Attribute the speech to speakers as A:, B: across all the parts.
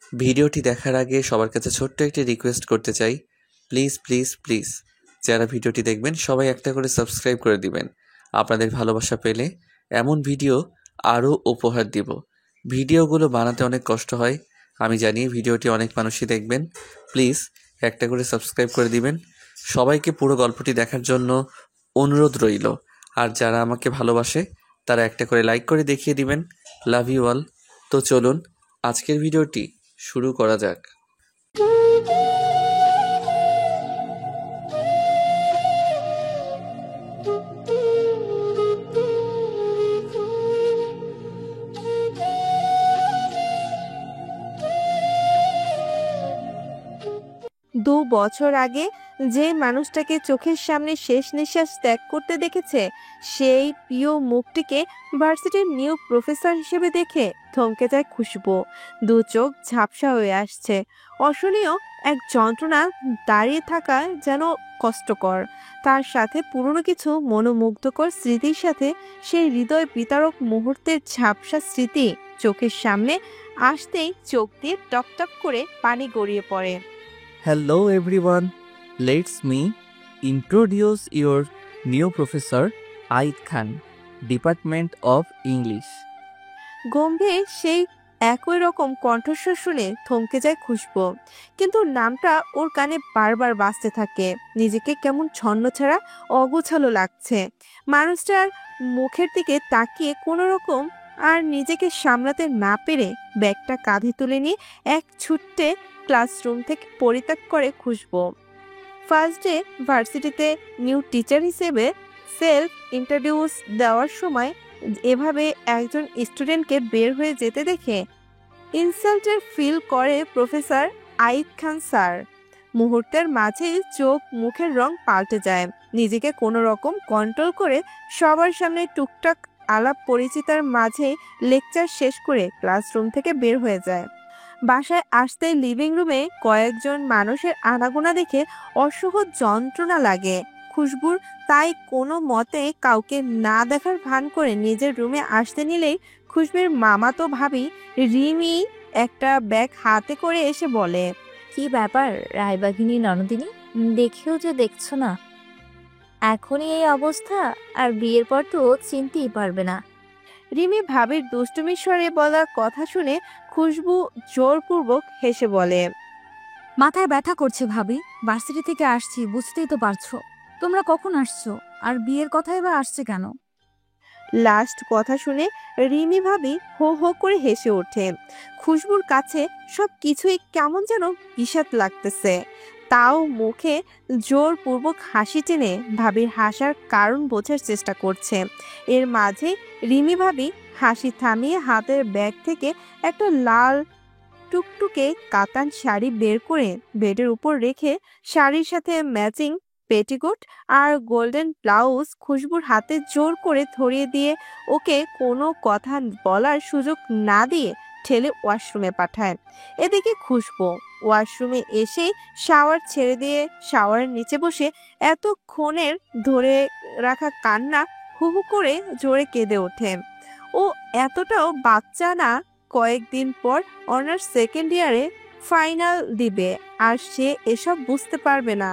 A: ভিডিওটি দেখার আগে সবার কাছে ছোট্ট একটি রিকোয়েস্ট করতে চাই, প্লিজ প্লিজ প্লিজ যারা ভিডিওটি দেখবেন সবাই একটা করে সাবস্ক্রাইব করে দিবেন। আপনাদের ভালোবাসা পেলে এমন ভিডিও আরও উপহার দিব। ভিডিওগুলো বানাতে অনেক কষ্ট হয়, আমি জানি। ভিডিওটি অনেক মানুষই দেখবেন, প্লিজ একটা করে সাবস্ক্রাইব করে দিবেন। সবাইকে পুরো গল্পটি দেখার জন্য অনুরোধ রইল। আর যারা আমাকে ভালোবাসে তারা একটা করে লাইক করে দেখিয়ে দিবেন। Love you all. তো চলুন আজকের ভিডিওটি শুরু করা যাক।
B: 2 বছর আগে যে মানুষটাকে চোখের সামনে শেষ নিঃশ্বাস ত্যাগ করতে দেখেছে, সেই প্রিয় মুখটিকে ভার্সিটির নিউ প্রফেসর হিসেবে দেখে থমকে যায় খুশবু। 2 চোখ ঝাপসা হয়ে আসছে। অসহনীয় এক যন্ত্রণা দাঁড়িয়ে থাকা যেন কষ্টকর। তার সাথে পুরনো কিছু মনোমুগ্ধকর স্মৃতির সাথে সেই হৃদয় বিতারক মুহূর্তের ঝাপসা স্মৃতি চোখের সামনে আসতেই চোখ দিয়ে টপটপ করে পানি গড়িয়ে পড়ে।
C: Hello everyone, let's me introduce your new professor Aid Khan, Department of English.
B: গম্ভীর সেই একই রকম কণ্ঠস্বর শুনে থমকে যায় খুশবু। কিন্তু নামটা ওর কানে বারবার বাজতে থাকে। নিজেকে কেমন ছন্নছাড়া অগোছালো লাগছে। মানুষটার মুখের দিকে তাকিয়ে কোনো রকম আর নিজেকে সামলাতে না পেরে ব্যাগটা কাঁধে তুলে নিয়ে এক ছুট্টে ক্লাসরুম থেকে পরিত্যাগ করে খুশবু। ফার্স্ট ডে ভার্সিটিতে নিউ টিচার হিসেবে সেলফ ইন্ট্রোডিউস দেওয়ার সময় এভাবে একজন স্টুডেন্টকে বের হয়ে যেতে দেখে ইনসাল্টেড ফিল করে প্রফেসর আইদ খান স্যার। মুহূর্তের মাঝেই চোখ মুখের রং পাল্টে যায়। নিজেকে কোনো রকম কন্ট্রোল করে সবার সামনে টুকটাক আলাপ পরিচিতার মাঝে লেকচার শেষ করে ক্লাসরুম থেকে বের হয়ে যায়। বাসায় আসতেই লিভিং রুমে কয়েকজন মানুষের আনাগোনা দেখে অসহ্য যন্ত্রণা লাগে খুশবুর। তাই কোনো মতে কাউকে না দেখার ভান করে নিজের রুমে আসতে নিলেই খুশবুর মামাতো ভাবি রিমি একটা ব্যাগ হাতে করে এসে বলে,
D: কি ব্যাপার রায়বাঘিনী ননদিনী, দেখেও যে দেখছো না, এখনই এই অবস্থা, আর বিয়ের পর তো চিনতেই পারবে না।
B: রিমি ভাবির দুষ্টুমি স্বরে বলা কথা শুনে খুশবু জোরপূর্বক হেসে বলে,
E: মাথায় ব্যথা করছে ভাবি, ভার্সিটি থেকে আসছি, বুঝতেই তো পারছো। তোমরা কখন আসছো, আর বিয়ের কথাই বা আসছে কেন?
B: লাস্ট কথা শুনে রিমি ভাবি হো হো করে হেসে ওঠে। খুশবুর কাছে সব কিছুই কেমন যেন বিষাদ লাগতেছে। তাও মুখে জোরপূর্বক হাসি টেনে ভাবির হাসার কারণ বোঝার চেষ্টা করছে। এর মাঝে রিমি ভাবি হাসি থামিয়ে হাতের ব্যাগ থেকে একটা লাল টুকটুকে কাতান শাড়ি বের করে বেডের উপর রেখে শাড়ির সাথে ম্যাচিং পেটিকোট আর গোল্ডেন ব্লাউজ খুশবুর হাতে জোর করে ধরিয়ে দিয়ে ওকে কোনো কথা বলার সুযোগ না দিয়ে ঠেলে ওয়াশরুমে পাঠায়। এদিকে খুশবু ওয়াশরুমে এসে শাওয়ার ছেড়ে দিয়ে শাওয়ারের নিচে বসে এতক্ষণের ধরে রাখা কান্না হু হু করে জোরে কেঁদে ওঠে। ও এতটাও বাচ্চা না, কয়েকদিন পর অনার্স সেকেন্ড ইয়ারে ফাইনাল দিবে, আর সে এসব বুঝতে পারবে না।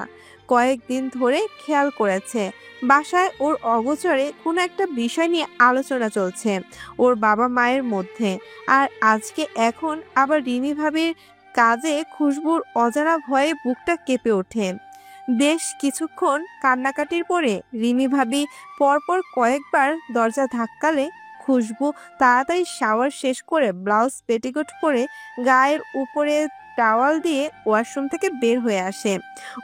B: কয়েকদিন ধরে খেয়াল করেছে বাসায় ওর অগোচরে কোনো একটা বিষয় নিয়ে আলোচনা চলছে ওর বাবা মায়ের মধ্যে। আর আজকে এখন আবার রিমি ভাবির কাজে খুশবুর অজানা ভয়ে বুকটা কেঁপে ওঠে। বেশ কিছুক্ষণ কান্নাকাটির পরে রিমি ভাবি পরপর কয়েকবার দরজা ধাক্কালে খুশবু তাড়াতাড়ি শাওয়ার শেষ করে ব্লাউজ পেটিকোট পরে গায়ের উপরে টাওয়াল দিয়ে ওয়াশরুম থেকে বের হয়ে আসে।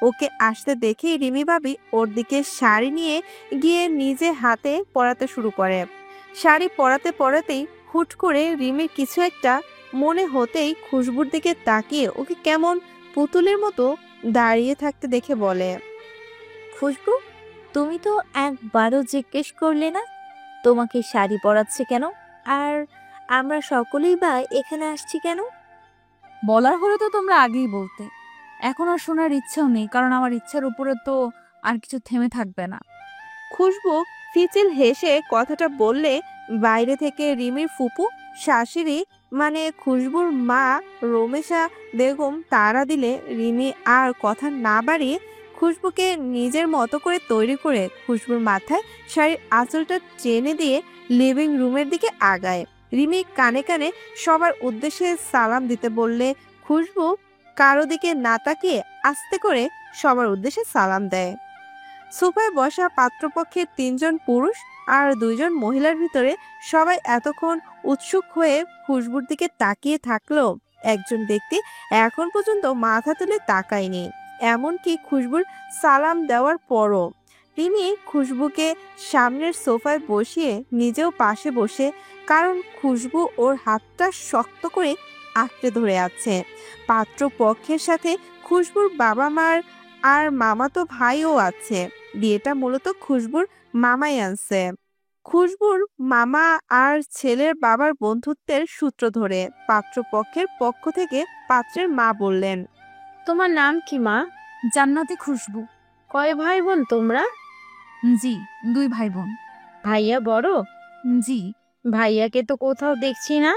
B: ওকে আসতে দেখেই রিমি ভাবি ওর দিকে শাড়ি নিয়ে গিয়ে নিজে হাতে পরাতে শুরু করে। শাড়ি পরাতে পরাতেই হুট করে রিমির কিছু একটা মনে হতেই খুশবুর দিকে তাকিয়ে ওকে কেমন পুতুলের মতো দাঁড়িয়ে থাকতে দেখে বলে,
D: খুশবু, তুমি তো একবারও জিজ্ঞেস করলে না তোমাকে শাড়ি পরাচ্ছে কেন, আর আমরা সকলেই বা এখানে আসছি কেন?
E: বলার হলে তো তোমরা আগেই বলতে। এখন আর শোনার ইচ্ছাও নেই, কারণ আমার ইচ্ছার উপরে তো আর কিছু থেমে থাকবে না।
B: খুশবু ফিচিল হেসে কথাটা বললে বাইরে থেকে রিমির ফুপু শাশুড়ি মানে খুশবুর মা রমেশা বেগম তাড়া দিলে রিমি আর কথা না বাড়িয়ে খুশবুকে নিজের মতো করে তৈরি করে খুশবুর মাথায় শাড়ির আঁচলটা টেনে দিয়ে লিভিং রুমের দিকে আগায়। রিমি কানে কানে সবার উদ্দেশ্যে সালাম দিতে বললে খুশবু কারো দিকে না তাকিয়ে আস্তে করে সবার উদ্দেশ্যে সালাম দেয়। সোফায় বসা পাত্রপক্ষের 3 জন পুরুষ আর 2 জন মহিলার ভিতরে সবাই এতক্ষণ উৎসুক হয়ে খুশবুর দিকে তাকিয়ে থাকলেও একজন ব্যক্তি এখন পর্যন্ত মাথা তুলে তাকায়নি, এমনকি খুশবুর সালাম দেওয়ার পরও। তিনি খুশবুকে সামনের সোফায় বসিয়ে নিজেও পাশে বসে, কারণ খুশবু ওর হাতটা শক্ত করে আঁকড়ে ধরে আছে। পাত্রপক্ষের সাথে খুশবুর বাবা মার আর মামাতো ভাইও আছে। বিয়েটা মূলত খুশবুর মামাই আনছে। খুশবুর মামা আর ছেলের বাবার বন্ধুত্বের সূত্র ধরে পাত্রপক্ষের পক্ষ থেকে পাত্রের মা বললেন,
F: তোমার নাম কি মা?
E: জান্নাতি খুশবু।
F: কয় ভাই বোন তোমরা?
E: জি, 2 ভাই বোন।
F: ভাইয়া বড়?
E: জি।
F: ভাইয়াকে তো কোথাও দেখছি না।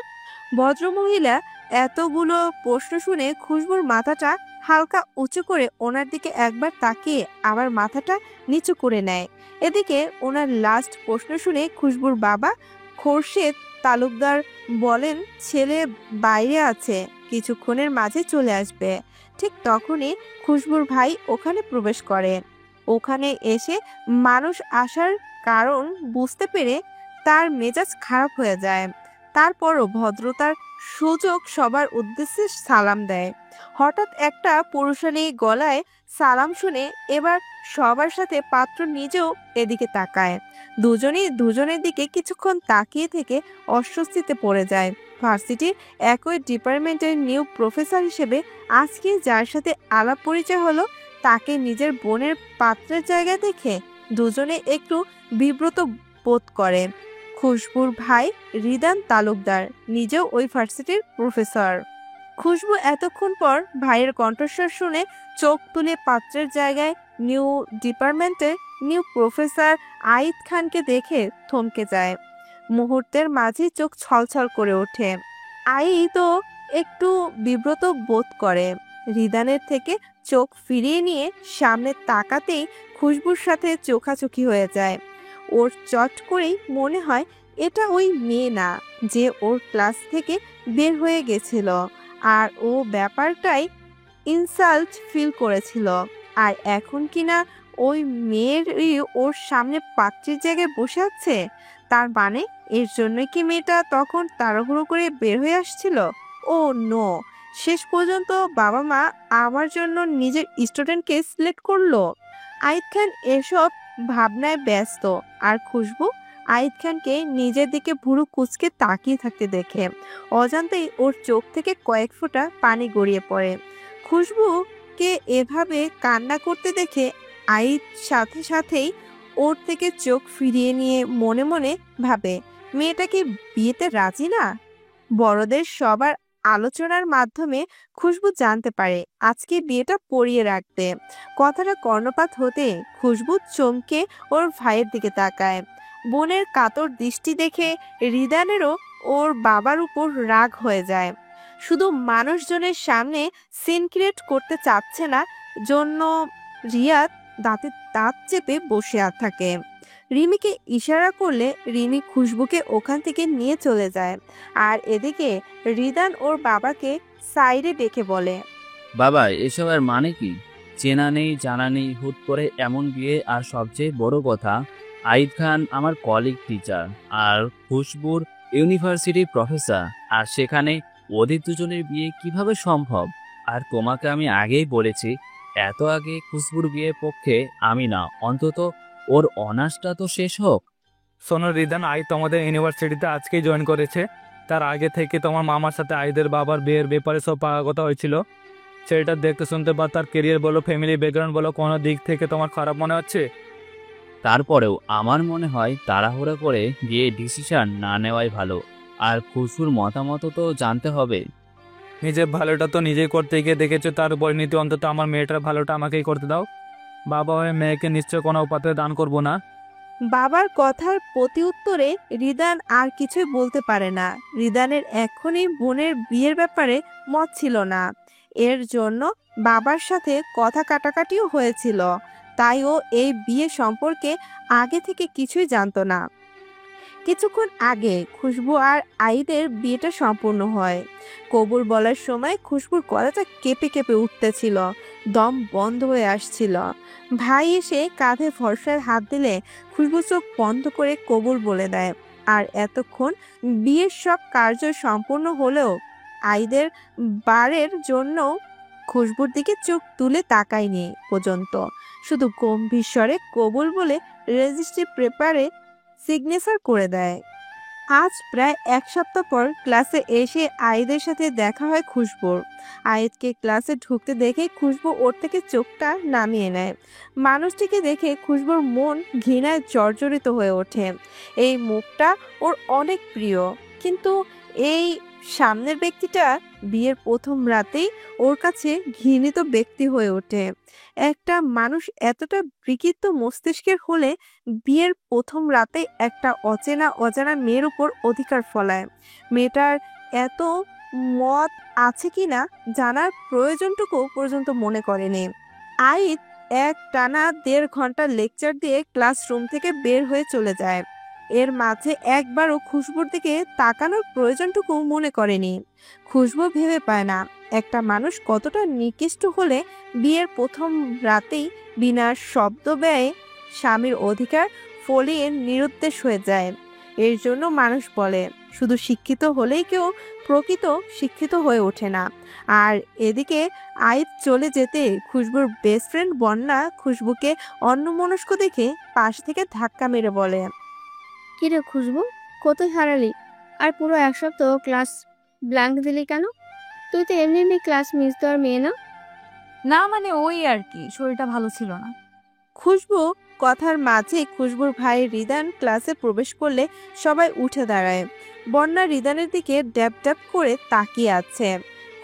B: ভদ্রমহিলা এতগুলো প্রশ্ন শুনে খুশবুর মাথাটা হালকা উঁচু করে ওনার দিকে একবার তাকিয়ে আবার মাথাটা নিচু করে নেয়। এদিকে ওনার লাস্ট প্রশ্ন শুনে খুশবুর বাবা খোরশেদ তালুকদার বলেন, ছেলে বাইরে আছে, কিছুক্ষণের মাঝে চলে আসবে। ঠিক তখনই খুশবুর ভাই ওখানে প্রবেশ করে। ওখানে এসে মানুষ আসার কারণ বুঝতে পেরে তার মেজাজ খারাপ হয়ে যায়। তারপরও ভদ্রতার সুযোগ সবার উদ্দেশ্যে সালাম দেয়। হঠাৎ একটা পুরুষালী গলায় সালাম শুনে এবার সবার সাথে পাত্র নিজেও এদিকে তাকায়। দুজনেই দুজনের দিকে কিছুক্ষণ তাকিয়ে থেকে অস্বস্তিতে পড়ে যায়। ভার্সিটির একই ডিপার্টমেন্টের নিউ প্রফেসর হিসেবে আজকে যার সাথে আলাপ পরিচয় হলো, তাকে নিজের বোনের পাত্রের জায়গা দেখে দুজনে একটু বিব্রত বোধ করে। খুশবুর ভাই রিদান তালুকদার নিজেও ওই ভার্সিটির প্রফেসর। খুশবু এতক্ষণ পর ভাইয়ের কণ্ঠস্বর শুনে চোখ তুলে পাত্রের জায়গায় নিউ ডিপার্টমেন্টের নিউ প্রফেসর আইদ খানকে দেখে থমকে যায়। মুহূর্তের মাঝে চোখ ছলছল করে ওঠে। আইদও একটু বিব্রত বোধ করে। রিদানের থেকে চোখ ফিরিয়ে নিয়ে সামনে তাকাতেই খুশবুর সাথে চোখাচোখি হয়ে যায়। ওর চট করেই মনে হয় এটা ওই মেয়ে না যে ওর ক্লাস থেকে বের হয়ে গেছিল, আর ও ব্যাপারটাই ইনসাল্ট ফিল করেছিল। আর এখন কিনা ওই মেয়েরই ওর সামনে পাত্রীর জায়গায় বসে আছে। তার মানে এর জন্য কি মেয়েটা তখন তাড়াহুড়ো করে বের হয়ে আসছিল? ও নো, শেষ পর্যন্ত বাবা মা আমার জন্য নিজের স্টুডেন্টকে সিলেক্ট করলো। আইদ খান এসব ভাবনায় ব্যস্ত, আর খুশবু আইদ খানকে নিজের দিকে ভুরু কুঁচকে তাকিয়ে থাকতে দেখে অজান্তেই ওর চোখ থেকে কয়েক ফোঁটা পানি গড়িয়ে পড়ে। খুশবুকে এভাবে কান্না করতে দেখে আইদ সাথে সাথেই ওর থেকে চোখ ফিরিয়ে নিয়ে মনে মনে ভাবে, মেয়েটা কি বিয়েতে রাজি না? বড়দের সবার আলোচনার মাধ্যমে খুশবু জানতে পারে আজকে বিয়েটা পড়িয়ে রাখবে। কথাটা কর্ণপাত হতে খুশবু চমকে ওর ভাইয়ের দিকে তাকায়। বোনের কাতর দৃষ্টি দেখে রিদানেরও ওর বাবার উপর রাগ হয়ে যায়। শুধু মানুষজনের সামনে সিন ক্রিয়েট করতে চাচ্ছে না জন্য রিয়াদ দাঁতে দাঁত চেপে বসে থাকে। রিমিকে ইশারা করলে রিমি খুশবুকে ওখান থেকে নিয়ে চলে যায়। আর এদিকে রিদান ওর বাবাকে সাইডে ডেকে বলে,
C: বাবা, এসব আর মানে কি? চেনা নেই জানা নেই, হুট করে এমন বিয়ে। আর সবচেয়ে বড় কথা, আইদ খান আমার কলিগ টিচার আর খুশবুর ইউনিভার্সিটির প্রফেসর, আর সেখানে ওদের দুজনের বিয়ে কিভাবে সম্ভব? আর তোমাকে আমি আগেই বলেছি, এত আগে খুশবুর বিয়ের পক্ষে আমি না, অন্তত ওর অনার্সটা তো শেষ হোক।
G: শোনো রিদান, আইদ তোমাদের ইউনিভার্সিটিতে আজকেই জয়েন করেছে। তার আগে থেকে তোমার মামার সাথে আইদের বাবার বিয়ের ব্যাপারে সব কথা হয়েছিল। সেটা দেখতে শুনতে বা তার কেরিয়ার বলো, ফ্যামিলি ব্যাকগ্রাউন্ড বলো, কোনো দিক থেকে তোমার খারাপ মনে হচ্ছে?
C: তারপরেও আমার মনে হয় তাড়াহুড়ো করে গিয়ে ডিসিশন না নেওয়াই ভালো। আর খুশবুর মতামত তো জানতে হবে।
G: নিজের ভালোটা তো নিজেই করতে গিয়ে দেখেছো, তার পরিণতি অন্তত আমার মেয়েটার ভালোটা আমাকেই করতে দাও। বাবা হয়ে মেয়েকে নিশ্চয় কোনো উপাতে দান করবো না।
B: বাবার কথার প্রতি উত্তরে রিদান আর কিছুই বলতে পারে না। রিদানের এখনই বোনের বিয়ের ব্যাপারে মত ছিল না, এর জন্য বাবার সাথে কথা কাটাকাটিও হয়েছিল। তাই ও এই বিয়ে সম্পর্কে আগে থেকে কিছুই জানতো না। কিছুক্ষণ আগে খুশবু আর আইদের বিয়েটা সম্পূর্ণ হয়। কবুল বলার সময় খুশবুর গলাটা কেঁপে কেঁপে উঠতেছিল, দম বন্ধ হয়ে আসছিল। ভাই এসে কাঁধে ভরসার হাত দিলে খুশবু চোখ বন্ধ করে কবুল বলে দেয়। আর এতক্ষণ বিয়ের সব কার্য সম্পূর্ণ হলেও আইদের বারের জন্য খুশবুর দিকে চোখ তুলে তাকায়নি পর্যন্ত, শুধু গম্ভীর স্বরে কবুল বলে রেজিস্ট্রি পেপারে সিগনেচার করে দেয়। আজ প্রায় 1 সপ্তাহ পর ক্লাসে এসে আয়েদের সাথে দেখা হয় খুশবুর। আয়েদকে ক্লাসে ঢুকতে দেখে খুশবু ওর থেকে চোখটা নামিয়ে নেয়। মানুষটিকে দেখে খুশবুর মন ঘৃণায় জর্জরিত হয়ে ওঠে। এই মুখটা ওর অনেক প্রিয়, কিন্তু এই সামনের ব্যক্তিটা বিয়ের প্রথম রাতেই ওর কাছে ঘৃণিত ব্যক্তি হয়ে ওঠে। একটা মানুষ এতটা বিকৃত মস্তিষ্কের হলে বিয়ের প্রথম রাতে একটা অজানা মেয়ের উপর অধিকার ফলায়। মেয়েটার এত মত আছে কিনা জানার প্রয়োজনটুকু পর্যন্ত মনে করেনি। আইদ এক টানা 1.5 ঘন্টা লেকচার দিয়ে ক্লাসরুম থেকে বের হয়ে চলে যায়। এর মাঝে একবারও খুশবুর দিকে তাকানোর প্রয়োজনটুকু মনে করেনি। খুশবু ভেবে পায় না একটা মানুষ কতটা নিকৃষ্ট হলে বিয়ের প্রথম রাতেই বিনা শব্দ ব্যয়ে স্বামীর অধিকার ফলিয়ে নিরুদ্দেশ হয়ে যায়। এর জন্য মানুষ বলে শুধু শিক্ষিত হলেই কেউ প্রকৃত শিক্ষিত হয়ে ওঠে না। আর এদিকে আইদ চলে যেতে খুশবুর বেস্ট ফ্রেন্ড বন্যা খুশবুকে অন্যমনস্ক দেখে পাশ থেকে ধাক্কা মেরে বলে,
F: কিরে খুশবু, কোথায় হারালি? আর পুরো 1 সপ্তাহ ক্লাস ব্ল্যাঙ্ক দিলি কেন? তুই তো এমনি এমনি ক্লাস মিস দেওয়ার মেয়ে না।
E: না মানে ওই আর কি, শরীরটা ভালো ছিল না।
B: খুশবু কথার মাঝে খুশবুর ভাই রিদান ক্লাসে প্রবেশ করলে সবাই উঠে দাঁড়ায়। বন্যা রিদানের দিকে ড্যাব ড্যাব করে তাকিয়ে আছে।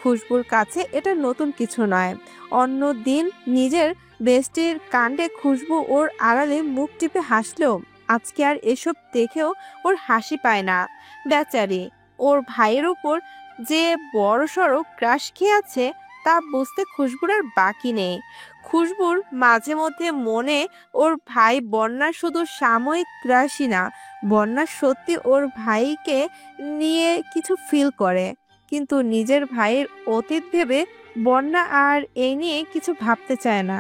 B: খুশবুর কাছে এটা নতুন কিছু নয়। অন্য দিন নিজের বেস্টির কাণ্ডে খুশবু ওর আড়ালে মুখ টিপে হাসলেও আজকে আর এসব দেখেও ওর হাসি পায় না। বেচারি ওর ভাইয়ের উপর যে বড়সড় ক্রাশ খেয়ে আছে তা বুঝতে খুশবুর আর বাকি নেই। খুশবুর মাঝে মধ্যে মনে ওর ভাই বন্যা শুধু সাময়িক ক্রাশই না, বন্যা সত্যি ওর ভাইকে নিয়ে কিছু ফিল করে, কিন্তু নিজের ভাইয়ের অতীত ভেবে বন্যা আর এই নিয়ে কিছু ভাবতে চায় না।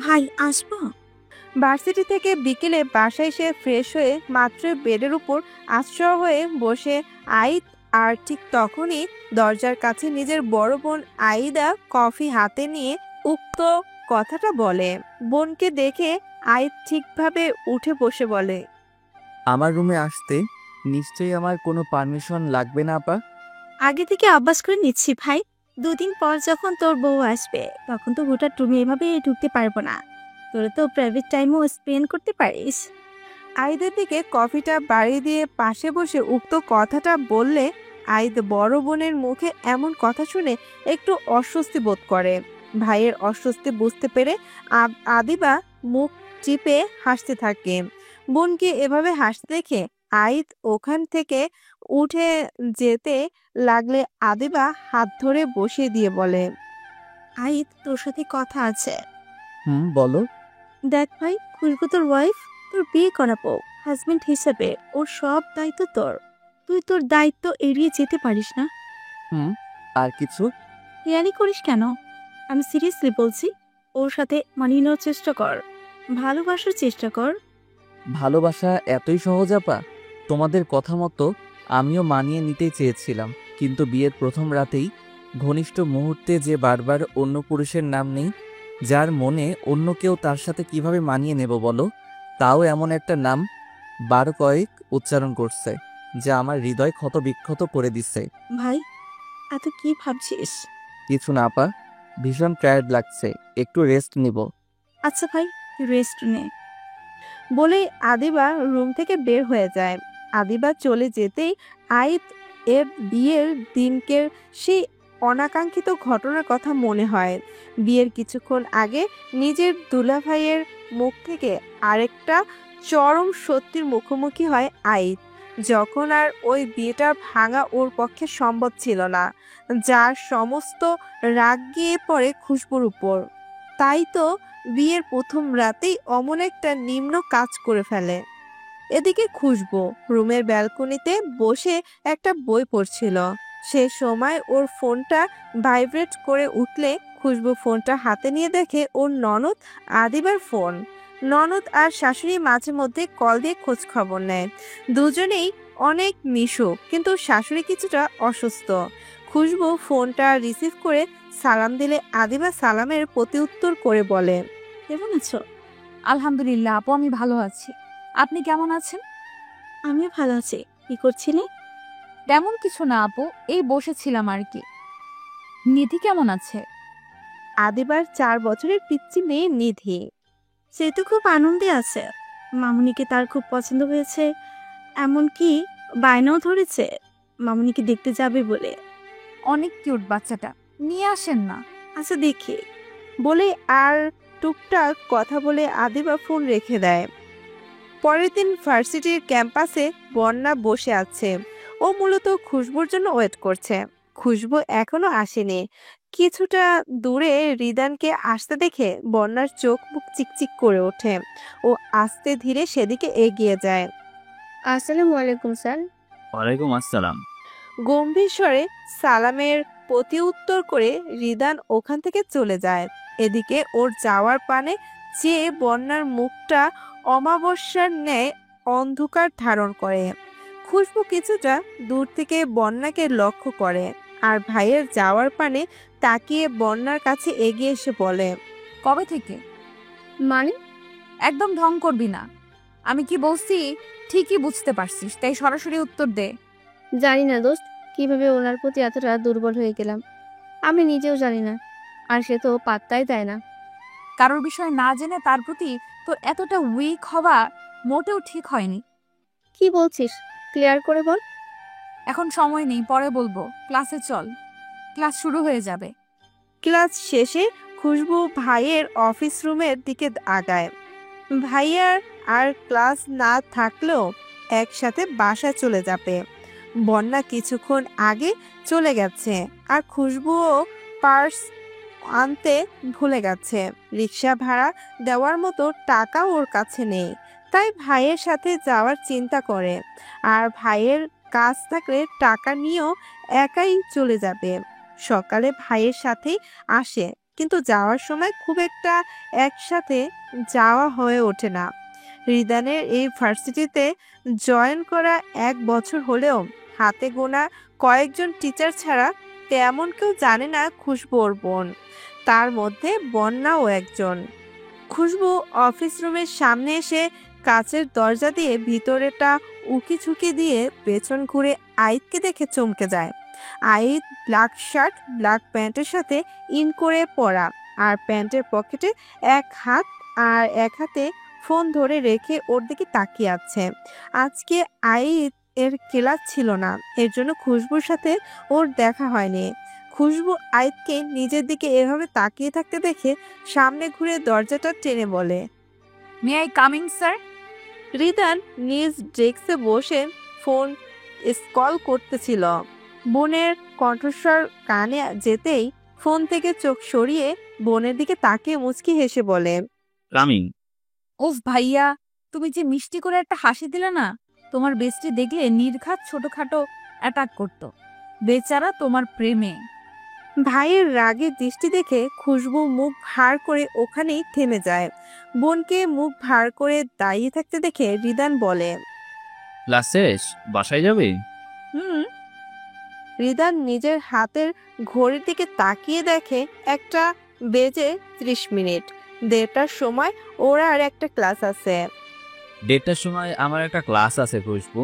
D: ভাই আসবো?
B: ভার্সিটি থেকে বিকেলে বাসায় এসে ফ্রেশ হয়ে মাত্র বেডের উপর আশ্রয় হয়ে বসে আইদ, আর ঠিক তখনই দরজার কাছে নিজের বড় বোন আইদা কফি হাতে নিয়ে উক্ত কথাটা বলে। বোনকে দেখে আইদ ঠিকভাবে উঠে বসে বলে,
C: আমার রুমে আসতে নিশ্চয়ই আমার কোনো পারমিশন লাগবে না আপা?
D: আগে থেকে অভ্যাস করে নিচ্ছি ভাই। 2 দিন পর যখন তোর বউ আসবে তখন তো হুঠাৎ তুমি এভাবে ঢুকতে পারবো না। তোরা তো প্রাইভেট টাইমও স্পেন্ড করতে পারিস।
B: আইদের দিকে কফিটা বাড়িয়ে দিয়ে পাশে বসে উক্ত কথাটা বললে আইদ বড় বোনের মুখে এমন কথা শুনে একটু অস্বস্তি বোধ করে। ভাইয়ের অস্বস্তি বুঝতে পেরে আদিবা মুখ চিপে হাসতে থাকে। বোনকে এভাবে হাসতে দেখে আইদ ওখান থেকে উঠে যেতে লাগলে আদিবা হাত ধরে বসিয়ে দিয়ে বলে,
D: আইদ, তোর সাথে কথা আছে।
C: বলো।
D: দেখ ভাই, খুশবু তোর ওয়াইফ, তোর বিয়ে করাবো। হাজবেন্ড হিসেবে ওর সব দায়িত্ব তোর। তুই তোর দায়িত্ব এড়িয়ে যেতে পারিস না।
C: আর কিছু?
D: হেয়ালি করিস কেন? আমি সিরিয়াসলি বলছি, ওর সাথে মানিয়ে নেওয়ার চেষ্টা কর, ভালোবাসার চেষ্টা কর।
C: ভালোবাসা এতই সহজ আপা? তোমাদের কথা মতো আমিও মানিয়ে নিতেই চেয়েছিলাম, কিন্তু বিয়ের প্রথম রাতেই ঘনিষ্ঠ মুহূর্তে যে বারবার অন্য পুরুষের নাম নেই, যার মনে অন্য কেউ, তার সাথে কিভাবে মানিয়ে নেব বলো? তাও এমন একটা নাম 12 কয়েক উচ্চারণ করছে, যা আমার হৃদয় ক্ষত বিক্ষত করে দিচ্ছে।
D: ভাই, এত কি ভাবছিস?
C: কিছু না আপা, ভীষণ টায়ার্ড লাগছে, একটু রেস্ট নিব।
D: আচ্ছা ভাই, রেস্ট নে।
B: বলেই আদিবা রুম থেকে বের হয়ে যায়। আদিবা চলে যেতেই আইদ এর বিয়ের দিনকে সেই অনাকাঙ্ক্ষিত ঘটনার কথা মনে হয়। বিয়ের কিছুক্ষণ আগে নিজের দুলাভাইয়ের মুখ থেকে আরেকটা চরম সত্যির মুখোমুখি হয় আইদ। যখন আর ওই বিয়েটা ভাঙা ওর পক্ষে সম্ভব ছিল না, যার সমস্ত রাগ গিয়ে পড়ে খুশবুর উপর। তাই তো বিয়ের প্রথম রাতেই অমন একটা নিম্ন কাজ করে ফেলে। এদিকে খুশবু রুমের ব্যালকনিতে বসে একটা বই পড়ছিল। সে সময় ওর ফোনটা ভাইব্রেট করে উঠলে খুশবু ফোনটা হাতে নিয়ে দেখে ওর ননদ আদিবার ফোন। ননদ আর শাশুড়ি মাঝে মধ্যে কল দিয়ে খোঁজ খবর নেয়। দুজনেই অনেক মিশুক, কিন্তু শাশুড়ি কিছুটা অসুস্থ। খুশবু ফোনটা রিসিভ করে সালাম দিলে আদিবা সালামের প্রতি উত্তর করে বলে,
E: কেমন আছো? আলহামদুলিল্লাহ আপু, আমি ভালো আছি। আপনি কেমন আছেন?
F: আমিও ভালো আছি। কি করছিলে?
E: তেমন কিছু না আপু, এই বসেছিলাম আর কি। নিধি কেমন আছে?
B: আদিবার 4 বছরের পিচ্চি মেয়ে নিধি।
F: সে তো খুব আনন্দে আছে। মামুনিকে তার খুব পছন্দ হয়েছে, এমনকি বায়নাও ধরেছে মামুনিকে দেখতে যাবে বলে।
E: অনেক কিউট বাচ্চাটা, নিয়ে আসেন না।
F: আচ্ছা দেখি।
B: বলে আর টুকটাক কথা বলে আদিবা ফোন রেখে দেয়। পরের দিন ভার্সিটির ক্যাম্পাসে বন্যা বসে আছে। ও মূলত খুশবুর জন্য ওয়েট করছে। খুশবু এখনো আসেনি। কিছুটা দূরে রিদানকে আসতে দেখে বন্যার চোখ মুখ চিকচিক করে ওঠে। ও আস্তে ধীরে সেদিকে এগিয়ে যায়।
F: আসসালামু আলাইকুম স্যার।
C: ওয়ালাইকুম আসসালাম।
B: গম্ভীর স্বরে সালামের প্রতি উত্তর করে রিদান ওখান থেকে চলে যায়। এদিকে ওর যাওয়ার পানে চেয়ে বন্যার মুখটা অমাবস্যার ন্যায় অন্ধকার ধারণ করে। খুশবু কিছুটা দূর থেকে বন্যাকে লক্ষ্য করে আর ভাইয়ের যাওয়ার পানে তাকিয়ে বন্যার কাছে এগিয়ে এসে বলে,
E: কবে থেকে?
F: মানে?
E: একদম ঢং করবি না। আমি কি বলছি ঠিকই বুঝতে পারছিস, তাই সরাসরি উত্তর দে।
F: জানি না দোস্ত, কিভাবে ওনার প্রতি এতটা দুর্বল হয়ে গেলাম আমি নিজেও জানি না। আর সে তো পাত্তাই দেয় না।
E: কারোর বিষয় না জেনে তার প্রতি তোর এতটা উইক হওয়া মোটেও ঠিক হয়নি।
F: কি বলছিস? ক্লিয়ার করে বল।
E: এখন সময় নেই, পরে বলবো। ক্লাসে চল, ক্লাস শুরু হয়ে যাবে।
B: ক্লাস শেষে খুশবু ভাইয়ের অফিস রুমের দিকে আগায়। ভাইয়ার আর ক্লাস না থাকলেও একসাথে বাসায় চলে যাবে। বন্যা কিছুক্ষণ আগে চলে গেছে আর খুশবুও পার্স আনতে ভুলে গেছে। রিক্সা ভাড়া দেওয়ার মতো টাকা ওর কাছে নেই, তাই ভাইয়ের সাথে যাওয়ার চিন্তা করে। আর ভাইয়ের কাজ থাকলে টাকা নিয়েও একাই চলে যাবে। সকালে ভাইয়ের সাথেই আসে, কিন্তু যাওয়ার সময় খুব একটা একসাথে যাওয়া হয়ে ওঠে না। রিদানের এই ভার্সিটিতে জয়েন করা 1 বছর হলেও হাতে গোনা কয়েকজন টিচার ছাড়া তেমন কেউ জানে না খুশবু ওর বোন। তার মধ্যে বন্যাও একজন। খুশবু অফিস রুমের সামনে এসে কাচের দরজা দিয়ে ভিতরেটা উকি ঝুঁকি দিয়ে পেছন ঘুরে আইদকে দেখে চমকে যায়। আইদ ব্ল্যাক শার্ট ব্ল্যাক প্যান্টের সাথে ইন করে পরা, আর প্যান্টের পকেটে এক হাত আর এক হাতে ফোন ধরে রেখে ওর দিকে তাকিয়ে আছে। আজকে আইদ এর ক্লাস ছিল না, এর জন্য খুশবুর সাথে ওর দেখা হয়নি। খুশবু আইদকে নিজের দিকে এভাবে তাকিয়ে থাকতে দেখে সামনে ঘুরে দরজাটা টেনে বলে,
E: may I coming sir?
B: Ridan নিজ ডেস্কে বসে ফোন স্ক্রল করতেছিল। বোনের কণ্ঠস্বর কানে যেতেই ফোন থেকে চোখ সরিয়ে বোনের দিকে তাকিয়ে মুচকি হেসে বলে,
C: কামিং।
E: ওফ ভাইয়া, তুমি যে মিষ্টি করে একটা হাসি দিলে না, তোমার বেস্টি দেখলে নির্ঘাত ছোটখাটো অ্যাটাক করতো। বেচারা তোমার প্রেমে।
B: ভাইয়ের রাগের দৃষ্টি দেখে খুশবু মুখ ভার করে ওখানেই থেমে যায়। বোনকে মুখ ভার করে দাঁড়িয়ে থাকতে দেখে রিদান বলে,
C: ক্লাস শেষ, বাসায় যাবে?
E: হুম।
B: রিদান নিজের হাতের ঘড়ির দিকে তাকিয়ে দেখে 1টা বেজে 30 মিনিট। 1:30টার সময় ওর আর একটা ক্লাস আছে।
C: 1:30টার সময় আমার একটা ক্লাস আছে খুশবু।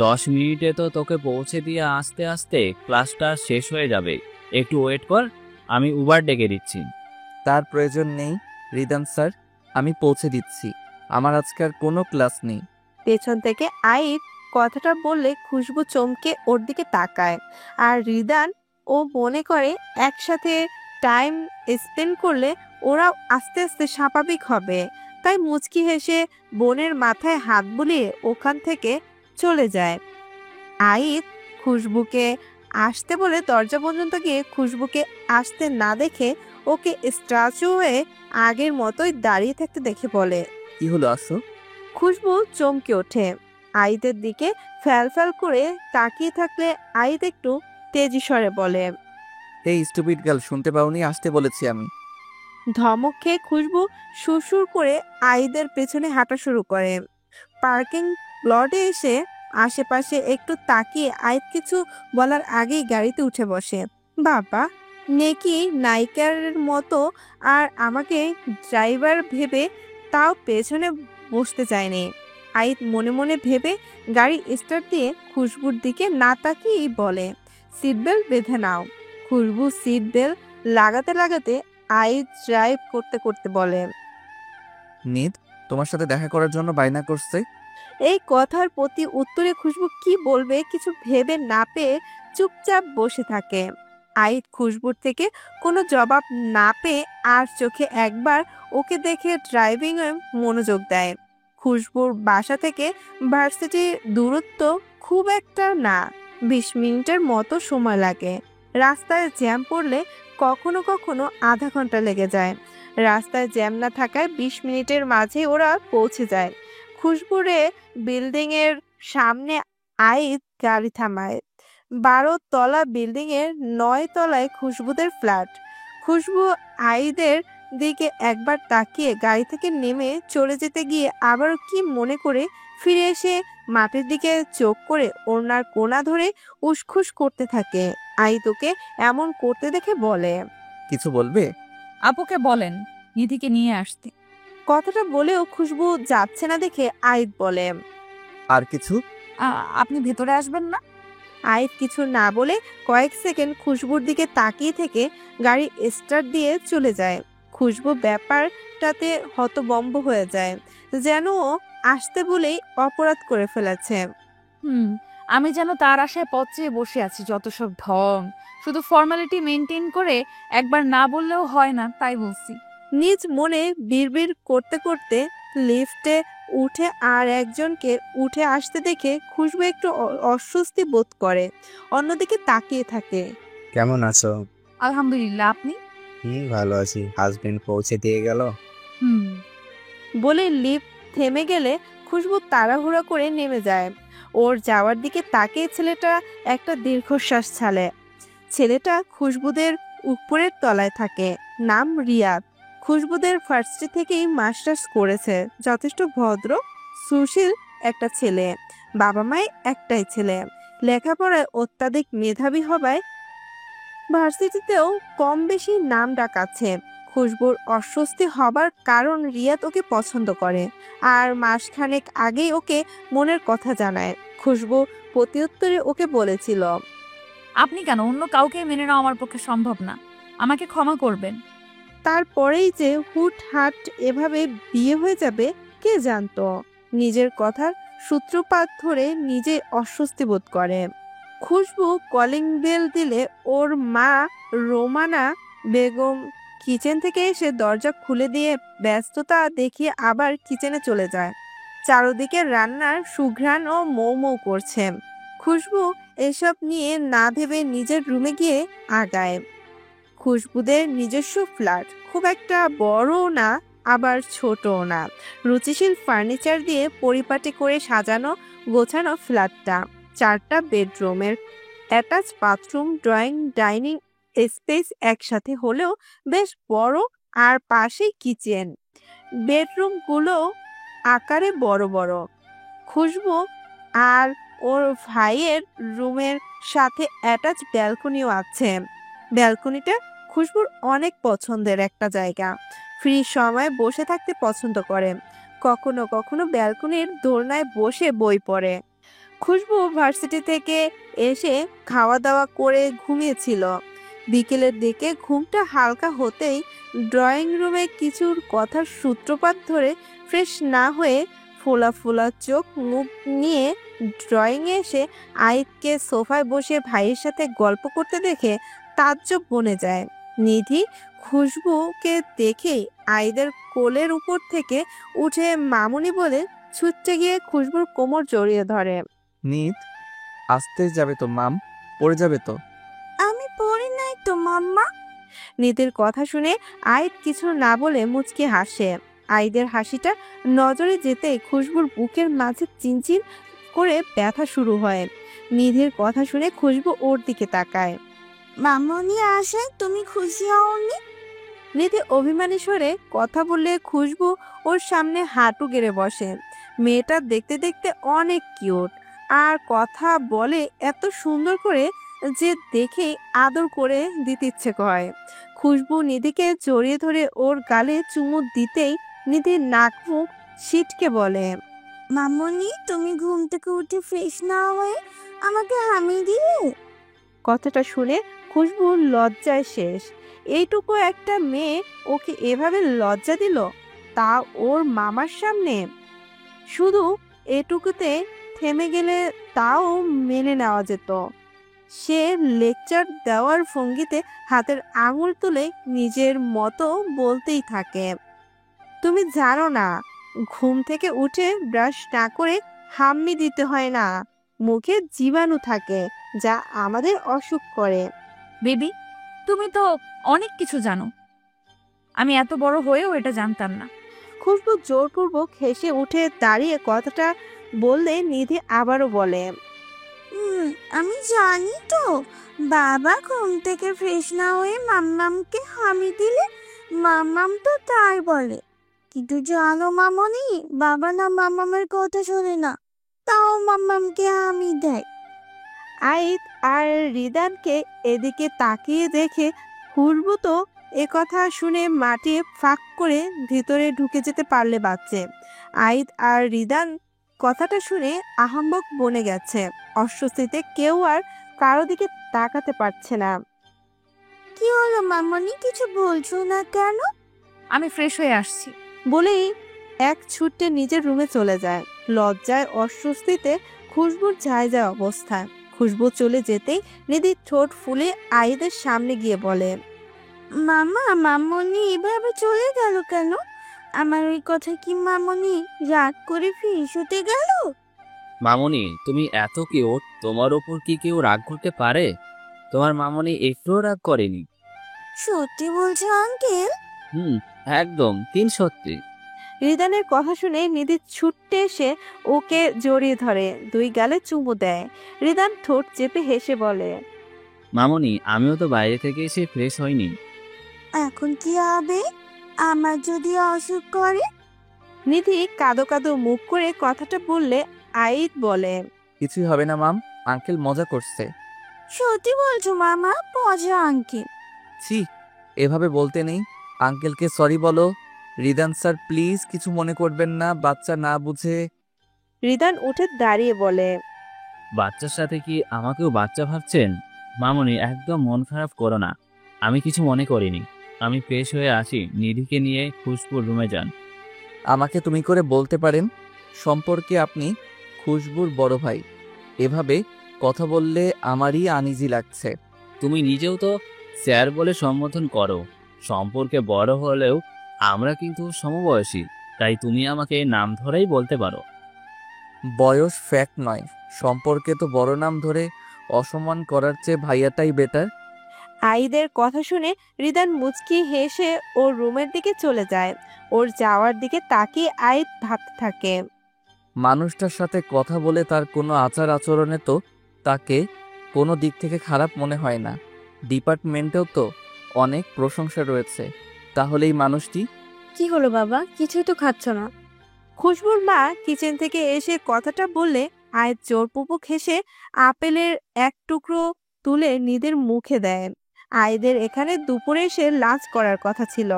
C: 10 মিনিটে তো তোকে পৌঁছে দিয়ে আস্তে আস্তে ক্লাসটা শেষ হয়ে যাবে। একটু ওয়েট কর, আমি উবার ডেকে দিচ্ছি।
H: তার প্রয়োজন নেই রিদান স্যার, আমি পৌঁছে দিচ্ছি। আমার আজকে আর কোনো ক্লাস নেই।
B: পেছন থেকে আইদ কথাটা বললে খুশবু চমকে ওর দিকে তাকায়। আর রিদান ও মনে করে একসাথে টাইম স্পেন্ড করলে ওরা আস্তে আস্তে স্বাভাবিক হবে। তাই মুচকি হেসে বোনের মাথায় হাত বুলিয়ে ওখান থেকে চলে যায়। আইদ খুশবুকে আসতে বলে দরজা পর্যন্ত গিয়ে খুশবুকে আসতে না দেখে ওকে স্ট্যাচু হয়ে আগের মতোই দাঁড়িয়ে থাকতে দেখে বলে।
H: কি হলো আসো?
B: খুশবু চমকে ওঠে। আইদের দিকে ফ্যাল করে তাকিয়ে থাকলে আইদ একটু তেজি স্বরে বলে।
H: এই স্টুপিড গার্ল, শুনতে পাওনি? আসতে বলেছি আমি।
B: ধমক খেয়ে খুশবু সুরসুর করে আইদের পেছনে হাঁটা শুরু করে। পার্কিং লটে এসে আশেপাশে একটু তাকিয়ে আইদ কিছু বলার আগেই গাড়িতে উঠে বসে। বাবা, নেকি নায়িকার মতো আর আমাকে ড্রাইভার ভেবে তাও পেছনে বসতে চায়নি। আইদ মনে মনে ভেবে গাড়ি স্টার্ট দিয়ে খুশবুর দিকে না তাকিয়েই বলে, সিট বেল্ট বেঁধে নাও। খুশবু সিট বেল্ট লাগাতে আইদ ড্রাইভ করতে বলে।
H: নিদ তোমার সাথে দেখা করার জন্য বায়না করছে।
B: এই কথার প্রতি উত্তরে খুশবু কি বলবে কিছু ভেবে না পেয়ে চুপচাপ বসে থাকে। আইদ খুশবুর থেকে কোনো জবাব না পেয়ে আর চোখে একবার ওকে দেখে ড্রাইভিং এ মনোযোগ দেয়। খুশবুর বাসা থেকে ভার্সিটির দূরত্ব খুব একটা না, 20 মিনিটের মতো সময় লাগে। রাস্তায় জ্যাম পড়লে কখনো কখনো আধা ঘন্টা লেগে যায়। রাস্তায় জ্যাম না থাকায় 20 মিনিটের মাঝে ওরা পৌঁছে যায়। খুশবুরে বিল্ডিং এর সামনে আইদ গাড়ি থামায়। 12 তলা বিল্ডিং এর 9 তলায় খুশবুদের ফ্ল্যাট। খুশবু আইদের দিকে একবার তাকিয়ে গাড়ি থেকে নেমে চলে যেতে গিয়ে আবারও কি মনে করে ফিরে এসে মাটির দিকে চোখ করে ওড়নার কোনা ধরে উসখুস করতে থাকে। আইদ ওকে এমন করতে দেখে বলে।
H: কিছু বলবে?
E: আপুকে বলেন নিধিকে নিয়ে আসতে।
B: কথাটা বলেও খুশবু যাচ্ছে না দেখে আইদ বলে।
H: আর কিছু?
E: আপনি ভেতরে আসবেন না?
B: আইদ কিছু না বলে কয়েক সেকেন্ড খুশবুর দিকে তাকিয়ে থেকে গাড়ি স্টার্ট দিয়ে চলে যায়। খুশবু ব্যাপারটাতে হতবম্ব হয়ে যায়, যেন ও আসতে বলেই অপরাধ করে ফেলেছে।
E: আমি যেন তার আশায় পথ চেয়ে বসে আছি। যত সব ঢং, শুধু ফর্মালিটি মেনটেন করে একবার না বললেও হয় না, তাই বলছি।
B: নিজ মনে বিড়বিড় করতে লিফটে উঠে আর একজনকে উঠে আসতে দেখে খুশবু একটু অস্বস্তি বোধ করে, অন্যদিকে তাকিয়ে থাকে।
I: কেমন আছো?
E: আলহামদুলিল্লাহ, আপনি?
I: ভালো আছি। হাজবেন্ড পৌঁছে দিয়ে গেল?
B: বলে লিফট থেমে গেলে খুশবু তাড়াহুড়া করে নেমে যায়। ওর যাওয়ার দিকে তাকিয়ে ছেলেটা একটা দীর্ঘশ্বাস ছাড়ে। ছেলেটা খুশবুদের উপরের তলায় থাকে, নাম রিয়াদ। খুশবুদের ভার্সিটি থেকেই মাস্টার্স করেছে। যথেষ্ট ভদ্র সুশীল একটা ছেলে, বাবা মায় একটাই ছেলে। লেখাপড়ায় অত্যাধিক মেধাবী হবায় ভার্সিটিতেও কম বেশি নাম ডাক আছে। খুশবুর অস্বস্তি হবার কারণ রিয়াদ ওকে পছন্দ করে আর মাসখানেক আগেই ওকে মনের কথা জানায়। খুশবু প্রত্যুত্তরে ওকে বলেছিল,
E: আপনি কেন, অন্য কাউকে মেনে নেওয়া আমার পক্ষে সম্ভব না, আমাকে ক্ষমা করবেন।
B: তারপরেই যে হুটহাট এভাবে বিয়ে হয়ে যাবে কে জানতো। নিজের কথার সূত্রপাত ধরে নিজে অস্বস্তি বোধ করে। খুশবু কলিং বেল দিলে ওর মা রোমানা বেগম কিচেন থেকে এসে দরজা খুলে দিয়ে ব্যস্ততা দেখিয়ে আবার কিচেনে চলে যায়। চারদিকে রান্নার সুঘ্রাণ ও মৌ মৌ করছে। খুশবু এসব নিয়ে না ভেবে নিজের রুমে গিয়ে আগায়। খুশবুদের নিজস্ব ফ্ল্যাট, খুব একটা বড়ও না আবার ছোটও না। রুচিশীল ফার্নিচার দিয়ে পরিপাটি করে সাজানো গোছানো ফ্ল্যাটটা। 4টা বেডরুমের attach bathroom, drawing, dining space একসাথে হলেও বেশ বড়, আর পাশেই কিচেন। বেডরুমগুলো আকারে বড় বড়। খুশবু আর ওর ভাইয়ের রুমের সাথে অ্যাটাচ ব্যালকনিও আছে। ব্যালকনিটা খুশবুর অনেক পছন্দের একটা জায়গা। ফ্রি সময় বসে থাকতে পছন্দ করে। কখনো কখনো ব্যালকনির দোলনায় বসে বই পড়ে। খুশবু ভার্সিটি থেকে এসে খাওয়া দাওয়া করে ঘুমিয়েছিল। বিকেলের দিকে ঘুমটা হালকা হতেই ড্রয়িং রুমে কিছুর কথার সূত্রপাত ধরে ফ্রেশ না হয়ে ফোলা ফোলা চোখ মুখ নিয়ে ড্রয়িংয়ে এসে আইদকে সোফায় বসে ভাইয়ের সাথে গল্প করতে দেখে তাজ্জব বনে যায়। নিধি খুশবুকে দেখেই আইদের কোলের উপর থেকে উঠে মামুনি বলে ছুটতে গিয়ে খুশবুর কোমর জড়িয়ে ধরে।
H: নিত, আসতে যাবে তো মাম, পড়ে যাবে তো।
B: আমি পড়ি নাই তো মাম্মা। নিতের কথা শুনে আইদ কিছু না বলে মুচকি হাসে। আইদের হাসিটা নজরে যেতেই খুশবুর বুকের মাঝে চিনচিন করে ব্যথা শুরু হয়। নিধির কথা শুনে খুশবু ওর দিকে তাকায়। মামনি আসে, তুমি খুশি হওনি? নিধি অভিমানী স্বরে কথা বললে খুশবু ওর সামনে হাঁটু গেড়ে বসে। মেয়েটা দেখতে দেখতে অনেক কিউট আর কথা বলে এত সুন্দর করে যে দেখে আদর করে দিতে ইচ্ছে করে। খুশবু নিধিকে জড়িয়ে ধরে ওর গালে চুমু দিতেই নিধি নাক মুখ ছিটকে বলে, মামনি তুমি ঘুম থেকে উঠে ফ্রেশ না হয়ে আমাকে হামি দিলে? কথাটা শুনে খুশবুর লজ্জায় শেষ। এইটুকু একটা মেয়ে ওকে এভাবে লজ্জা দিল, তা ওর মামার সামনে। শুধু এটুকুতে থেমে গেলে তাও মেনে নেওয়া যেত। সে লেকচার দেওয়ার ভঙ্গিতে হাতের আঙুল তুলে নিজের মতো বলতেই থাকে, তুমি জানো না, ঘুম থেকে উঠে ব্রাশ না করে হাম্মি দিতে হয় না, মুখে জীবাণু থাকে যা আমাদের অসুখ করে।
E: বেবি, তুমি তো অনেক কিছু জানো, আমি এত বড় হয়েও এটা জানতাম না।
B: খুশবু জোরপূর্বক হেসে উঠে দাঁড়িয়ে কথাটা বললে নিধি আবারও বলে, আমি জানি তো, বাবা ঘুম থেকে ফ্রেশ না হয়ে মাম্মামকে হামি দিলে মাম্মাম তো তাই বলে। কিন্তু জানো মামনি, বাবা না মাম্মামের কথা শোনে না, তাও মাম্মামকে হামি দেয়। আইদ আর রিদানকে এদিকে তাকিয়ে দেখে খুশবু তো কথা শুনে মাটি ফাঁক করে ভিতরে ঢুকে যেতে পারলে বাচ্চে। আইদ আর রিদান কথাটা শুনে আহাম্বক বনে গেছে। অস্বস্তিতে কেউ আর কারো দিকে তাকাতে পারছে না। কি হলো মামনি, কিছু বলছো না কেন?
E: আমি ফ্রেশ হয়ে আসছি
B: বলেই এক ছুটে নিজের রুমে চলে যায়। লজ্জায় অস্বস্তিতে খুশবুর যায় অবস্থা। খুশবু চলে যেতেই নিধি ঠোঁট ফুলে আইদের সামনে গিয়ে বলে, মামা মামনি এভাবে চলে গেল কেন? আমার ওই কথা কি মামনি রাগ করে ফিস হতে গেল?
C: মামনি, তুমি এত কিউট, তোমার ওপর কি কেউ রাগ করতে পারে? তোমার মামনি একটুও রাগ করেনি।
B: সত্যি বলছো আঙ্কেল?
C: একদম 3 সত্যি।
B: রিদানের কথা শুনে নিধি ছুটতে এসে ওকে জড়িয়ে ধরে, 2 গালে চুমু দেয়। রিদান ঠোঁট চেপে হেসে বলে,
C: মামনি, আমিও তো বাইরে থেকে এসে ফ্রেশ হইনি।
B: এখন কি হবে আমার যদি অসুখ করে? নিধি কাদো কাদো মুখ করে কথাটা বললে আইদ বলে,
H: কিছুই হবে না মাম, আঙ্কেল মজা করছে।
B: সত্যি বলছো মামা? মজা আঙ্কেল?
H: ছি, এভাবে বলতে নেই। আঙ্কেলকে সরি বলো। রিদান স্যার প্লিজ কিছু মনে করবেন না, বাচ্চা না বুঝে।
B: রিদান উঠে দাঁড়িয়ে বলে,
C: বাচ্চার সাথে কি আমাকেও বাচ্চা ভাবছেন? মামনি, একদম মন খারাপ করো না, আমি কিছু মনে করিনি। আমি ফ্রেশ হয়ে আসি, নিধিকে নিয়ে খুশবুর রুমে যান।
H: আমাকে তুমি করে বলতে পারেন। সম্পর্কে আপনি খুশবুর বড় ভাই, এভাবে কথা বললে আমারই আনইজি লাগছে।
C: তুমি নিজেও তো স্যার বলে সম্বোধন করো। সম্পর্কে বড় হলেও আমরা কিন্তু সমবয়সী, তাই তুমি আমাকে নাম ধরেই বলতে পারো।
H: বয়স ফ্যাক্ট নয়, সম্পর্কে তো বড় নাম ধরে অসম্মান করার চেয়ে ভাইয়াটাই বেটার।
B: আইদের কথা শুনে রিদান মুচকি হেসে ওর রুমের দিকে চলে যায়। ওর যাওয়ার দিকে তাকিয়ে আইদ ভাবতে থাকে,
H: মানুষটার সাথে কথা বলে তার কোনো আচার আচরণে তো তাকে কোনো দিক থেকে খারাপ মনে হয় না। ডিপার্টমেন্টেও তো অনেক প্রশংসা রয়েছে, তাহলে এই মানুষটি।
F: কি হলো বাবা, কিছুই তো খাচ্ছ না?
B: খুশবুর মা কিচেন থেকে এসে কথাটা বললে আইদ জোরপূর্বক হেসে আপেলের এক টুকরো তুলে নিদের মুখে দেয়। আইদের এখানে দুপুরে এসে লাঞ্চ করার কথা ছিল,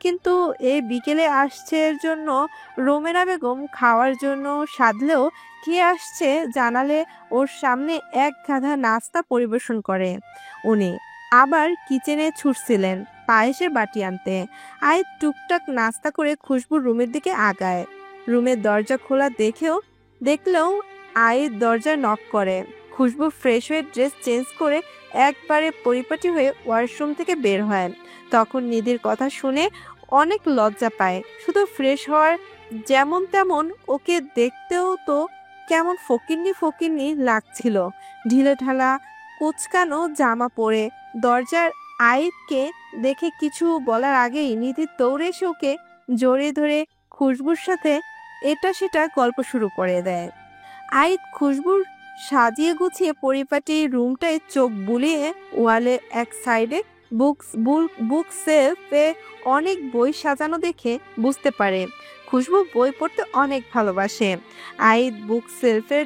B: কিন্তু এই বিকেলে আসছে এর জন্য রোমেরা বেগম খাওয়ার জন্য সাধলেও কে আসছে জানালে ওর সামনে এক গাধা নাস্তা পরিবেশন করে। উনি আবার কিচেনে ছুটছিলেন পায়েসের বাটি আনতে। আইদ টুকটাক নাস্তা করে খুশবুর রুমের দিকে আগায়। রুমের দরজা খোলা দেখলেও আইদ দরজা নক করে। খুশবু ফ্রেশ হয়ে ড্রেস চেঞ্জ করে একবারে পরিপাটি হয়ে ওয়াশরুম থেকে বের হয়। তখন নিধির কথা শুনে অনেক লজ্জা পায়। শুধু ফ্রেশ হওয়ার যেমন তেমন, ওকে দেখতেও তো কেমন ফকিন্নি ফকিন্নি লাগছিল। ঢিলেঢালা কুচকানো জামা পরে দরজার আইবকে দেখে কিছু বলার আগেই নিধি দৌড়ে এসে ওকে জড়িয়ে ধরে খুশবুর সাথে এটা সেটা গল্প শুরু করে দেয়। আইদ খুশবুর সাজিয়ে গুছিয়ে পরিপাটি রুমটায় চোখ বুলিয়ে ওয়ালে এক সাইডে বুক সেলফে অনেক বই সাজানো দেখে বুঝতে পারে খুশবু বই পড়তে অনেক ভালোবাসে। আইদ বুক সেলফের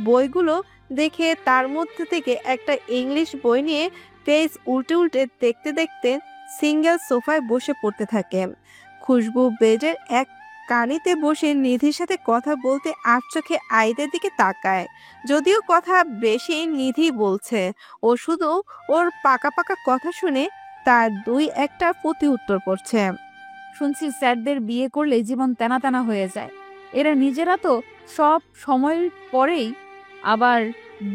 B: বইগুলো দেখে তার মধ্যে থেকে একটা ইংলিশ বই নিয়ে পেজ উল্টে উল্টে দেখতে দেখতে সিঙ্গেল সোফায় বসে পড়তে থাকে। খুশবু বেডের এক কানিতে বসে নিধির সাথে কথা বলতে আর চোখে আইদের দিকে তাকায়। যদিও কথা বেশি নিধি বলছে, ও শুধু ওর পাকা পাকা কথা শুনে তার দুই একটা প্রতি উত্তর করছে।
E: শুনছি স্যারদের বিয়ে করলে জীবন তেনা তেনা হয়ে যায়। এরা নিজেরা তো সব সময়ের পরেই, আবার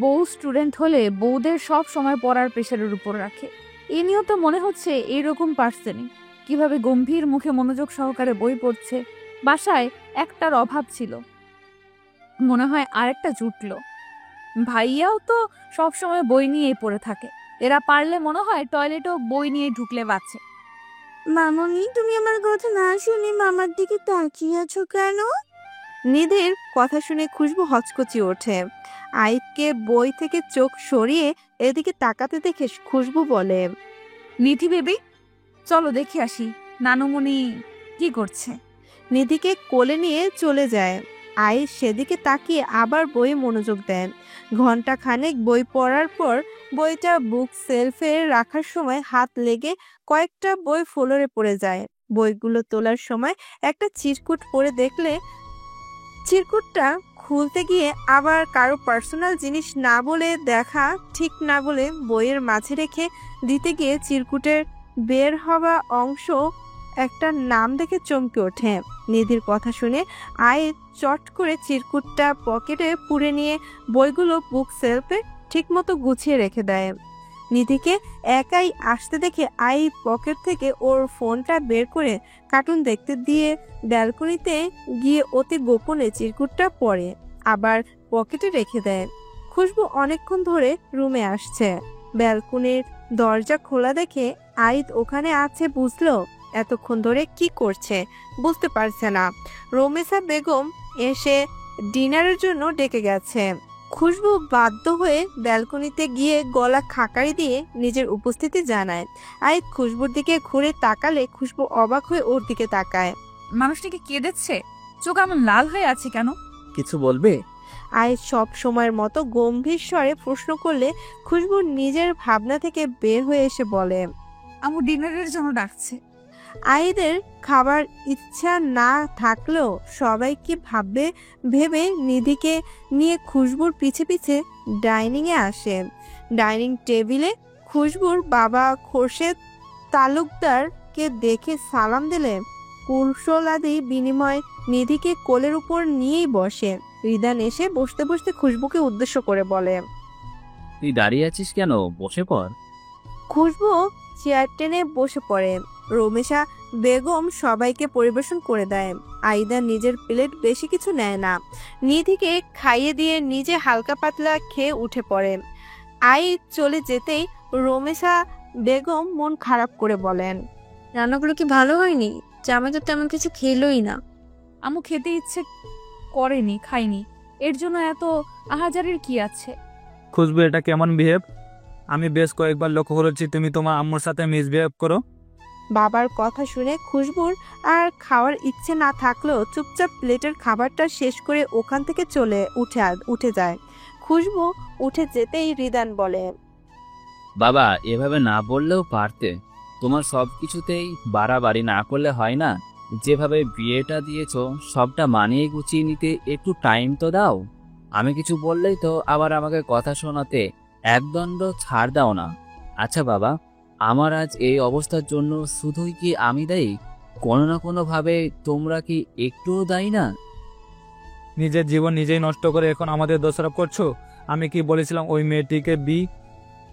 E: বউ স্টুডেন্ট হলে বউদের সব সময় পড়ার প্রেশারের উপর রাখে। এ নিয়েও তো মনে হচ্ছে এইরকম পার্সনই কিভাবে গম্ভীর মুখে মনোযোগ সহকারে বই পড়ছে। বাসায় একটার অভাব ছিল, মনে হয় আরেকটা জুটলো। ভাইয়াও তো সব সময় বই নিয়েই পড়ে থাকে। এরা পারলে মনে হয় টয়লেটও বই নিয়ে ঢুকলে বাঁচে।
F: মামনি, তুমি আমার কথা না শুনে মামার দিকে তাকিয়ে আছো কেন?
B: নিধির কথা শুনে খুশবু হচকচি ওঠে। আইবকে বই থেকে চোখ সরিয়ে এদিকে তাকাতে দেখে খুশবু বলে,
E: নিধি বেবি, চলো দেখে আসি নানুমণি কি করছে।
B: নিধিকে কোলে নিয়ে চলে যায়। আই সেদিকে তাকিয়ে আবার বইয়ে মনোযোগ দেন। ঘন্টা খানেক বই পড়ার পর বইটা বুক সেলফে রাখার সময় হাত লেগে কয়েকটা বই ফ্লোরে পড়ে যায়। বইগুলো তোলার সময় একটা চিরকুট পড়ে দেখলে চিরকুটটা খুলতে গিয়ে আবার কারো পার্সোনাল জিনিস না বলে দেখা ঠিক না বলে বইয়ের মাঝে রেখে দিতে গিয়ে চিরকুটের বের হওয়া অংশ একটা নাম দেখে চমকে ওঠে। নিধির কথা শুনে আয়ের চট করে চিরকুটটা পকেটে পুরে নিয়ে বইগুলো বুক সেলফে ঠিকমতো গুছিয়ে রেখে দেয়। নিধিকে একাই আসতে দেখে আই পকেট থেকে ওর ফোনটা বের করে কার্টুন দেখতে দিয়ে ব্যালকনিতে গিয়ে অতি গোপনে চিরকুটটা পড়ে আবার পকেটে রেখে দেয়। খুশবু অনেকক্ষণ ধরে রুমে আসছে। ব্যালকনির দরজা খোলা দেখে আইদ ওখানে আছে বুঝলো। এতক্ষণ ধরে কি করছে বুঝতে পারছে না। রমেশা বেগম এসে ডিনারের জন্য ডেকে গেছে। খুশবু বাধ্য হয়ে ব্যালকনিতে গিয়ে গলা খাকারি দিয়ে নিজের উপস্থিতি জানায়। আইদ খুশবুর দিকে ঘুরে তাকালে খুশবু অবাক হয়ে ওর দিকে তাকায়।
E: মানুষটিকে কেঁদেছে, চোখ এমন লাল হয়ে আছে কেন?
H: কিছু বলবে?
B: আইদ সব সময়ের মতো গম্ভীর স্বরে প্রশ্ন করলে খুশবু নিজের ভাবনা থেকে বের হয়ে এসে বলে,
E: আমু ডিনারের জন্য ডাকছে।
B: আইদের খাবার ইচ্ছা না থাকলেও সবাই কি ভাববে ভেবে নিধিকে নিয়ে খুশবুর পিছে পিছে ডাইনিংয়ে আসে। ডাইনিং টেবিলে খুশবুর বাবা খোরশেদ তালুকদারকে দেখে সালাম দিলে কুশলাদি বিনিময় নিধিকে কোলের উপর নিয়েই বসে। রিদান এসে বসতে বসতে খুশবুকে উদ্দেশ্য করে বলে,
C: তুই দাঁড়িয়ে আছিস কেন? বসে পড়।
B: খুশবু চেয়ার টেনে বসে পড়ে। রমেশা বেগম সবাইকে পরিবেশন করে দেয়। আইদা নিজের প্লেট বেশি কিছু নেয় না, নিধিকে খাইয়ে দিয়ে নিজে হালকা পাতলা খেয়ে উঠে পড়ে। আইদ চলে যেতেই রমেশা বেগম মন খারাপ করে বলেন,
F: রান্নাগুলো কি ভালো হয়নি? জামাই তো তেমন কিছু খেলোই না।
E: আমু খেতে ইচ্ছে করেনি, খাইনি, এর জন্য এত আহাজারির কি আছে?
G: খুশবু, এটা কেমন বিহেভ? আমি বেশ কয়েকবার লক্ষ্য করেছি তুমি তোমার আম্মুর সাথে মিসবিহেভ করো।
B: বাবার কথা শুনে খুশবুর আর খাওয়ার ইচ্ছে না থাকলেও চুপচাপ প্লেটের খাবারটা শেষ করে ওখান থেকে উঠে যায়। খুশবু উঠে যেতেই রিদান বলে,
C: বাবা, এভাবে না বললেও পারতে। তোমার সব কিছুতেই বাড়াবাড়ি না করলে হয় না? যেভাবে বিয়েটা দিয়েছো সবটা মানিয়ে গুছিয়ে নিতে একটু টাইম তো দাও। আমি কিছু বললেই তো আবার আমাকে কথা শোনাতে একদণ্ড ছাড় দাও না। আচ্ছা বাবা, আমার আজ এই অবস্থার জন্য শুধুই কি আমি দায়ী? কোনো না কোনোভাবে তোমরা কি একটুও দায়ী না?
G: নিজের জীবন নিজেই নষ্ট করে এখন আমাদের দোষারোপ করছো। আমি কি বলেছিলাম ওই মেয়েটিকে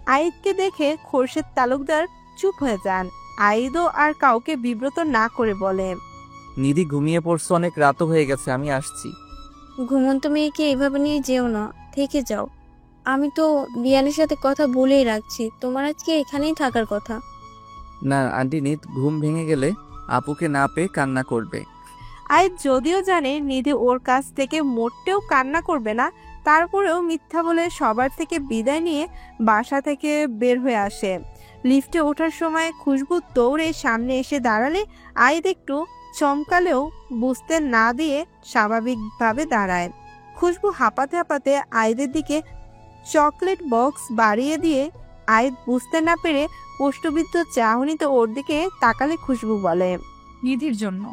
B: আইদকে দেখে খোরশেদ তালুকদার চুপ হয়ে যান। আইদও আর কাউকে বিব্রত না করে বলে,
H: নিধি ঘুমিয়ে পড়ছো, অনেক রাতও হয়ে গেছে, আমি আসছি।
F: ঘুমন্ত মেয়েকে এভাবে নিয়ে যেও না, থেকে যাও। আমি তো বিয়ানের সাথে কথা বলেই রাখছি, তোমার আজকে এখানেই থাকার কথা।
H: না আন্টি, নিধ ঘুম ভেঙে গেলে আপুকে না পেয়ে কান্না করবে।
B: আইদ যদিও জানে নিধি ওর কাছ থেকে মোটেও কান্না করবে না, তারপরেও মিথ্যা বলে সবার থেকে বিদায় নিয়ে বাসা থেকে বের হয়ে আসে। লিফটে ওঠার সময় খুশবু দৌড়ে সামনে এসে দাঁড়ালে আইদ একটু চমকালেও বুঝতে না দিয়ে স্বাভাবিকভাবে দাঁড়ায়। খুশবু হাঁপাতে হাঁপাতে আইদের দিকে চকলেট বক্স বাড়িয়ে দিয়ে আইদ বুঝতে না পেরে প্রশ্নবিদ্ধ চাহনিতে ওর দিকে তাকালে খুশবু বলে,
E: নিধির জন্য।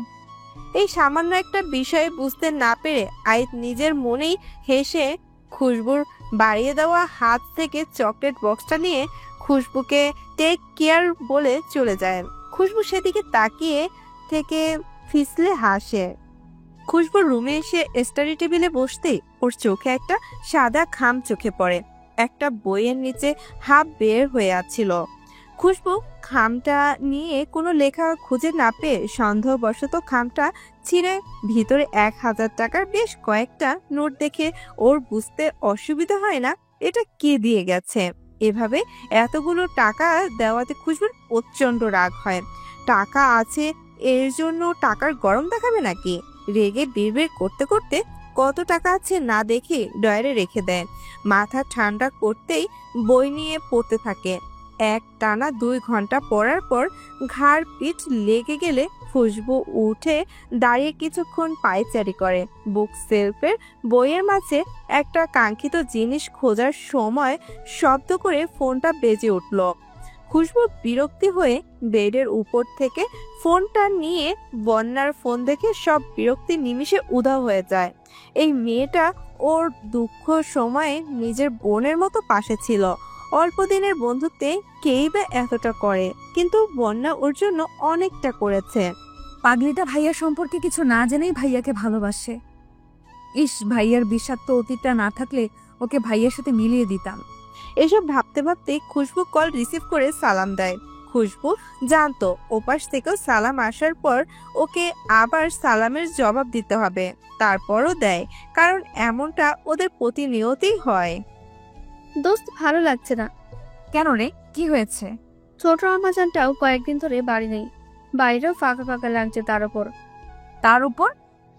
B: এই সামান্য একটা বিষয়ে বুঝতে না পেরে আইদ নিজের মনেই হেসে খুশবুর বাড়িয়ে দেওয়া হাত থেকে চকলেট বক্সটা নিয়ে খুশবুকে টেক কেয়ার বলে চলে যায়। খুশবু সেদিকে তাকিয়ে থেকে ফিসলে হাসে। খুশবুর রুমে এসে স্টাডি টেবিলে বসতেই ওর চোখে একটা সাদা খাম চোখে পড়ে। একটা বইয়ের নিচে হাফ বের হয়ে আছিল। খুশবু খামটা নিয়ে কোনো লেখা খুঁজে না পেয়ে সন্দেহবশত খামটা ছিঁড়ে ভিতরে 1000 টাকার বেশ কয়েকটা নোট দেখে ওর বুঝতে অসুবিধা হয় না এটা কে দিয়ে গেছে। এভাবে এতগুলো টাকা দেওয়াতে খুশবুর প্রচন্ড রাগ হয়। টাকা আছে এর জন্য টাকার গরম দেখাবে নাকি? রেগে বিড়বিড় করতে করতে কত টাকা আছে না দেখে ডয়ারে রেখে দেয়। মাথা ঠান্ডা করতেই বই নিয়ে পড়তে থাকে। এক টানা 2 ঘন্টা পড়ার পর ঘাড় পিঠ লেগে গেলে খুশবু উঠে দাঁড়িয়ে কিছুক্ষণ পায়চারি করে। বুক সেলফের বইয়ের মাঝে একটা কাঙ্ক্ষিত জিনিস খোঁজার সময় শব্দ করে ফোনটা বেজে উঠল। খুশবু বিরক্তি হয়ে বেডের উপর থেকে ফোনটা নিয়ে বন্যার ফোন দেখে সব বিরক্তি নিমিষে উধাও হয়ে যায়। এই মেয়েটা ওর দুঃখ সময়ে নিজের বোনের মতো পাশে ছিল। অল্প দিনের বন্ধুত্বে কেই বা এতটা করে, কিন্তু বন্যা ওর জন্য অনেকটা করেছে।
E: পাগলিটা ভাইয়া সম্পর্কে কিছু না জেনেই ভাইয়াকে ভালোবাসে। ইস, ভাইয়ার বিষাক্ত অতীতটা না থাকলে ওকে ভাইয়ার সাথে মিলিয়ে দিতাম।
B: এসব ভাবতে ভাবতে খুশবু কল রিসিভ করে সালাম দেয়। খুশবু জানতো ওপাশ থেকেও সালাম আসার পর ওকে আবার সালামের জবাব দিতে হবে, তারপরও দেয়, কারণ এমনটা ওদের প্রতিনিয়তই হয়।
F: দোস্ত, ভালো লাগছে না।
E: কেন রে, কি হয়েছে?
F: ছোট আমাজানটাও কয়েকদিন ধরে বাড়ি নেই, বাইরেও ফাঁকা ফাঁকা লাগছে।
B: তার উপর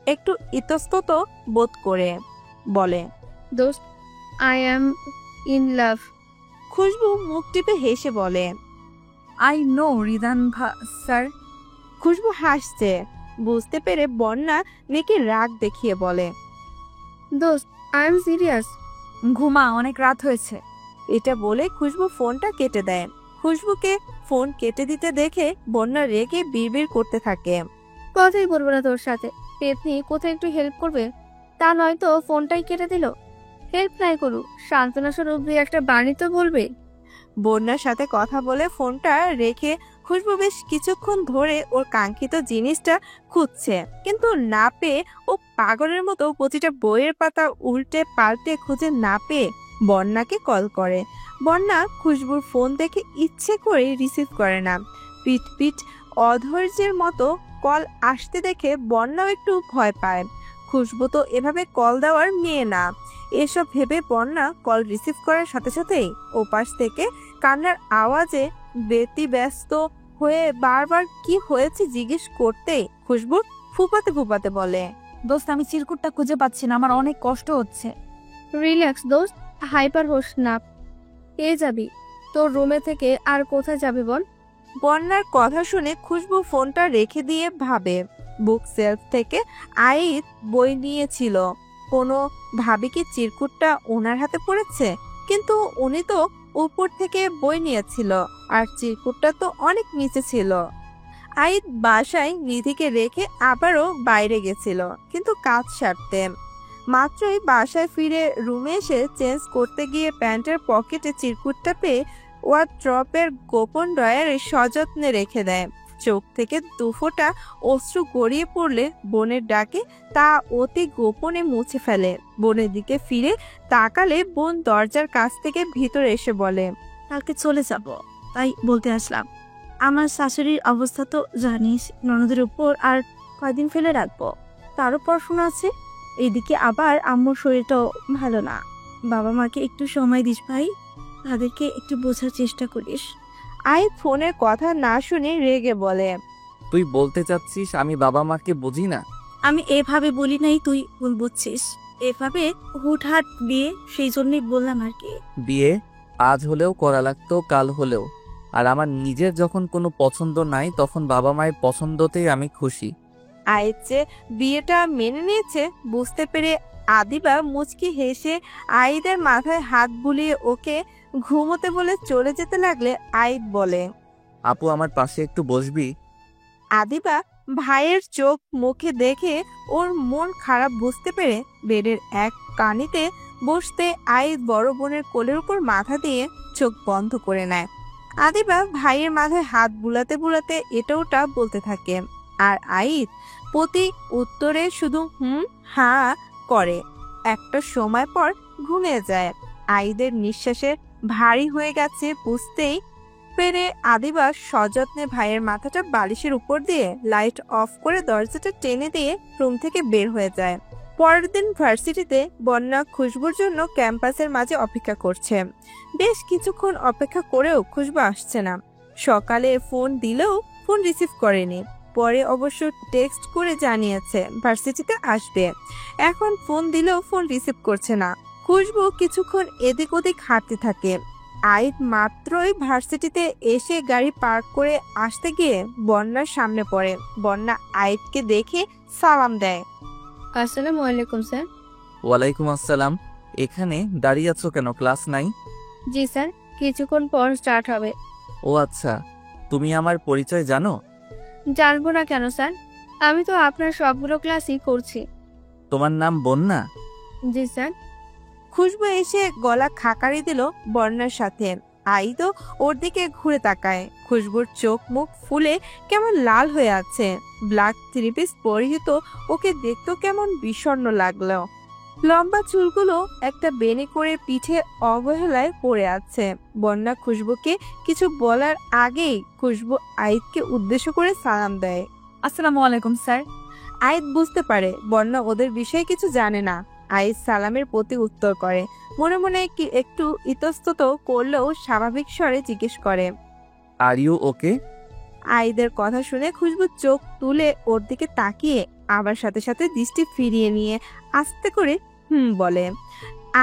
B: একটু ইতস্তত বোধ করে বলে,
F: দোস্ত, আই অ্যাম ইন লাভ।
B: খুশবু মুখ টিপে হেসে বলে,
E: আই নো রিদান স্যার।
B: খুশবু হাসছে। বুঝতে পেরে বন্যা মেয়েকে রাগ দেখিয়ে বলে,
F: দোস্ত, আই এম সিরিয়াস।
E: ঘুমা, অনেক রাত হয়েছে।
B: এটা বলে খুশবু ফোনটা কেটে দেয়। খুশবুকে ফোন কেটে দিতে দেখে বন্যা রেগে বিড়বিড় করতে থাকে,
F: কথাই বলবো না তোর সাথে। পেতনি কোথায় একটু হেল্প করবে, তা নয়তো ফোনটাই কেটে দিল। হেল্প নাই করুক, সান্ত্বনা স্বরূপ দিয়ে একটা বাণী তো বলবে।
B: বন্যার সাথে কথা বলে ফোনটা রেখে খুশবু বেশ কিছুক্ষণ ধরে ওর কাঙ্ক্ষিত জিনিসটা খুঁজছে, কিন্তু না পেয়ে ও পাগলের মতো প্রতিটা বইয়ের পাতা উল্টে পাল্টে খুঁজে না পেয়ে বন্যাকে কল করে। বন্যা খুশবুর ফোন দেখে ইচ্ছে করে রিসিভ করে না। পিট পিট অধৈর্যের মতো কল আসতে দেখে বন্যাও একটু ভয় পায়। খুশবু তো এভাবে কল দেওয়ার মেয়ে না। এসব ভেবে বন্যা কল রিসিভ করার সাথে সাথেই ওপাশ থেকে কান্নার আওয়াজে ব্যতিব্যস্ত হয়ে বারবার কি হয়েছে জিজ্ঞেস করতেই খুশবু ফুপাতে ফুপাতে বলে,
E: দোস্ত, আমি চিরকুটটা খুঁজে পাচ্ছি না, আমার অনেক কষ্ট হচ্ছে।
F: রিল্যাক্স দোস্ত, হাইপার হোস না। পেয়ে যাবি। তোর রুমে থেকে আর কোথায় যাবে বল?
B: বন্যার কথা শুনে খুশবু ফোনটা রেখে দিয়ে ভাবে, বুক সেলফ থেকে আইদ বই নিয়েছিল, কোনো ভাবি কি চিরকুটটা ওনার হাতে পড়েছে? কিন্তু উনি তো উপর থেকে বই নিয়েছিল, আর চিরকুটটা তো অনেক নিচে ছিল। আইদ বাসায় নিধিকে রেখে আবারও বাইরে গেছিল, কিন্তু কাজ সারতে। মাত্রই বাসায় ফিরে রুমে এসে চেঞ্জ করতে গিয়ে প্যান্টের পকেটে চিরকুটটা পেয়ে ওয়ার্ড্রপের গোপন ড্রয়ারে সযত্নে রেখে দেয়। চোখ থেকে দুফোঁটা অশ্রু গড়িয়ে পড়লে বোনের ডাকে তা অতি গোপনে মুছে ফেলে। বোনের দিকে ফিরে তাকালে বোন দরজার কাছ থেকে ভিতরে এসে বলে,
F: কালকে চলে যাব, তাই বলতে আসলাম। আমার শাশুড়ির অবস্থা তো জানিস, ননদের উপর আর কয়দিন ফেলে রাখবো, তারও পড়াশোনা আছে। এদিকে আবার আম্মুর শরীরটাও ভালো না। বাবা মাকে একটু সময় দিস ভাই, তাদেরকে একটু বোঝার চেষ্টা করিস।
B: আই ফোনের কথা না শুনে রেগে বলে,
H: তুই বলতে চাচ্ছিস আমি বাবা মাকে বুঝি না?
F: আমি এভাবে বলি নাই, তুই ভুল বুঝছিস। এভাবে হুটহাট বিয়ে, সেই জন্যই বললাম আর কি।
H: বিয়ে আজ হলেও করা লাগতো, কাল হলেও। আর আমার নিজের যখন কোনো পছন্দ নাই, তখন বাবা মায়ের পছন্দতেই আমি খুশি।
B: আয়ের যে বিয়েটা মেনে নিয়েছে বুঝতে পেরে আদিবা মুচকি হেসে আইদের মাথায় হাত বুলিয়ে ওকে ঘুমোতে বলে চলে যেতে লাগলে আইদ বলে,
H: আপু আমার পাশে একটু বসবি?
B: আদিবা ভাইয়ের চোখ মুখে দেখে ওর মন খারাপ বুঝতে পেরে বেডের এক কানিতে বসতে আইদ বড় বোনের কোলের উপর মাথা দিয়ে চোখ বন্ধ করে নেয়। আদিবা ভাইয়ের মাথায় হাত বুলাতে বুলাতে এটা ওটা বলতে থাকে, আর আইদ প্রতি উত্তরে শুধু হ্যাঁ করে। একটা সময় পর ঘুমিয়ে যায়। আইদের নিঃশ্বাসে ভারী হয়ে গেছে বুঝতেই পেরে আদিবা সযত্নে ভাইয়ের মাথাটা বালিশের উপর দিয়ে লাইট অফ করে দরজাটা টেনে দিয়ে রুম থেকে বের হয়ে যায়। পরের দিন ভার্সিটিতে বন্যা খুশবুর জন্য ক্যাম্পাসের মাঝে অপেক্ষা করছে। বেশ কিছুক্ষণ অপেক্ষা করেও খুশবু আসছে না। সকালে ফোন দিলেও ফোন রিসিভ করেনি। পরে অবশ্য টেক্সট করে জানিয়েছে ভার্সিটিতে আসবে। এখন ফোন দিলেও ফোন রিসিভ করছে না। খুশবু কিছুক্ষণ এদিক ওদিক হাঁটতে থাকে। আইদ মাত্রই ভার্সিটিতে এসে গাড়ি পার্ক করে আসতে গিয়ে বন্যার সামনে পড়ে। বন্যা আইদকে দেখে সালাম দেয়।
F: আসসালামু আলাইকুম স্যার।
H: ওয়ালাইকুম আসসালাম। এখানে দাঁড়িয়ে আছো কেন, ক্লাস নাই?
F: জি স্যার, কিছুক্ষণ পর স্টার্ট হবে।
H: ও আচ্ছা, তুমি আমার পরিচয় জানো?
F: জানবো না কেন স্যার, আমি তো আপনার সবগুলো ক্লাসই করছি।
H: তোমার নাম বন্যা?
F: জি স্যার।
B: খুশবু এসে গলা খাকারি দিল বন্যার সাথে। আইদও ওর দিকে ঘুরে তাকায়। খুশবুর চোখ মুখ ফুলে কেমন লাল হয়ে আছে। ব্ল্যাক থ্রি পিস পরিহিত ওকে দেখতেও কেমন বিষণ্ণ লাগলো। লম্বা চুলগুলো একটা বেনি করে পিঠে অবহেলায় পড়ে আছে। বন্যা খুশবুকে কিছু বলার আগেই খুশবু আইদকে উদ্দেশ্য করে সালাম দেয়।
E: আসসালামু আলাইকুম স্যার।
B: আইদ বুঝতে পারে বন্যা ওদের বিষয়ে কিছু জানে না। আইদ সালামের প্রতি উত্তর করে। মনে মনে একটু ইতস্তত করলেও স্বাভাবিক স্বরে জিজ্ঞেস করে,
H: আর ইউ ওকে?
B: আইদের কথা শুনে খুশবু চোখ তুলে ওর দিকে তাকিয়ে আবার সাথে সাথে দৃষ্টি ফিরিয়ে নিয়ে আস্তে করে বলে।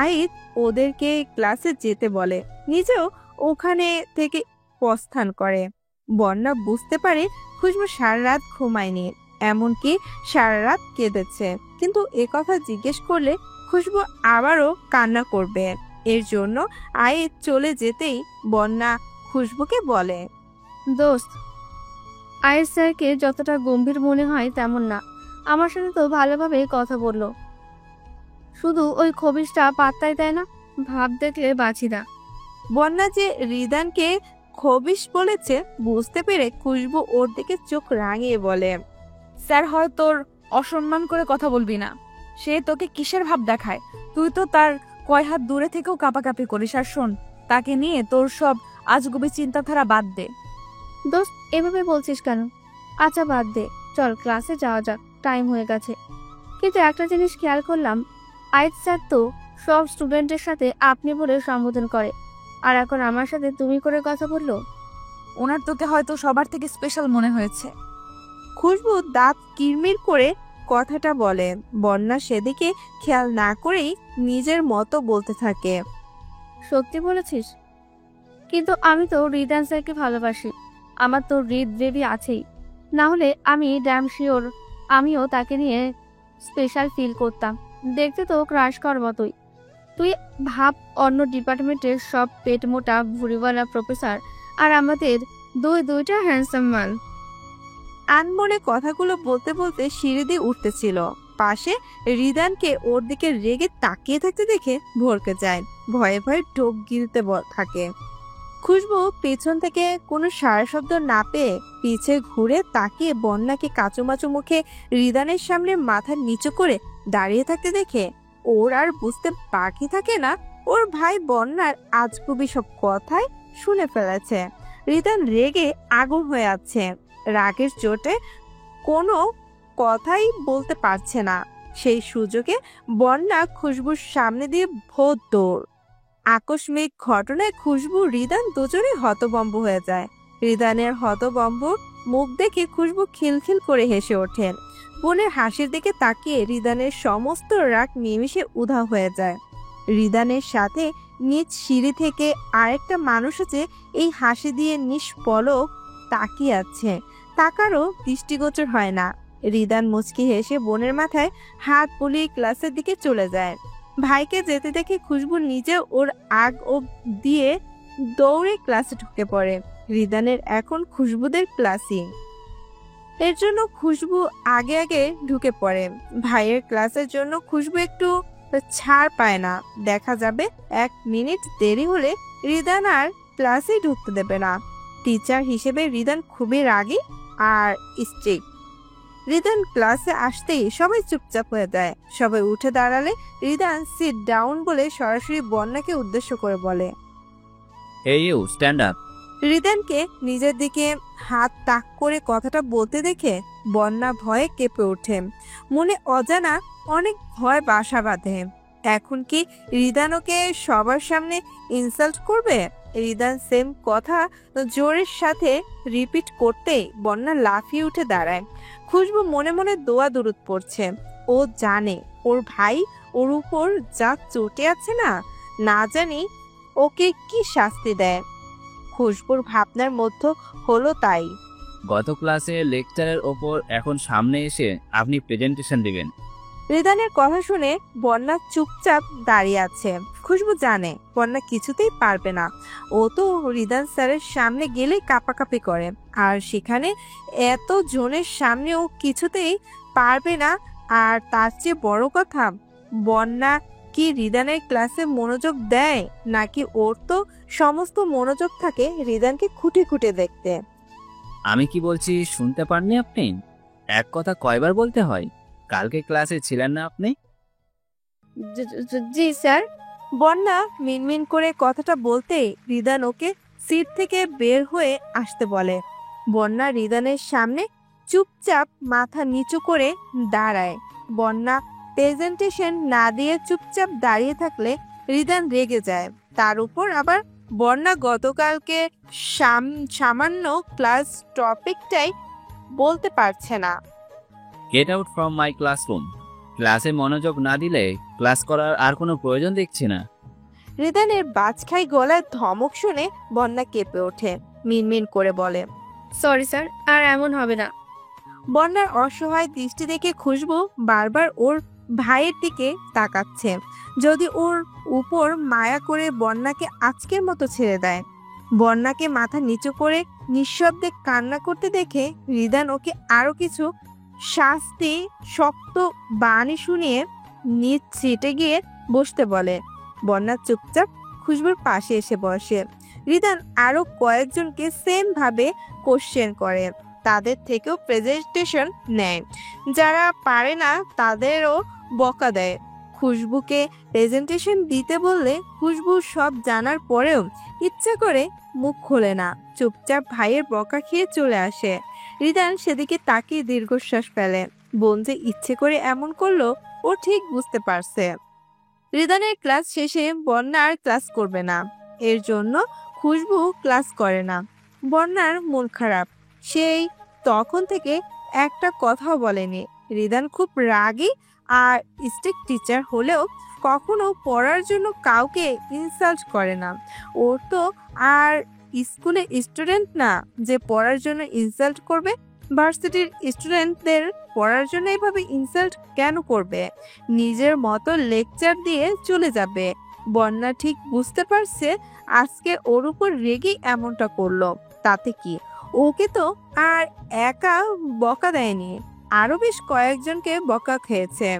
B: আইদ ওদেরকে ক্লাসে যেতে বলে, নিজেও ওখানে থেকে প্রস্থান করে। বন্যা বুঝতে পারে খুশবু সারা রাত ঘুমায়নি, এমনকি সারা রাত কেঁদেছে। কিন্তু একথা জিজ্ঞেস করলে খুশবু আবারও কান্না করবে। এর জন্য আইদ চলে যেতেই বন্যা খুশবুকে বলে,
F: দোস্ত, আয়ের স্যারকে যতটা গম্ভীর মনে হয় তেমন না। আমার সাথে তো ভালোভাবে কথা বললো, শুধু ওই খবিশটা পাত্তাই দেয় না। ভাব দেখলে বাঁচি না।
B: বন্যা যে রিদানকে খবিশ বলেছে বুঝতে পেরে খুশবু ওর দিকে চোখ রাঙিয়ে বলে,
E: স্যার হয় তোর অসম্মান করে কথা বলবি না। সে তোকে কিসের ভাব দেখায়? তুই তো তার কয় হাত দূরে থেকেও কাঁপাকাঁপি করিস। আর শোন, তাকে নিয়ে তোর সব আজগুবি চিন্তাধারা বাদ দে।
F: দোস্ত, এভাবে বলছিস কেন? আচ্ছা বাদ দে, চল ক্লাসে যাওয়া যাক, টাইম হয়ে গেছে। কিন্তু একটা জিনিস খেয়াল করলাম, আয়েদ স্যার তো সব স্টুডেন্টের সাথে আপনি বলে সম্বোধন করে, আর এখন আমার সাথে তুমি করে কথা বললো।
E: ওনার তোকে হয়তো সবার থেকে স্পেশাল মনে হয়েছে।
B: খুশবু দাঁত কিরমির করে কথাটা বলে। বন্যা সেদিকে খেয়াল না করেই নিজের মতো বলতে থাকে,
F: সত্যি বলেছিস? কিন্তু আমি তো রিদান স্যারকে ভালোবাসি। আমার তো হৃদ দেবী আছেই, না হলে আমি ড্যাম শিওর আমিও তাকে নিয়ে স্পেশাল ফিল করতাম। দেখতে তো ক্রাশ কর মতোই। তুই ভাব, অন্য ডিপার্টমেন্টের সব পেট মোটা ভুড়িওয়ালা প্রফেসর, আর আমাদের দুইটা হ্যান্ডসাম মাল।
B: আনমনে কথাগুলো বলতে বলতে সিঁড়ি দিয়ে উঠতেছিল। পাশে রিদানকে ওর দিকে রেগে তাকিয়ে থাকতে দেখে ভরকে যায়। ভয়ে ভয়ে ঢোক গিলতে থাকে। খুশবু পেছন থেকে কোনো সারা শব্দ না পেয়ে পিছে ঘুরে তাকিয়ে বন্যাকে কাচুমাচু মুখে রিদানের সামনে মাথা নিচু করে দাঁড়িয়ে থাকতে দেখে ওর আর বুঝতে বাকি থাকে না ওর ভাই বন্যার আজগুবি সব কথায় শুনে ফেলেছে। রিদান রেগে আগুন হয়ে আছে। রাগের চোটে কোনো কথাই বলতে পারছে না। সেই সুযোগে বন্যা খুশবুর সামনে দিয়ে ভোর দৌড়। আকস্মিক ঘটনায় খুশবু রিদান দুজনেই হতভম্ব হয়ে যায়। রিদানের হতভম্ব মুখ দেখে খুশবু খিলখিল করে হেসে ওঠেন। বোনের হাসির দিকে তাকিয়ে রিদানের সমস্ত রাগ নিমিষে উধাও হয়ে যায়। রিদানের সাথে নিজ সিঁড়ি থেকে আরেকটা মানুষ আছে এই হাসি দিয়ে নিষ্পলক তাকিয়ে আছে। তাকারও দৃষ্টিগোচর হয় না। রিদান মুচকি হেসে বোনের মাথায় হাত বুলিয়ে ক্লাসের দিকে চলে যায়। ভাইকে যেতে দেখে খুশবু নিজে ওর আগ ও দিয়ে দৌড়ে ক্লাসে ঢুকে পড়ে। রিদানের এখন খুশবুদের ক্লাসই, এর জন্য খুশবু আগে আগে ঢুকে পড়ে। ভাইয়ের ক্লাসের জন্য খুশবু একটু ছাড় পায় না। দেখা যাবে 1 মিনিট দেরি হলে রিদান আর ক্লাসেই ঢুকতে দেবে না। টিচার হিসেবে রিদান খুবই রাগী আর স্ট্রিক্ট। রিদান ক্লাসে আসতেই সবাই চুপচাপ হয়ে যায়। সবাই উঠে দাঁড়ালে রিদান সিট ডাউন বলে সরাসরি বন্যাকে উদ্দেশ্য করে বলে,
C: এই ইউ স্ট্যান্ড আপ।
B: রিদানকে নিজের দিকে হাত তাক করে কথাটা বলতে দেখে বন্যা ভয়ে কেঁপে ওঠে। মনে অজানা অনেক ভয় বাসা বাঁধে। এখন কি রিদান ওকে সবার সামনে ইনসাল্ট করবে? রিদান সেম কথা জোরের সাথে রিপিট করতেই বন্যা লাফিয়ে উঠে দাঁড়ায়। খুশবু মনে মনে দোয়া দুরুদ পড়ছে। ও জানে ওর ভাই ওর উপর যা চটে আছে না, না জানি ওকে কি শাস্তি দেয়। খুশবুর ভাবনার মধ্যে হলো তাই।
C: গত ক্লাসে লেকচারের ওপর এখন সামনে এসে আপনি প্রেজেন্টেশন দিবেন।
B: রিদানের কথা শুনে বন্যা চুপচাপ দাঁড়িয়ে আছে। খুশবু জানে বন্যা কিছুতেই পারবে না। ও তো রিদান স্যারের সামনে গেলে কাঁপাকাঁপি করে, আর সেখানে এত জনের সামনে ও কিছুতেই পারবে না। আর তার চেয়ে বড় কথা, বন্যা কি রিদানের ক্লাসে মনোযোগ দেয়, নাকি ওর তো সমস্ত মনোযোগ থাকে রিদানকে খুঁটে খুঁটে দেখতে।
C: আমি কি বলছি শুনতে পাননি আপনি? এক কথা কয়বার বলতে হয়? কালকে ক্লাসে ছিলেন না আপনি?
F: জি স্যার।
B: বন্যা মিনমিন করে কথাটা বলতে রিদান ওকে সিট থেকে বের হয়ে আসতে বলে। বন্যা রিদানের সামনে চুপচাপ মাথা নিচু করে দাঁড়ায়। বন্যা প্রেজেন্টেশন না দিয়ে চুপচাপ দাঁড়িয়ে থাকলে রিদান রেগে যায়। তার উপর আবার বন্যা গতকালকে সামান্য ক্লাস টপিকটাই বলতে পারছে না।
C: Get out from my classroom. ক্লাসে মনোযোগ না দিলে ক্লাস করার আর কোনো প্রয়োজন দেখছি না।
B: রিদানের বাজখাই গলায় ধমক শুনে বন্যা কেঁপে ওঠে। মিনমিন করে বলে,
F: সরি স্যার, আর এমন হবে না।
B: বন্যার অসহায় দৃষ্টি দেখে খুশবু বারবার ওর ভাইয়ের দিকে তাকাচ্ছে। যদি ওর উপর মায়া করে বন্যাকে আজকের মতো ছেড়ে দেয়। বন্যাকে মাথা নিচু করে নিঃশব্দে কান্না করতে দেখে রিদান ওকে আরো কিছু শাস্তি শক্ত বাণী শুনিয়ে নিজ সিটে গিয়ে বসতে বলে। বন্যা চুপচাপ খুশবুর পাশে এসে বসে। রিদান আরো কয়েকজনকে সেম ভাবে কোশ্চেন করে। তাদের থেকেও প্রেজেন্টেশন নেয়। যারা পারে না তাদেরও বকা দেয়। খুশবুকে প্রেজেন্টেশন দিতে বললে খুশবু সব জানার পরেও ইচ্ছা করে মুখ খোলে না। চুপচাপ ভাইয়ের বকা খেয়ে চলে আসে। রিদান সেদিকে তাকিয়ে দীর্ঘশ্বাস ফেলে। বোন যে ইচ্ছে করে এমন করলো ও ঠিক বুঝতে পারছে। রিদানের ক্লাস শেষে বন্যা আর ক্লাস করবে না। এর জন্য খুশবু ক্লাস করে না। বন্যার মন খারাপ। সেই তখন থেকে একটা কথাও বলেনি। রিদান খুব রাগী আর স্ট্রিক্ট টিচার হলেও কখনো পড়ার জন্য কাউকে ইনসাল্ট করে না। ওর তো আর স্কুলে স্টুডেন্ট না যে পড়ার জন্য ইনসাল্ট করবে। ভার্সিটির স্টুডেন্টদের পড়ার জন্য এইভাবে ইনসাল্ট কেন করবে? নিজের মতো লেকচার দিয়ে চলে যাবে। বন্যা ঠিক বুঝতে পারছে আজকে ওর উপর রেগেই এমনটা করলো। তাতে কি, ওকে তো আর একা বকা দেয়নি, আরো বেশ কয়েকজনকে বকা খেয়েছে।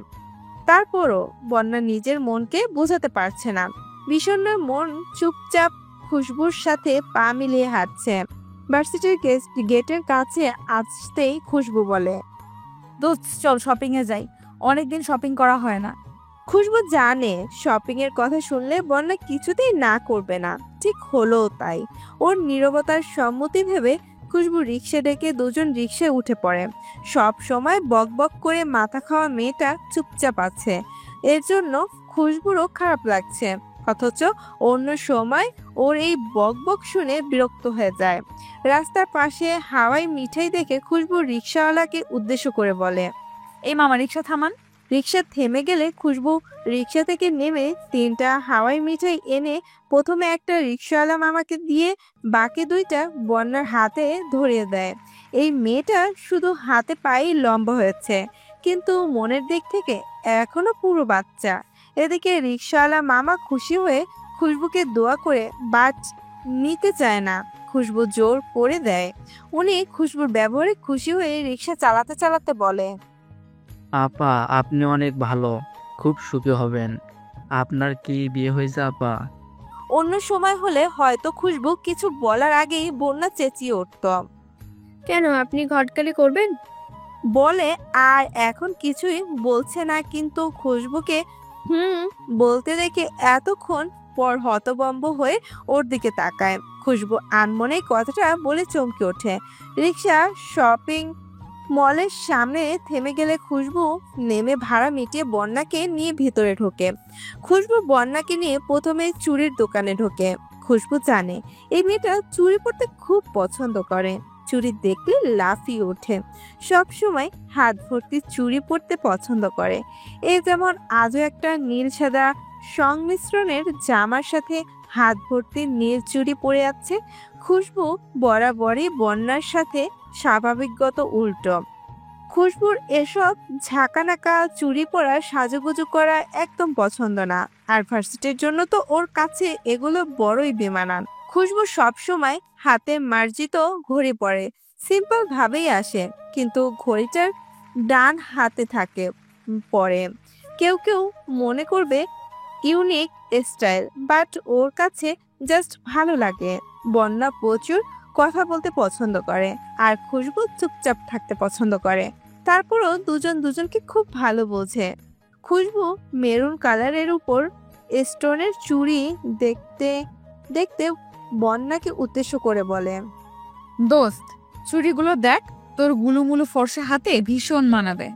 B: তারপরও বন্যা নিজের মনকে বোঝাতে পারছে না। বিষণ্ণ মন চুপচাপ খুশবুর সাথে পা মিলিয়ে হাঁটছে। ভার্সিটির গেটের কাছে আসতেই খুশবু বলে,
E: দোস্ত চল শপিং এ যাই, অনেকদিন শপিং করা হয় না।
B: খুশবু জানে শপিং এর কথা শুনলে বন্যা কিছুতেই না করবে না, ঠিক হলো তাই। ওর নীরবতার সম্মতি ভেবে খুশবু রিক্সা ডেকে দুজন রিক্সায় উঠে পড়ে। সব সময় বক বক করে মাথা খাওয়া মেয়েটা চুপচাপ আছে, এর জন্য খুশবুরও খারাপ লাগছে। অথচ অন্য সময় ওর এই বক বক শুনে বিরক্ত হয়ে যায়। রাস্তার পাশে হাওয়াই মিঠাই দেখে খুশবু রিক্সাওয়ালাকে উদ্দেশ্য করে বলে,
E: এই মামা রিক্সা থামান।
B: রিক্সা থেমে গেলে খুশবু রিক্সা থেকে নেমে 3টা হাওয়াই মিঠাই এনে প্রথমে একটা রিক্সাওয়ালা মামাকে দিয়ে বাকি 2টা বন্যার হাতে ধরিয়ে দেয়। এই মেয়েটা শুধু হাতে পায়েই লম্বা হয়েছে, কিন্তু মনের দিক থেকে এখনো পুরো বাচ্চা। এদিকে রিক্সাওয়ালা মামা খুশি হয়ে খুশবুকে দোয়া করে বাট নিতে চায় না, খুশবু জোর করে দেয়। উনি খুশবুর ব্যবহারে খুশি হয়ে রিক্সা চালাতে চালাতে বলে,
H: আপা আপনি অনেক ভালো, খুব সুখী হবেন। আপনার কি বিয়ে হয়েছে আপা?
B: অন্য সময় হলে হয়তো খুশবু কিছু বলার আগেই বন্যা চেঁচিয়ে উঠত,
F: কেন, আপনি ঘটকালি করবেন?
B: বলে আর এখন কিছুই বলছে না, কিন্তু খুশবুকে বলতে দেখে এতক্ষণ পর হতভম্ব হয়ে ওর দিকে তাকায়। খুশবু আনমনে কথাটা বলে চমকে ওঠে। রিক্সা শপিং মলের সামনে থেমে গেলে খুশবু নেমে ভাড়া মিটিয়ে বন্যাকে নিয়ে ভিতরে ঢোকে। খুশবু বন্যাকে নিয়ে প্রথমে চুড়ির দোকানে ঢোকে। খুশবু জানে এই মেয়েটা চুড়ি পরতে খুব পছন্দ করে, চুড়ি দেখলে লাফিয়ে ওঠে, সব সময় হাত ভর্তি চুড়ি পরতে পছন্দ করে। এই যেমন আজও একটা নীল সাদা সংমিশ্রণের জামার সাথে হাত ভর্তি নীল চুড়ি পরে আছে। খুশবু বরাবরই বন্যার সাথে স্বাভাবিকগত উল্টো। খুশবুর এসব ঝাঁকানাকা চুড়ি পরা সাজুগুজু করা একদম পছন্দ না, আর ভার্সিটির জন্য তো ওর কাছে এগুলো বড়ই বেমানান। খুশবু সবসময় হাতে মার্জিত ঘড়ি পরে, সিম্পল ভাবেই আসে, কিন্তু ঘড়িটার ডান হাতে থাকে পরে। কেউ কেউ মনে করবে ইউনিক স্টাইল, বাট ওর কাছে জাস্ট ভালো লাগে। বন্যা প্রচুর কথা বলতে পছন্দ করে, আর খুশবু চুপচাপ থাকতে পছন্দ করে। তারপরও দুজন দুজনকে খুব ভালো বোঝে। খুশবু মেরুন কালারের উপর স্টোনের চুড়ি দেখতে দেখতে বন্যাকে উদ্দেশ্য করে বলে,
E: দোস্ত, চুড়িগুলো দেখ, তোর গুলুমুলু ফর্সা হাতে ভীষণ মানাবে।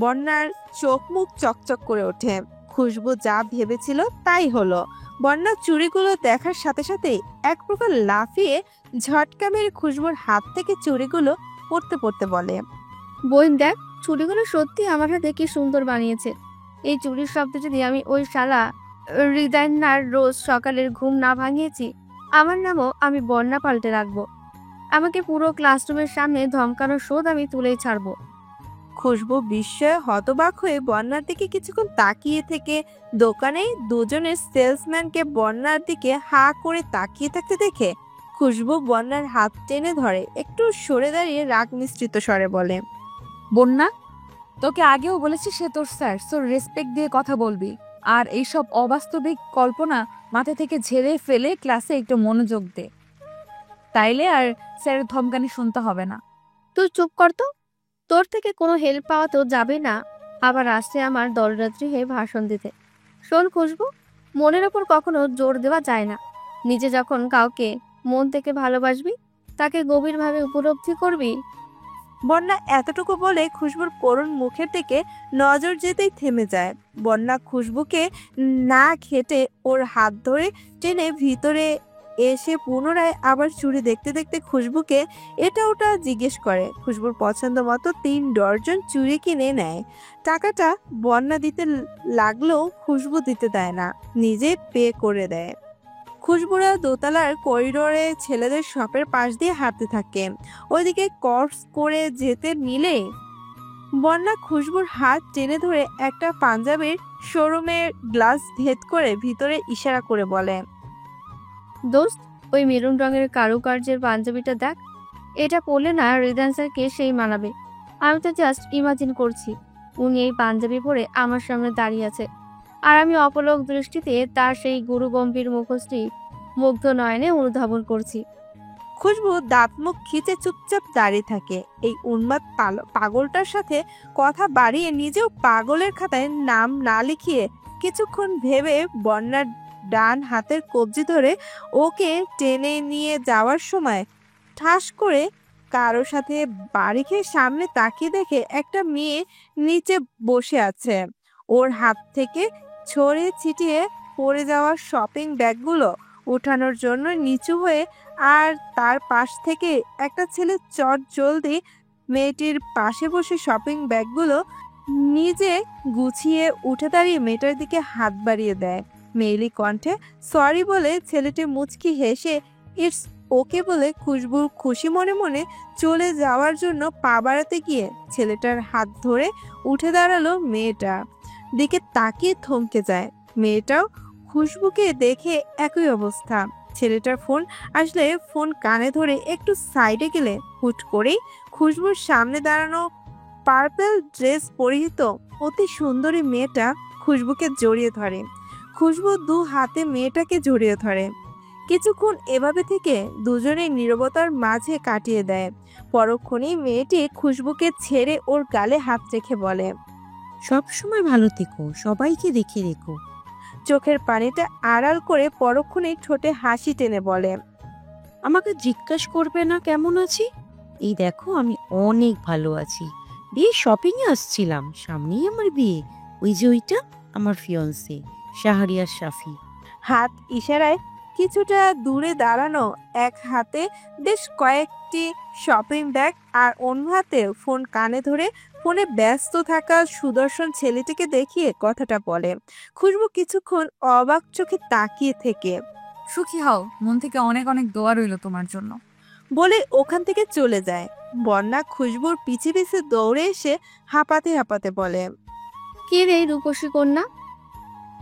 B: বন্যার চোখ মুখ চকচক করে ওঠে। খুশবু যা ভেবেছিল তাই হলো। বন্যা চুড়িগুলো দেখার সাথে সাথেই এক প্রকার লাফিয়ে ঝটকা মেরে খুশবুর হাত থেকে চুড়িগুলো পড়তে পড়তে বলে,
F: বোন দেখ, চুড়িগুলো সত্যি আমার হাতে কি সুন্দর বানিয়েছে। এই চুড়ির শব্দে যদি আমি ওই শালা হৃদয়নার রোজ সকালের ঘুম না ভাঙিয়েছি, আমার নামও আমি বন্যা পাল্টে রাখবো। আমাকে পুরো ক্লাসরুমের সামনে ধমকানোর শোধ আমি তুলেই ছাড়বো।
B: খুশবু বিস্ময়ে হতবাক হয়ে বন্যার দিকে কিছুক্ষণ তাকিয়ে থেকে দোকানে দুজনের সেলসম্যানকে বন্যার দিকে হা করে তাকিয়ে থাকতে দেখে খুশবু বন্যার হাত টেনে ধরে একটু সরে দাঁড়িয়ে রাগ মিশ্রিত স্বরে বলে,
E: বন্যা, তোকে আগেও বলেছি সে তোর স্যার, তোর রেসপেক্ট দিয়ে কথা বলবি। আর এইসব অবাস্তবিক কল্পনা মাথা থেকে ঝেড়ে ফেলে ক্লাসে একটু মনোযোগ দে, তাইলে আর স্যারের ধমকানি শুনতে হবে না।
F: তুই চুপ কর তো, তোর থেকে কোনো হেল্প পাওয়া তো যাবে না, আবার আসছে আমার দলরাত্রি হয়ে ভাষণ দিতে। শোন খুশবু, মনের ওপর কখনো জোর দেওয়া যায় না। নিজে যখন কাউকে মন থেকে ভালোবাসবি, তাকে গভীরভাবে উপলব্ধি করবি।
B: বন্যা এতটুকু বলে খুশবুর করুণ মুখের দিকে নজর যেতেই থেমে যায়। বন্যা খুশবুকে না খেটে ওর হাত ধরে টেনে ভিতরে এসে পুনরায় আবার চুড়ি দেখতে দেখতে খুশবুকে এটা ওটা জিজ্ঞেস করে। খুশবুর পছন্দ মতো 3 ডজন চুড়ি কিনে নেয়। টাকাটা বন্যা দিতে লাগলেও খুশবু দিতে দেয় না, নিজে পে করে দেয়। খুশবুরা দোতলার করিডোরে ছেলেদের শপের পাশ দিয়ে হাঁটতে থাকে। ওইদিকে ক্রস করে যেতে নিলে বন্যা খুশবুর হাত টেনে ধরে একটা পাঞ্জাবির শোরুমের গ্লাস ভেদ করে ভিতরে ইশারা করে বলে,
F: দোস্ত, ওই মেরুন রঙের কারুকার্যের পাঞ্জাবিটা দেখ, এটা পরলে না হৃদয় স্যারকে সেই মানাবে। আমি তো জাস্ট ইমাজিন করছি উনি এই পাঞ্জাবি পরে আমার সামনে দাঁড়িয়ে আছে, আর আমি অপলক দৃষ্টিতে তার সেই গুরুগম্ভীর মুখশ্রী মুগ্ধ নয়নে অনুধাবন করছি।
B: খুশবু দাঁত মুখ খিচে চুপচাপ দাঁড়িয়ে থাকে। এই উন্মাদ পাগলটার সাথে কথা বাড়িয়ে নিজেও পাগলের খাতায় নাম না লিখিয়ে কিছুক্ষণ ভেবে বন্যার ডান হাতের কবজি ধরে ওকে টেনে নিয়ে যাওয়ার সময় ঠাস করে কারো সাথে বাড়ি খেয়ে সামনে তাকিয়ে দেখে একটা মেয়ে নিচে বসে আছে। ওর হাত থেকে ছড়িয়ে ছিটিয়ে পড়ে যাওয়া শপিং ব্যাগগুলো উঠানোর জন্য নিচু হয়ে, আর তার পাশ থেকে একটা ছেলে চট জলদি মেয়েটির পাশে বসে শপিং ব্যাগগুলো নিজে গুছিয়ে উঠে দাঁড়িয়ে মেয়েটার দিকে হাত বাড়িয়ে দেয়। মেয়েলি কণ্ঠে সরি বলে ছেলেটি মুচকি হেসে ইটস ওকে বলে খুশবু খুশি মনে মনে চলে যাওয়ার জন্য পা বাড়াতে গিয়ে ছেলেটার হাত ধরে উঠে দাঁড়ালো। মেয়েটা দিকে তাকিয়ে থমকে যায়। মেয়েটাও খুশবুকে দেখে একই অবস্থা। ছেলেটার ফোন আসলে ফোন কানে ধরে একটু সাইডে গেলে হুট করেই খুশবুর সামনে দাঁড়ানো পার্পল ড্রেস পরিহিত অতি সুন্দরী মেয়েটা খুশবুকে জড়িয়ে ধরে। খুশবু দু হাতে মেয়েটাকে জড়িয়ে ধরে। কিছুক্ষণ এভাবে থেকে দুজনেই নীরবতার মাঝে কাটিয়ে দেয়। পরক্ষণেই মেয়েটি খুশবুকে ছেড়ে ওর গালে হাত রেখে বলে,
J: সব সময় ভালো থেকো, সবাইকে দেখে রেখো।
B: চোখের পানিটা আড়াল করে পরক্ষণেই ঠোঁটে হাসি টেনে বলে,
J: আমাকে জিজ্ঞাসা করবে না কেমন আছি? এই দেখো আমি অনেক ভালো আছি। বিয়ে শপিংয়ে আসছিলাম, সামনেই আমার বিয়ে। ওই যে ওইটা আমার ফিয়ন্সে শাহরিয়ার শাফি।
B: হাত ইশারায় কিছুটা দূরে দাঁড়ানো এক হাতে বেশ কয়েকটি শপিং ব্যাগ আর অন্য হাতে ফোন কানে ধরে ফোনে ব্যস্ত থাকা সুদর্শন ছেলেটিকে দেখিয়ে কথাটা বলে। খুশবু কিছুক্ষণ অবাক চোখে তাকিয়ে থেকে
E: সুখী হও, মন থেকে অনেক অনেক দোয়া রইল তোমার জন্য।
B: বলে ওখান থেকে চলে যায়। বন্যা খুশবুর পিছে পিছে দৌড়ে এসে হাঁপাতে হাঁপাতে বলে,
F: কে রে রূপসী কন্যা,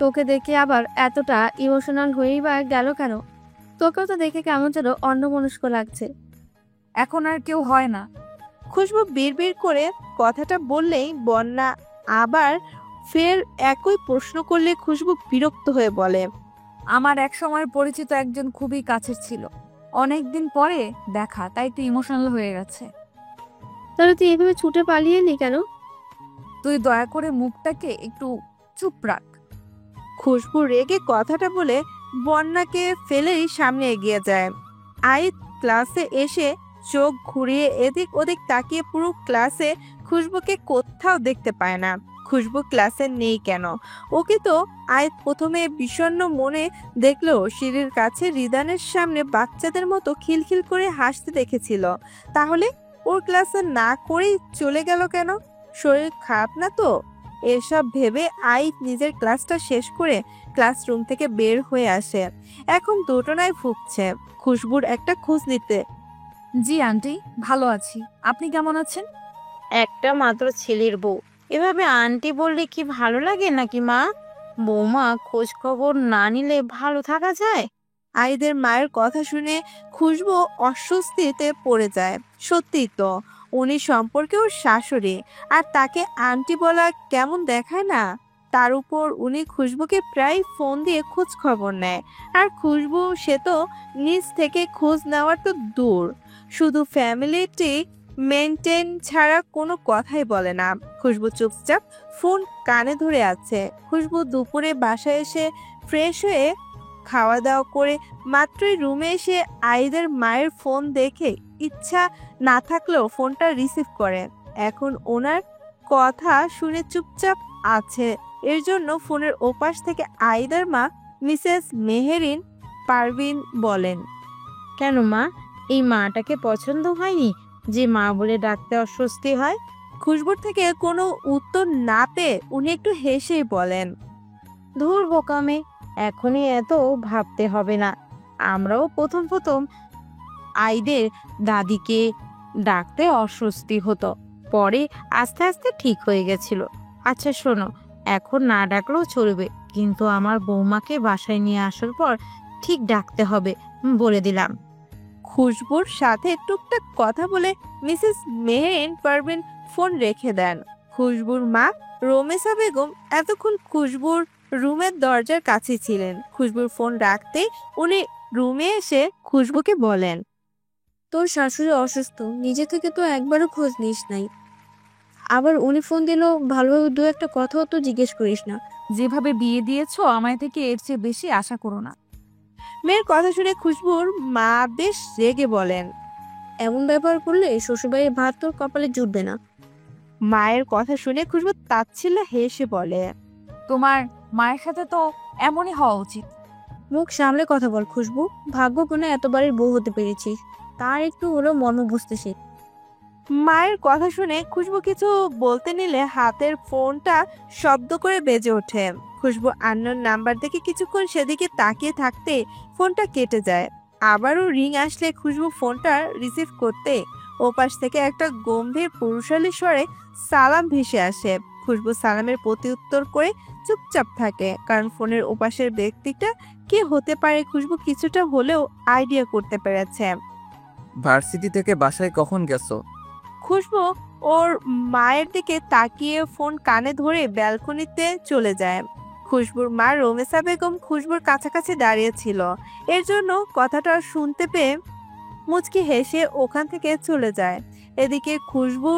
F: তোকে দেখে আবার এতটা ইমোশনাল হয়েই বা গেল কেন? তোকেও তো দেখে কেমন যেন অন্যমনস্ক লাগছে।
E: এখন আর কেউ হয় না।
B: খুশবু বিড়বিড় করে কথাটা বললেই বন্যা আবার ফের একই প্রশ্ন করলে খুশবু বিরক্ত হয়ে বলে,
E: আমার এক সময় পরিচিত একজন খুবই কাছের ছিল, অনেক দিন পরে দেখা, তাই তো ইমোশনাল হয়ে গেছে।
F: তাহলে তুই এভাবে ছুটে পালিয়ে নি কেন?
E: তুই দয়া করে মুখটাকে একটু চুপ রাখ।
B: খুশবু রেগে কথাটা বলে বন্যাকে ফেলেই সামনে এগিয়ে যায়। আইত ক্লাসে এসে চোখ ঘুরিয়ে এদিক ওদিক তাকিয়ে পুরো ক্লাসে খুশবুকে কোথাও দেখতে পায় না। খুশবু ক্লাসে নেই কেন? ওকে তো আইত প্রথমে বিষণ্ণ মনে দেখলেও সিঁড়ির কাছে রিদানের সামনে বাচ্চাদের মতো খিলখিল করে হাসতে দেখেছিল। তাহলে ওর ক্লাসে না করেই চলে গেল কেন? শরীর খারাপ না তো? এসব ভেবে আইত নিজের ক্লাসটা শেষ করে ক্লাসরুম থেকে বের হয়ে আসে। এখন দোটানায় ভুগছে। খুশবুর একটা খোঁজ নিতে।
E: জি আন্টি, ভালো আছি। আপনি কেমন আছেন?
J: একটা মাত্র ছেলের বউ, এভাবে আন্টি বললে কি ভালো লাগে নাকি মা? বৌমা খোঁজ খবর না নিলে ভালো থাকা যায়?
B: আইদের মায়ের কথা শুনে খুশবু অস্বস্তিতে পড়ে যায়। সত্যিই তো, উনি সম্পর্কে ওর শাশুড়ি, আর তাকে আন্টি বলা কেমন দেখায় না? তার উপর উনি খুশবুকে প্রায় ফোন দিয়ে খোঁজ খবর নেয়, আর খুশবু সে তো নিজ থেকে খোঁজ নেওয়ার তো দূর, শুধু ফ্যামিলিটি মেনটেন ছাড়া কোনো কথাই বলে না। খুশবু চুপচাপ ফোন কানে ধরে আছে। খুশবু দুপুরে বাসায় এসে ফ্রেশ হয়ে খাওয়া দাওয়া করে মাত্রই রুমে এসে আইদের মায়ের ফোন দেখে ইচ্ছা না থাকলেও ফোনটা রিসিভ করে। এখন ওনার কথা শুনে চুপচাপ আছে, এর জন্য ফোনের ওপাশ থেকে আইদার মা মিসেস মেহেরিন পারভিন বলেন,
J: কেন মা, এই মাটাকে পছন্দ হয়নি যে মা বলে ডাকতে অস্বস্তি হয়?
B: খুশবুর থেকে কোনো উত্তর না পেয়ে উনি একটু হেসেই বলেন,
J: ধুর বোকামে, এখনই এত ভাবতে হবে না। আমরাও প্রথম প্রথম আইদের দাদিকে ডাকতে অস্বস্তি হতো, পরে আস্তে আস্তে ঠিক হয়ে গেছিল। আচ্ছা শোনো, এখন না ডাকলেও চলবে, কিন্তু আমার বৌমাকে বাসায় নিয়ে আসার পর ঠিক ডাকতে হবে, বলে দিলাম।
B: খুশবুর সাথে টুকটাক কথা বলে মিসেস মেহেরিন পারভিন ফোন রেখে দেন। খুশবুর মা রোমেসা বেগম এতক্ষণ খুশবুর রুমের দরজার কাছে ছিলেন। খুশবুর ফোন রাখতে উনি রুমে এসে খুশবুকে বলেন,
F: তোর শাশুড়ি অসুস্থ, নিজে থেকে তো একবারও খোঁজ নিস নাই। আবার উনি ফোন দিল, ভালোভাবে দু একটা কথাও তো জিজ্ঞেস করিস না।
E: যেভাবে বিয়ে দিয়েছো আমায় থেকে এর চেয়ে বেশি আশা করো না।
B: মেয়ের কথা শুনে খুশবুর মা বেশ রেগে বলেন।
F: এমন ব্যবহার করলে শ্বশুরবাড়ির ভাত তোর কপালে জুটবে না।
B: মায়ের কথা শুনে খুশবু তাচ্ছিল্য হেসে বলে,
E: তোমার মায়ের সাথে তো এমনই হওয়া উচিত।
F: মুখ সামলে কথা বল খুশবু। ভাগ্য গুণে এতবারের বউ হতে পেরেছিস, তার একটু হলেও মর্ম বুঝতে শেখ।
B: মায়ের কথা শুনে খুশবু কিছু বলতে নিলে হাতের ফোনটা শব্দ করে বেজে ওঠে। খুশবু আননোন নাম্বার দেখে কিছুক্ষণ সেদিকে তাকিয়ে থাকতে ফোনটা কেটে যায়। আবারও রিং আসলে খুশবু ফোনটা রিসিভ করতে ওপাশ থেকে একটা গম্ভীর পুরুষালী স্বরে সালাম ভেসে আসে। খুশবু সালামের প্রতি উত্তর করে চুপচাপ থাকে, কারণ ফোনের ওপাশের ব্যক্তিটা কে হতে পারে খুশবু কিছুটা হলেও আইডিয়া করতে পেরেছে।
H: ভার্সিটি থেকে বাসায় কখন গেছো?
B: খুশবু ওর মায়ের দিকে তাকিয়ে ফোন কানে ধরে ব্যালকনিতে চলে যায়। খুশবুর মা রমেশা বেগম খুশবুর কাছাকাছি দাঁড়িয়ে ছিল, এর জন্য কথাটা শুনতে পেয়ে মুচকি হেসে ওখান থেকে চলে যায়। এদিকে খুশবু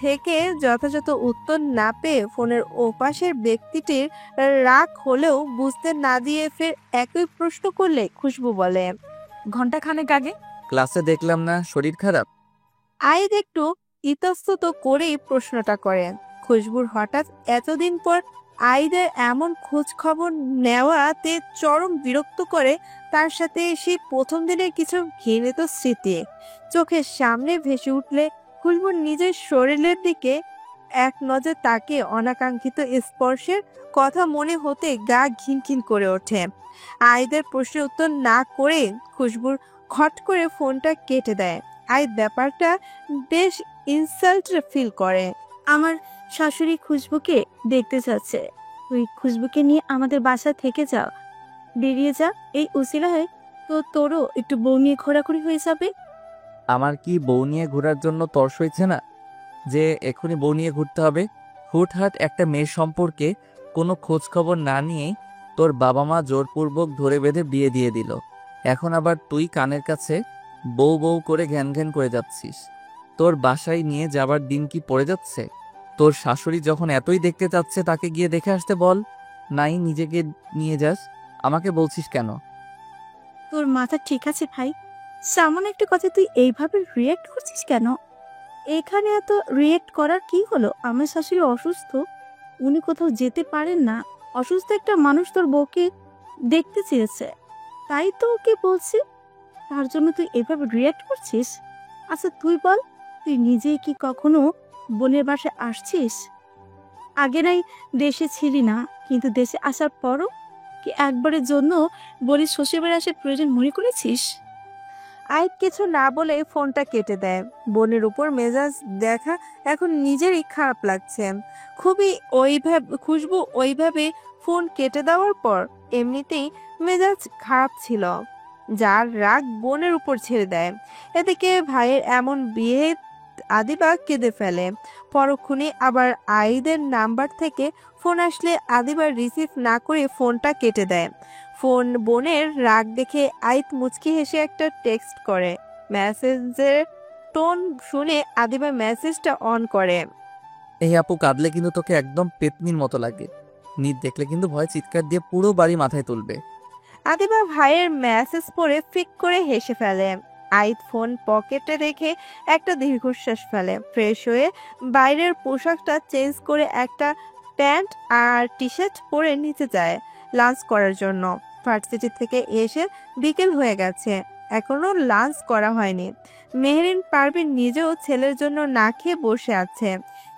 B: থেকে যথাযথ উত্তর না পেয়ে ফোনের ওপাশের ব্যক্তিটির রাগ হলেও বুঝতে না দিয়ে ফের একই প্রশ্ন করলে খুশবু বলে,
E: ঘন্টা খানেক আগে।
H: ক্লাসে দেখলাম না, শরীর খারাপ?
B: আইদ একটু ইতস্তত করেই প্রশ্নটা করেন। খুশবুর হঠাৎ এতদিন পর আইদের এমন খোঁজ খবর নেওয়াতে চরম বিরক্ত করে তার সাথে সেই প্রথম দিনের কিছু ঘৃণিত স্মৃতি চোখের সামনে ভেসে উঠলে খুশবুর নিজের শরীরের দিকে এক নজর তাকে অনাকাঙ্ক্ষিত স্পর্শের কথা মনে হতে গা ঘিনঘিন করে ওঠে। আইদের প্রশ্নের উত্তর না করে খুশবুর খট করে ফোনটা কেটে দেয়। আইদ ব্যাপারটা বেশ ইনসাল্ট ফিল করে।
F: আমার শাশুড়ি খুশবুকে দেখতে চাচ্ছে, তুই খুশবুকে নিয়ে আমাদের বাসা থেকে যা, বেরিয়ে যা। এই উসিলায় তো তোরও একটু বউ নিয়ে ঘোরাঘুরি হয়ে যাবে।
H: আমার কি বউ নিয়ে ঘোরার জন্য তর্স হয়েছে না যে এখনই বউ নিয়ে ঘুরতে হবে? হুটহাট একটা মেয়ের সম্পর্কে কোনো খোঁজ খবর না নিয়েই তোর বাবা মা জোরপূর্বক ধরে বেঁধে বিয়ে দিয়ে দিল। এখন আবার তুই কানের কাছে বউ বউ করে ঘ্যান ঘ্যান করে যাচ্ছিস। তোর বাসায় নিয়ে যাবার দিন কি পড়ে যাচ্ছে? তোর শাশুড়ি যখন এতই দেখতে চাচ্ছে তাকে গিয়ে দেখে আসতে বল, নাই নিজেকে নিয়ে যাস। আমাকে বলছিস কেন?
F: তোর মাথা ঠিক আছে ভাই? সামান্য একটা কথা তুই এইভাবে রিয়েক্ট করছিস কেন? এখানে এত রিয়েক্ট করার কি হলো? আমার শাশুড়ি অসুস্থ, উনি কোথাও যেতে পারেন না। অসুস্থ একটা মানুষ তোর বউকে দেখতে চেয়েছে, তাই তো ওকে বলছি। তার জন্য তুই এভাবে রিয়েক্ট করছিস? আচ্ছা তুই বল, তুই নিজে কি কখনো বোনের বাসায় আসছিস? আগে নাই দেশে ছিলি না, কিন্তু দেশে আসার পরও কি একবারের জন্য বোনের শ্বশুরবাড়ি আসার প্রয়োজন মনে করেছিস?
B: আইদ কিছু না বলে ফোনটা কেটে দেয়। বোনের উপর মেজাজ দেখা এখন নিজেরই খারাপ লাগছে। খুশবু ওইভাবে ফোন কেটে দেওয়ার পর এমনিতেই মেজাজ খারাপ ছিল, যার রাগ বোনের উপর ছেড়ে দেয়। এদিকে ভাইয়ের এমন বিয়ে আদিবা কেঁদে ফেলে। পরক্ষণে আবার আইদের নাম্বার থেকে ফোন আসলে আদিবা রিসিভ না করে ফোনটা কেটে দেয়। ফোন বোনের রাগ দেখে আইত মুচকি হেসে একটা টেক্সট করে। মেসেজের টোন শুনে আদিবা মেসেজটা অন করে।
H: এই আপু, কাঁদলে কিন্তু তোকে একদম পেতনির মতো লাগে। নিত দেখলে কিন্তু ভয় চিৎকার দিয়ে পুরো বাড়ি মাথায় তুলবে।
B: আদিবা ভাইয়ের মেসেজ পড়ে ফিক করে হেসে ফেলে। আইত ফোন পকেটে রেখে একটা দীর্ঘশ্বাস ফেলে। ফ্রেশ হয়ে বাইরের পোশাকটা চেঞ্জ করে একটা প্যান্ট আর টি শার্ট পরে নিচে যায় লাঞ্চ করার জন্য। ভার্সিটি থেকে এসে বিকেল হয়ে গেছে, এখনো লাঞ্চ করা হয়নি। মেহরিন পারভিন নিজেও ছেলের জন্য না খেয়ে বসে আছে।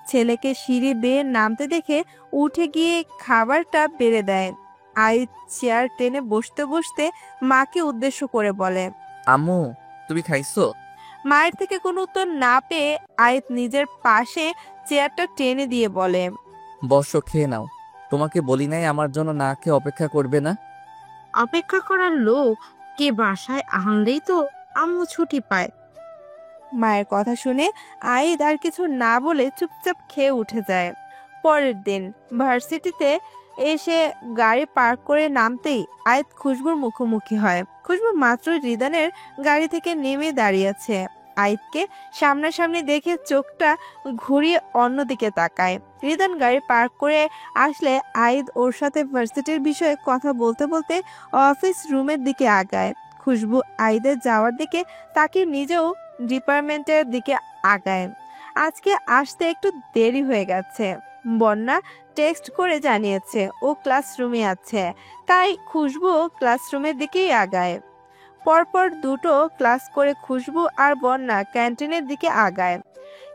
B: ছেলেকে সিঁড়ি বেয়ে নামতে দেখে উঠে গিয়ে খাবারটা বেড়ে দেয়। আইত চেয়ার টেনে বসতে বসতে মাকে উদ্দেশ্য করে বলে,
H: আম্মু, তুমি খাইছো?
B: মায়ের থেকে কোনো উত্তর না পেয়ে আইত নিজের পাশে চেয়ারটা টেনে দিয়ে বলে,
H: বসো, খেয়ে নাও। তোমাকে বলি নাই আমার জন্য না খেয়ে অপেক্ষা করবে না?
J: অপেক্ষা করার লোক কে বাসায় আনলেই তো আম্মু ছুটি পায়।
B: মায়ের কথা শুনে আইদ আর কিছু না বলে চুপচাপ খেয়ে উঠে যায়। পরের দিন ভার্সিটিতে এসে গাড়ি পার্ক করে নামতেই আইদ খুশবুর মুখোমুখি হয়। খুশবু মাত্র রিদানের গাড়ি থেকে নেমে দাঁড়িয়েছে। আইদকে সামনাসামনি দেখে চোখটা ঘুরিয়ে অন্যদিকে তাকায়। রিদান গাড়ি পার্ক করে আসলে আইদ ওর সাথে ভার্সিটির বিষয়ে কথা বলতে বলতে অফিস রুমের দিকে আগায়। খুশবু আইদের যাওয়ার দিকে তাকে নিজেও ডিপার্টমেন্টের দিকে আগায়। আজকে আসতে একটু দেরি হয়ে গেছে, বন্যা টেক্সট করে জানিয়েছে ও ক্লাসরুমে আছে, তাই খুশবু ক্লাসরুমের দিকেই আগায়। পরপর দুটো ক্লাস করে খুশবু আর বন্যা ক্যান্টিনের দিকে আগায়।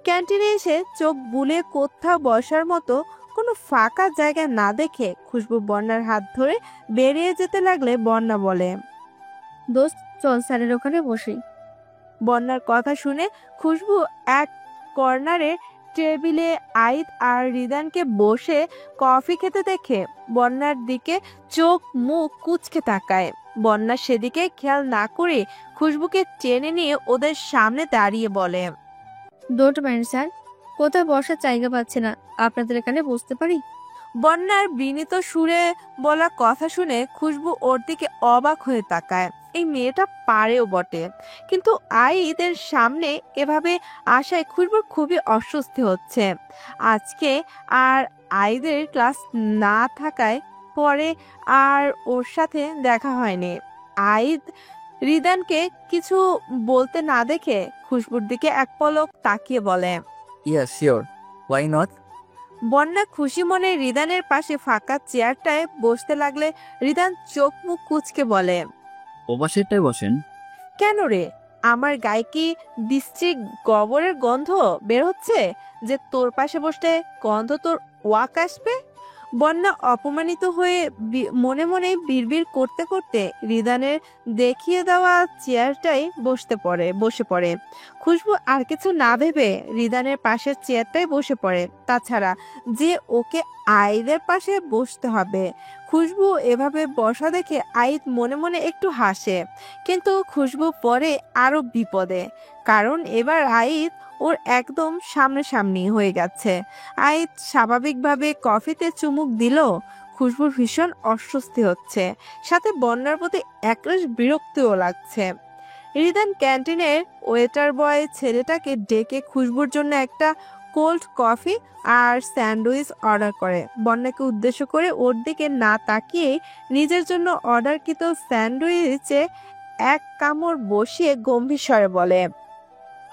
B: ক্যান্টিনে এসে চোখ বুলিয়ে কোথাও বসার মতো কোনো ফাঁকা জায়গা না দেখে খুশবু বন্যার হাত ধরে বেরিয়ে যেতে লাগলে বন্যা বলে,
F: দোস্ত চল স্যারের ওখানে বসি।
B: বন্যার কথা শুনে খুশবু এক কর্নারে টেবিলে আইদ আর রিদানকে বসে কফি খেতে দেখে বন্যার দিকে চোখ মুখ কুঁচকে তাকায়। বন্যা সেদিকে খেয়াল না করে খুশবুকে টেনে নিয়ে ওদের সামনে দাঁড়িয়ে বলে,
F: ডোন্ট মাইন্ড স্যার, কোথায় বসার জায়গা পাচ্ছে না, আপনাদের এখানে বসতে পারি?
B: বন্যার বিনীত সুরে বলা কথা শুনে খুশবু ওর দিকে অবাক হয়ে তাকায়। এই মেয়েটা পারেও বটে, কিন্তু আইদের সামনে এভাবে আসায় খুশবুর খুবই অস্বস্তি হচ্ছে। আজকে আর আইদের ক্লাস না থাকায় পরে আর ওর সাথে দেখা হয়নি। আইদ রিদানকে কিছু বলতে না দেখে খুশবুর দিকে এক পলক তাকিয়ে বলে,
H: ইয়া শিওর, ওয়াই নট।
B: বন্যা খুশি মনে রিদানের পাশে ফাঁকা চেয়ারটায় বসতে লাগলে রিদান চোখ মুখ কুঁচকে বলে,
C: ও পাশেরটায় বসেন।
B: কেন রে, আমার গায়ে কি বিশ্রী গোবরের গন্ধ বের হচ্ছে যে তোর পাশে বসতে গন্ধ তোর ওয়াক আসবে? বন্যা অপমানিত হয়ে মনে মনে বিড়বিড় করতে করতে রিদানের দেখিয়ে দেওয়া চেয়ারটাই বসে পড়ে। খুশবু আর কিছু না ভেবে রিদানের পাশের চেয়ারটাই বসে পড়ে। তাছাড়া যে ওকে আইদের পাশে বসতে হবে। খুশবু এভাবে বসা দেখে আইদ মনে মনে একটু হাসে, কিন্তু খুশবু পরে আরো বিপদে, কারণ এবার আইদ ওর একদম সামনাসামনি হয়ে গেছে। আইদ স্বাভাবিকভাবে কফিতে চুমুক দিল। খুশবুর ভীষণ অস্বস্তি হচ্ছে, সাথে বন্যার প্রতি একরাশ বিরক্তিও লাগছে। রিদান ক্যান্টিনের ওয়েটার বয় ছেলেটাকে ডেকে খুশবুর জন্য একটা কোল্ড কফি আর স্যান্ডউইচ অর্ডার করে। বন্যাকে উদ্দেশ্য করে ওর দিকে না তাকিয়ে নিজের জন্য অর্ডারকৃত স্যান্ডউইচে এক কামড় বসিয়ে গম্ভীর স্বরে বলে,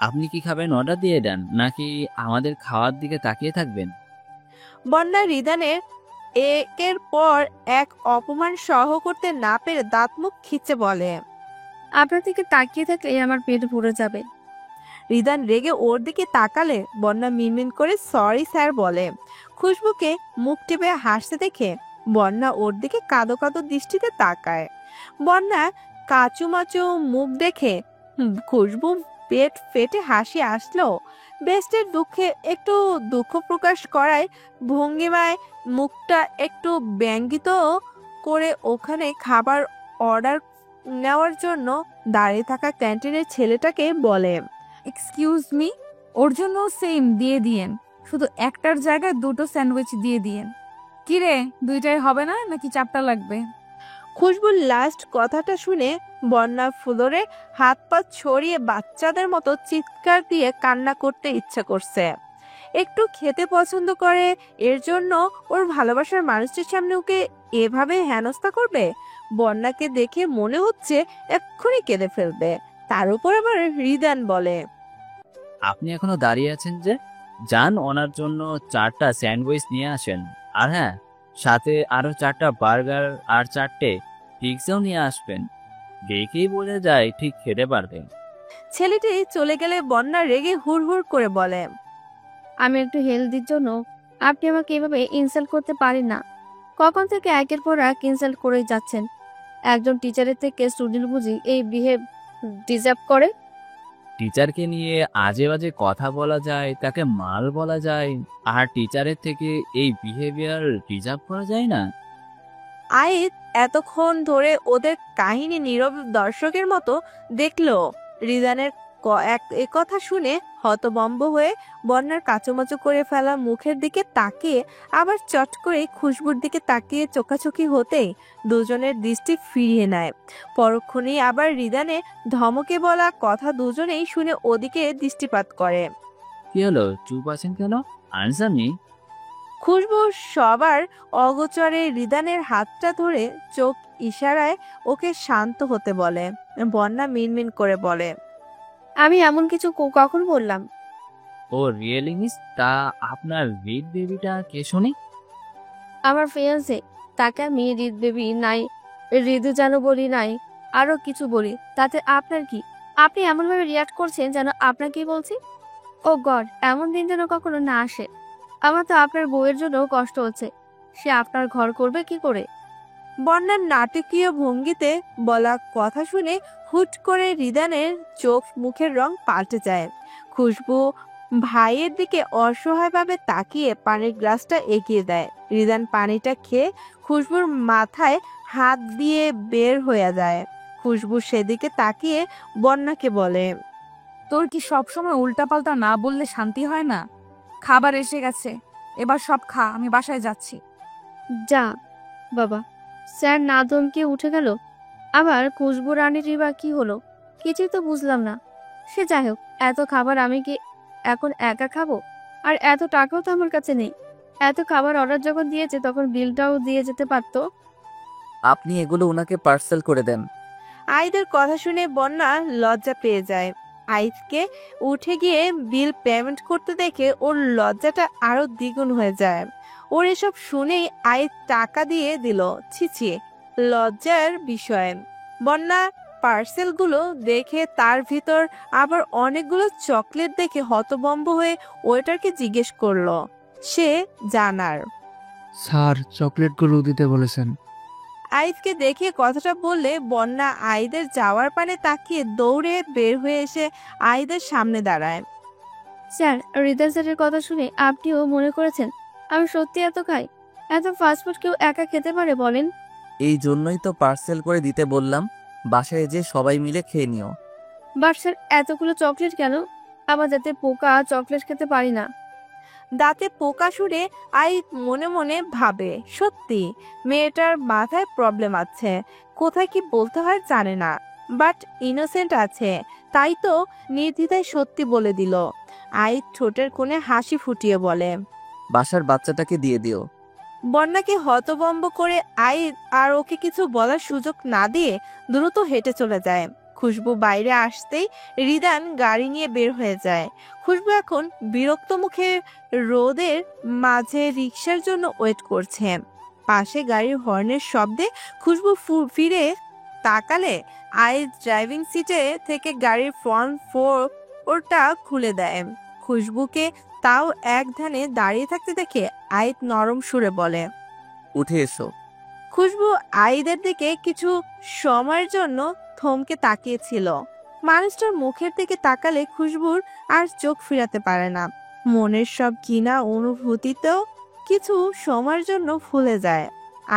C: আপনি কি খাবেন অর্ডার দিয়ে দেন, নাকি আমাদের খাওয়ার দিকে তাকিয়ে থাকবেন?
B: বন্যা রিদানের একের পর এক অপমান সহ করতে না পেরে দাঁত মুখ খিচে বলে,
F: আপনার দিকে তাকিয়ে থাকলে আমার পেট ভরে যাবে।
B: রিদান রেগে ওর দিকে তাকালে বন্যা মিনমিন করে সরি স্যার বলে। খুশবুকে মুখ টিপে হাসতে দেখে বন্যা ওর দিকে কাঁদো কাঁদো দৃষ্টিতে তাকায়। বন্যা কাচুমাচু মুখ দেখে খুশবু পেট ফেটে হাসি আসলো। বেস্টের দুঃখে একটু দুঃখ প্রকাশ করায় ভঙ্গিমায় মুখটা একটু ব্যঙ্গিত করে ওখানে খাবার অর্ডার নেওয়ার জন্য দাঁড়িয়ে থাকা ক্যান্টিনের ছেলেটাকে বলে,
E: এক্সকিউজ মি, ওর জন্য সেম দিয়ে দিয়েন, শুধু একটার জায়গায় দুটো স্যান্ডউইচ দিয়ে দিয়েন। কিরে, দুইটাই হবে না নাকি চারটা লাগবে?
B: খুশবুর লাস্ট কথাটা শুনে বন্যা ফ্লোরে হাত পা ছড়িয়ে বাচ্চাদের মতো চিৎকার দিয়ে কান্না করতে ইচ্ছা করছে। একটু খেতে পছন্দ করে, এর জন্য ওর ভালোবাসার মানুষটির সামনে ওকে এভাবে হেনস্থা করবে। বন্যাকে দেখে মনে হচ্ছে এক্ষুনি কেঁদে ফেলবে। তার উপর আবার রিদান বলে,
C: আপনি এখনো দাঁড়িয়ে আছেন যে? যান, ওনার জন্য 4টা স্যান্ডউইচ নিয়ে আসেন, আর হ্যাঁ, সাথে আরো 4টা বার্গার আর 4টে পিৎজাও নিয়ে আসবেন। দেখেই বোঝা যায় ঠিক খেতে পারবেন।
B: ছেলেটি চলে গেলে বন্যা রেগে হুড় হুড় করে বলে,
F: আমি একটু হেলদির জন্য আপনি আমাকে এভাবে ইনসাল্ট করতে পারেন না। কখন থেকে একের পর এক ইনসাল্ট করেই যাচ্ছেন। একজন টিচারের থেকে স্টুডেন্ট বুঝি এই বিহেভ ডিজার্ভ করে?
C: টিচারকে নিয়ে আজে বাজে কথা বলা যায়, তাকে মাল বলা যায়, আর টিচারের থেকে এই বিহেভিয়ার ডিজার্ভ করা যায় না?
B: আইদ এতক্ষণ ধরে ওদের কাহিনী নীরব দর্শকের মতো দেখলো। রিদানের কথা শুনে হতবম্ব হয়ে বন্যার কাচুমাচু করে ফেলা মুখের দিকে তাকিয়ে আবার চট করে খুশবুর দিকে তাকিয়ে চোখাচোখি হতেই দুজনের দৃষ্টি ফিরিয়ে নেয়। পরক্ষণেই আবার রিদানে ধমকে বলা কথা দুজনেই শুনে ওদিকে দৃষ্টিপাত করে।
C: কি হলো, চুপ আছেন কেন? আনসার নেই?
B: খুশবু সবার অগোচরে রিদানের হাতটা ধরে চোখ ইশারায় ওকে শান্ত হতে বলে। বন্যা মিনমিন করে বলে,
F: আমি এমন কিছু কখন বললাম?
C: ও রিয়েলি মিস, তা আপনার রিড বেবিটা কে শুনি?
F: আমার ফিয়ান্সে, তাকে আমি হৃদ বেবি নাই, হৃদু যেন বলি নাই, আরো কিছু বলি, তাতে আপনার কি? আপনি এমনভাবে রিয়াক্ট করছেন যেন আপনাকেই বলছি। ও গড, এমন দিন যেন কখনো না আসে। আমার তো আপনার বউয়ের জন্য কষ্ট হচ্ছে, সে আপনার ঘর করবে কি করে?
B: বন্যার নাটকীয় ভঙ্গিতে বলা কথা শুনে হুট করে রিদানের চোখ মুখের রং পাল্টে যায়। খুশবু ভাইয়ের দিকে অসহায়ভাবে তাকিয়ে পানির গ্লাসটা এগিয়ে দেয়। রিদান পানিটা খেয়ে খুশবুর মাথায় হাত দিয়ে বের হয়ে যায়। খুশবু সেদিকে তাকিয়ে বন্যাকে বলে,
E: তোর কি সবসময় উল্টাপাল্টা না বললে শান্তি হয় না? খাবার এসে গেছে, এবার সব খা, আমি বাসায় যাচ্ছি।
F: যা বাবা। স্যার না ধমকে উঠে গেল। আবার খুশবু রানীর বা কি হলো, কিছুই তো বুঝলাম না। সে যাই হোক, এত খাবার আমি কি এখন একা খাবো? আর এত টাকাও তো আমার কাছে নেই। এত খাবার অর্ডার যখন দিয়েছে তখন বিলটাও দিয়ে যেতে পারতো।
H: আপনি এগুলো ওনাকে পার্সেল করে দেন।
B: আইদের কথা শুনে বন্যা লজ্জা পেয়ে যায়। আইদকে উঠে গিয়ে বিল পেমেন্ট করতে দেখে ওর লজ্জাটা আরো দ্বিগুণ হয়ে যায়। ওর এসব শুনেই আইদ টাকা দিয়ে দিল। ছিছি, লজ্জার বিষয়। বন্যা পার্সেলগুলো দেখে তার ভিতর আবার অনেকগুলো চকলেট দেখে হতভম্ব হয়ে ওয়েটারকে জিজ্ঞেস করলো সে জানার।
K: স্যার চকলেটগুলো দিতে বলেছেন।
B: আইদকে দেখে কথাটা বললে বন্যা আইদের যাওয়ার পানে তাকিয়ে দৌড়ে বের হয়ে এসে আইদের সামনে দাঁড়ায়।
F: স্যার, হৃদয় স্যারের কথা শুনে আপনিও মনে করেছেন আমি সত্যি এত খাই? এত ফাস্টফুড কেউ একা খেতে পারে বলেন?
H: এই জন্যই তো পার্সেল করে দিতে বললাম, বাসায় যে সবাই মিলে খেয়ে নিও।
F: বাট স্যার, এতগুলো চকলেট কেন? আমার যাতে পোকা চকলেট খেতে পারি না।
B: দাঁতে পোকা সুরে আইদ মনে মনে ভাবে, সত্যি মেয়েটার মাথায় প্রবলেম আছে, কোথায় কি বলতে হয় জানে না, বাট ইনোসেন্ট আছে, তাই তো নির্দ্বিধায় সত্যি বলে দিল। আইদ ঠোঁটের কোণে হাসি ফুটিয়ে বলে,
H: বাসার বাচ্চাটাকে দিয়ে দিও।
B: বন্যাকে হতভম্ব করে আইদ আর ওকে কিছু বলার সুযোগ না দিয়ে দ্রুত হেঁটে চলে যায়। খুশবু বাইরে আসতেই রিদান গাড়ি নিয়ে বের হয়ে যায়। খুশবু এখন বিরক্ত মুখে রোদের মাঝে রিক্সার জন্য ওয়েট করছে। পাশে গাড়ির হর্নের শব্দে খুশবু ফিরে তাকালে আইদ ড্রাইভিং সিটে থেকে গাড়ির ফ্রন্ট ওটা খুলে দেয়। খুশবুকে তাও এক ধ্যানে দাঁড়িয়ে থাকতে দেখে আইদ নরম সুরে বলে,
H: উঠে এসো।
B: খুশবু আইদের দিকে কিছু সময়ের জন্য থমকে তাকিয়েছিল। মানুষটার মুখের দিকে তাকালে খুশবুর আর চোখ ফিরাতে পারে না। মনের সব ঘৃণা অনুভূতিতেও কিছু সময়ের জন্য ভুলে যায়।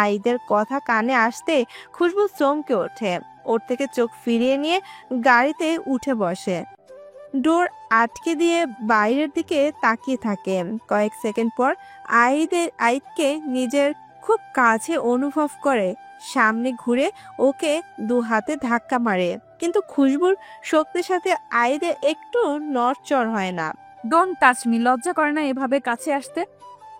B: আইদের কথা কানে আসতে খুশবু চমকে ওঠে। ওর থেকে চোখ ফিরিয়ে নিয়ে গাড়িতে উঠে বসে। ডোর আটকে দিয়ে বাইরের দিকে তাকিয়ে থাকে। কয়েক সেকেন্ড পর আইদকে নিজের খুব কাছে অনুভব করে সামনে ঘুরে ওকে দু হাতে ধাক্কা মারে, কিন্তু খুশবুর শক্তির সাথে আইদের একটু নড়চড় হয় না।
E: ডোন্ট টাচ মি, লজ্জা করে না এভাবে কাছে আসতে?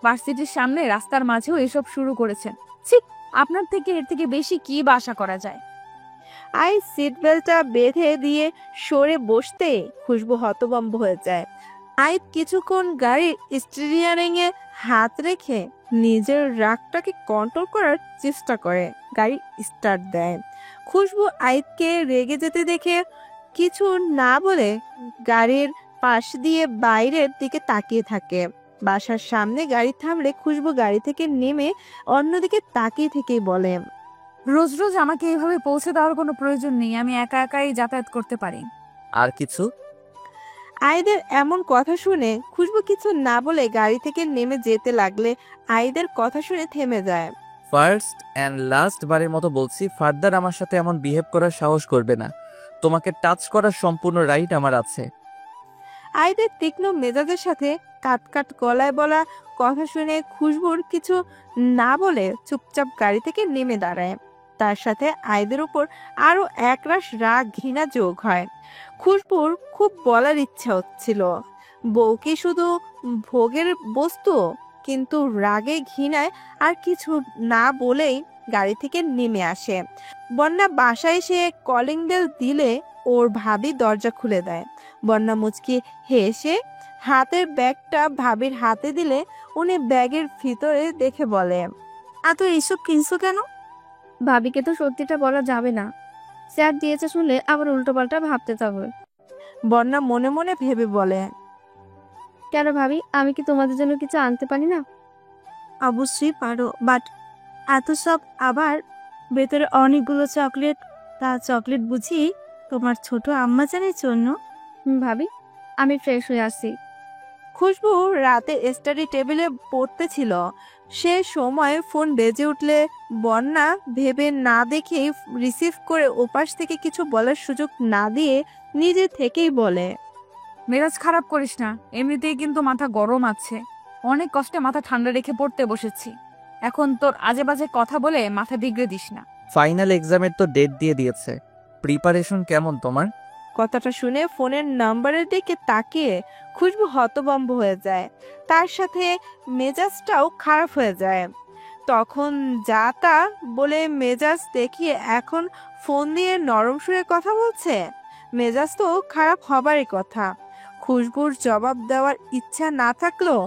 E: ভার্সিটির সামনে রাস্তার মাঝেও এসব শুরু করেছেন। ঠিক, আপনার থেকে এর থেকে বেশি কি বা আশা করা যায়?
B: আই সিট বেল্টটা বেঁধে দিয়ে সরে বসতে খুশবু হতভম্ব হয়ে যায়। আইদ কিছুক্ষণ গাড়ির স্টিয়ারিং এ হাত রেখে নিজের রাগটাকে কন্ট্রোল করার চেষ্টা করে গাড়ি স্টার্ট দেয়। খুশবু আইদকে রেগে যেতে দেখে কিছু না বলে গাড়ির পাশ দিয়ে বাইরের দিকে তাকিয়ে থাকে। বাসার সামনে গাড়ি থামলে খুশবু গাড়ি থেকে নেমে অন্যদিকে তাকিয়ে থেকেই বলে,
E: রোজ রোজ আমাকে এইভাবে পৌঁছে দেওয়ার কোনো প্রয়োজন নেই, আমি একা একাই যাতায়াত করতে পারি।
H: আর কিছু?
B: আইদের এমন কথা শুনে খুশবু কিছু না বলে গাড়ি থেকে নেমে যেতে লাগলে আইদের কথা শুনে থেমে যায়।
H: ফার্স্ট অ্যান্ড লাস্ট বারের মতো বলছি, ফার্দার আমার সাথে এমন বিহেভ করার সাহস করবে না। তোমাকে টাচ করার সম্পূর্ণ রাইট আমার আছে।
B: আইদের তীক্ষ্ণ মেজাজের সাথে কাট গলায় বলা কথা শুনে খুশবুর কিছু না বলে চুপচাপ গাড়ি থেকে নেমে দাঁড়ায়। তার সাথে আইদের উপর আরো একরাশ রাগ ঘৃণা যোগ হয়। খুশবুর খুব বলার ইচ্ছা হচ্ছিল, বউ কি শুধু ভোগের বস্তু, কিন্তু রাগে ঘৃণায় আর কিছু না বলেই গাড়ি থেকে নেমে আসে। বন্যা বাসায় এসে কলিং বেল দিলে ওর ভাবি দরজা খুলে দেয়। বন্যা মুচকি হেসে হাতের ব্যাগটা ভাবির হাতে দিলে উনি ব্যাগের ভিতরে দেখে বলে,
F: এত এইসব কিনছো কেন? ভাবিকে তো সত্যিটা বলা যাবে না, স্যার দিয়েছে শুনলে আবার উল্টোপাল্টা ভাবতে হবে।
B: বন্যা মনে মনে ভেবে বলে,
F: কেন ভাবি, আমি কি তোমাদের জন্য কিছু আনতে পারি না?
J: অবশ্যই পারো, বাট এত সব আবার ভেতরে অনেকগুলো চকলেট, তা চকলেট বুঝি তোমার ছোট আম্মাজানের জন্য?
F: ভাবি, আমি ফ্রেশ হয়ে আসছি।
B: খুশবু রাতে স্টাডি টেবিলে পড়তেছিল, সে সময় ফোন বেজে উঠলে বন্যা ভেবে না দেখেই রিসিভ করে ওপাশ থেকে কিছু বলার সুযোগ না দিয়ে নিজে থেকেই বলে,
E: মেজাজ খারাপ করিস না, এমনিতেই কিন্তু মাথা গরম আছে। অনেক কষ্টে মাথা ঠান্ডা রেখে পড়তে বসেছি, এখন তোর আজে বাজে কথা বলে মাথা বিগড়ে দিস না।
H: ফাইনাল এক্সামের তো ডেট দিয়ে দিয়েছে, প্রিপারেশন কেমন তোমার?
B: কথাটা শুনে ফোনের নাম্বারের দিকে তাকিয়ে খুশবু হতভম্ব হয়ে যায়, তার সাথে মেজাজটাও খারাপ হয়ে যায়। তখন যা তা বলে মেজাজ দেখিয়ে এখন ফোন দিয়ে নরম সুরে কথা বলছে, মেজাজ তো খারাপ হবারই কথা। খুশবুর জবাব দেওয়ার ইচ্ছা না থাকলেও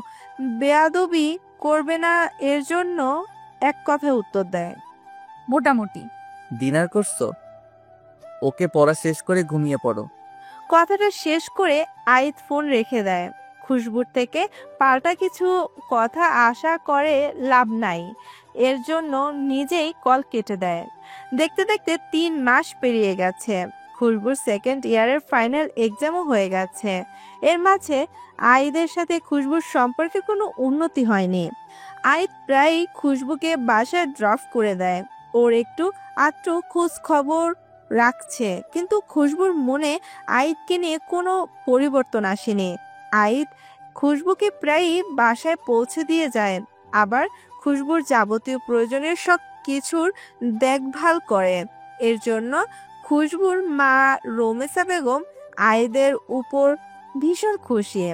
B: বেয়াদবি করবে না এর জন্য এক কথায় উত্তর দেয়,
E: মোটামুটি।
H: ডিনার করছো? ওকে পড়া শেষ করে ঘুমিয়ে পড়ো।
B: কথাটা শেষ করে আইত ফোন রেখে দেয়। খুশবুর থেকে পাল্টা কিছু কথা আশা করে লাভ নাই, এর জন্য নিজেই কল কেটে দেয়। দেখতে দেখতে 3 মাস পেরিয়ে গেছে, খুশবুর সেকেন্ড ইয়ারের ফাইনাল এক্সামও হয়ে গেছে। এর মাঝে আইদের সাথে খুশবুর সম্পর্কে কোনো উন্নতি হয়নি। আইদ প্রায় খুশবুকে বাসায় ড্রপ করে দেয়, ওর একটু আধটু খোঁজ খবর রাখছে, কিন্তু খুশবুর মনে আইদকে নিয়ে কোনো পরিবর্তন আসেনি। আইদ খুশবুকে প্রায়ই বাসায় পৌঁছে দিয়ে যায়, আবার খুশবুর যাবতীয় প্রয়োজনীয় সব কিছুর দেখভাল করে। এর জন্য খুশবুর মা রোমেসা বেগম আইদের উপর ভীষণ খুশি,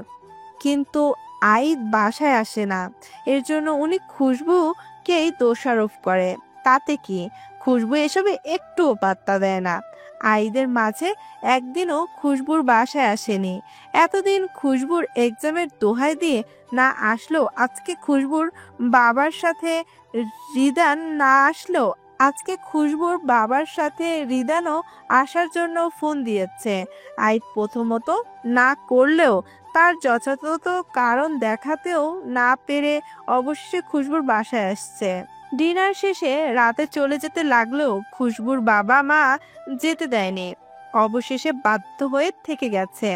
B: কিন্তু আইদ বাসায় আসে না, এর জন্য উনি খুশবুকেই দোষারোপ করে। তাতে কি, খুশবু এসবে একটুও পাত্তা দেয় না। আইদের মাঝে একদিনও খুশবুর বাসায় আসেনি। এতদিন খুশবুর এক্সামের দোহাই দিয়ে না আসলেও আজকে খুশবুর বাবার সাথে রিদানও আসার জন্য ফোন দিয়েছে। আইদ প্রথমত না করলেও তার যথাযথ কারণ দেখাতেও না পেরে অবশেষে খুশবুর বাসায় আসছে। ডিনার শেষে রাতে চলে যেতে লাগলেও খুশবুর বাবা মা যেতে দেয়নি, অবশেষে বাধ্য হয়ে থেকে গেছে।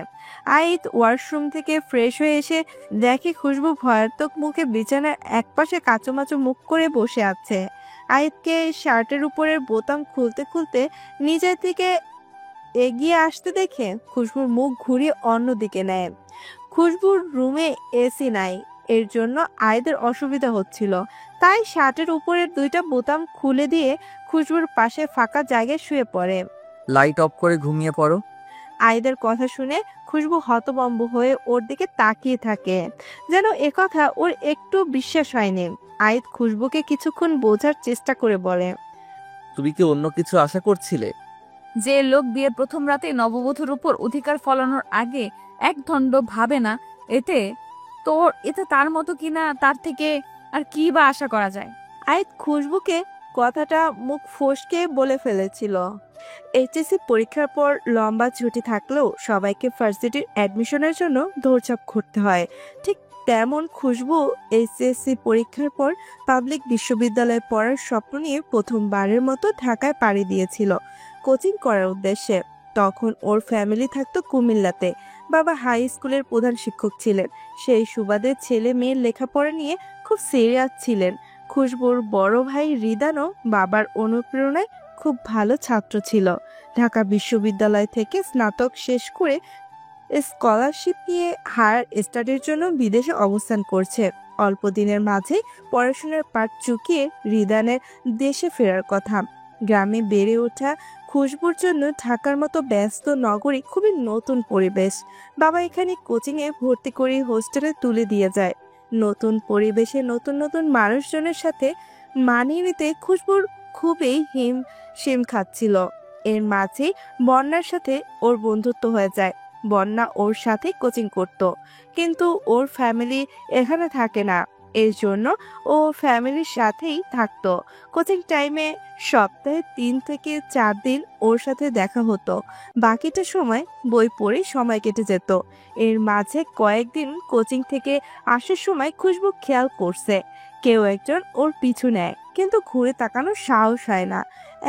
B: আইদ ওয়াশরুম থেকে ফ্রেশ হয়ে এসে দেখে খুশবু ভয়ার্থক মুখে বিছানার একপাশে কাঁচুমাচু মুখ করে বসে আছে। আইদকে শার্টের উপরের বোতাম খুলতে খুলতে নিজের থেকে এগিয়ে আসতে দেখে খুশবুর মুখ ঘুরিয়ে অন্যদিকে নেয়। খুশবুর রুমে এসি নাই, এর জন্য আইদের অসুবিধা হচ্ছিল, তাই শার্টের উপরের 2টা বোতাম খুলে দিয়ে খুশবুর পাশে ফাঁকা জায়গায় শুয়ে পড়ে।
H: লাইট অফ করে ঘুমিয়ে পড়ো।
B: আইদের কথা শুনে খুশবু হতভম্ব হয়ে ওর দিকে তাকিয়ে থাকে, যেন একথা ওর একটু বিশ্বাস হয়নি। আইদ খুশবুকে কিছুক্ষণ বোঝার চেষ্টা করে বলে,
H: তুমি কি অন্য কিছু আশা করছিলে?
E: যে লোক বিয়ের প্রথম রাতে নববধূর উপর অধিকার ফলানোর আগে এক দণ্ড ভাবে না, এতে তার মতো কিনা, তার থেকে আর কি বা আশা করা যায়?
B: আইদ খুশবুকে কথাটা মুখ ফসকে বলে ফেলেছিল। এইচএসসি পরীক্ষার পর লম্বা ছুটি থাকলেও সবাইকে ভার্সিটির অ্যাডমিশনের জন্য দৌড়ঝাঁপ করতে হয়, ঠিক তেমন খুশবু এইচএসসি পরীক্ষার পর পাবলিক বিশ্ববিদ্যালয়ে পড়ার স্বপ্ন নিয়ে প্রথমবারের মতো ঢাকায় পাড়ি দিয়েছিল কোচিং করার উদ্দেশ্যে। তখন ওর ফ্যামিলি থাকতো কুমিল্লাতে, বাবা হাই স্কুলের প্রধান শিক্ষক ছিলেন, সেই সুবাদে ছেলে মেয়ের লেখাপড়া নিয়ে খুব সিরিয়াস ছিলেন। খুশবুর বড় ভাই রিদানও বাবার অনুপ্রেরণায় খুব ভালো ছাত্র ছিল। ঢাকা বিশ্ববিদ্যালয় থেকে স্নাতক শেষ করে স্কলারশিপ নিয়ে হায়ার স্টাডির জন্য বিদেশে অবস্থান করছে। অল্প দিনের মাঝে পড়াশোনার পাট চুকিয়ে রিদানের দেশে ফেরার কথা। গ্রামে বেড়ে ওঠা খুশবুর জন্য ঢাকার মতো ব্যস্ত নগরী খুবই নতুন পরিবেশ। বাবা এখানে কোচিংয়ে ভর্তি করে হোস্টেলে তুলে দিয়ে যায়। নতুন পরিবেশে নতুন নতুন মানুষজনের সাথে মানিয়ে নিতে খুশবুর খুবই হিমশিম খাচ্ছিল। এর মাঝে বন্যার সাথে ওর বন্ধুত্ব হয়ে যায়। বন্যা ওর সাথে কোচিং করত, কিন্তু ওর ফ্যামিলি এখানে থাকে না, এর জন্য ও ফ্যামিলির সাথেই থাকতো। কোচিং টাইমে সপ্তাহে 3 থেকে 4 দিন ওর সাথে দেখা হতো। বাকিটা সময় বই পড়ে সময় কেটে যেত। এর মাঝে কয়েকদিন কোচিং থেকে আসার সময় খুশবু খেয়াল করছে কেউ একজন ওর পিছু নেয়, কিন্তু ঘুরে তাকানোর সাহস হয় না।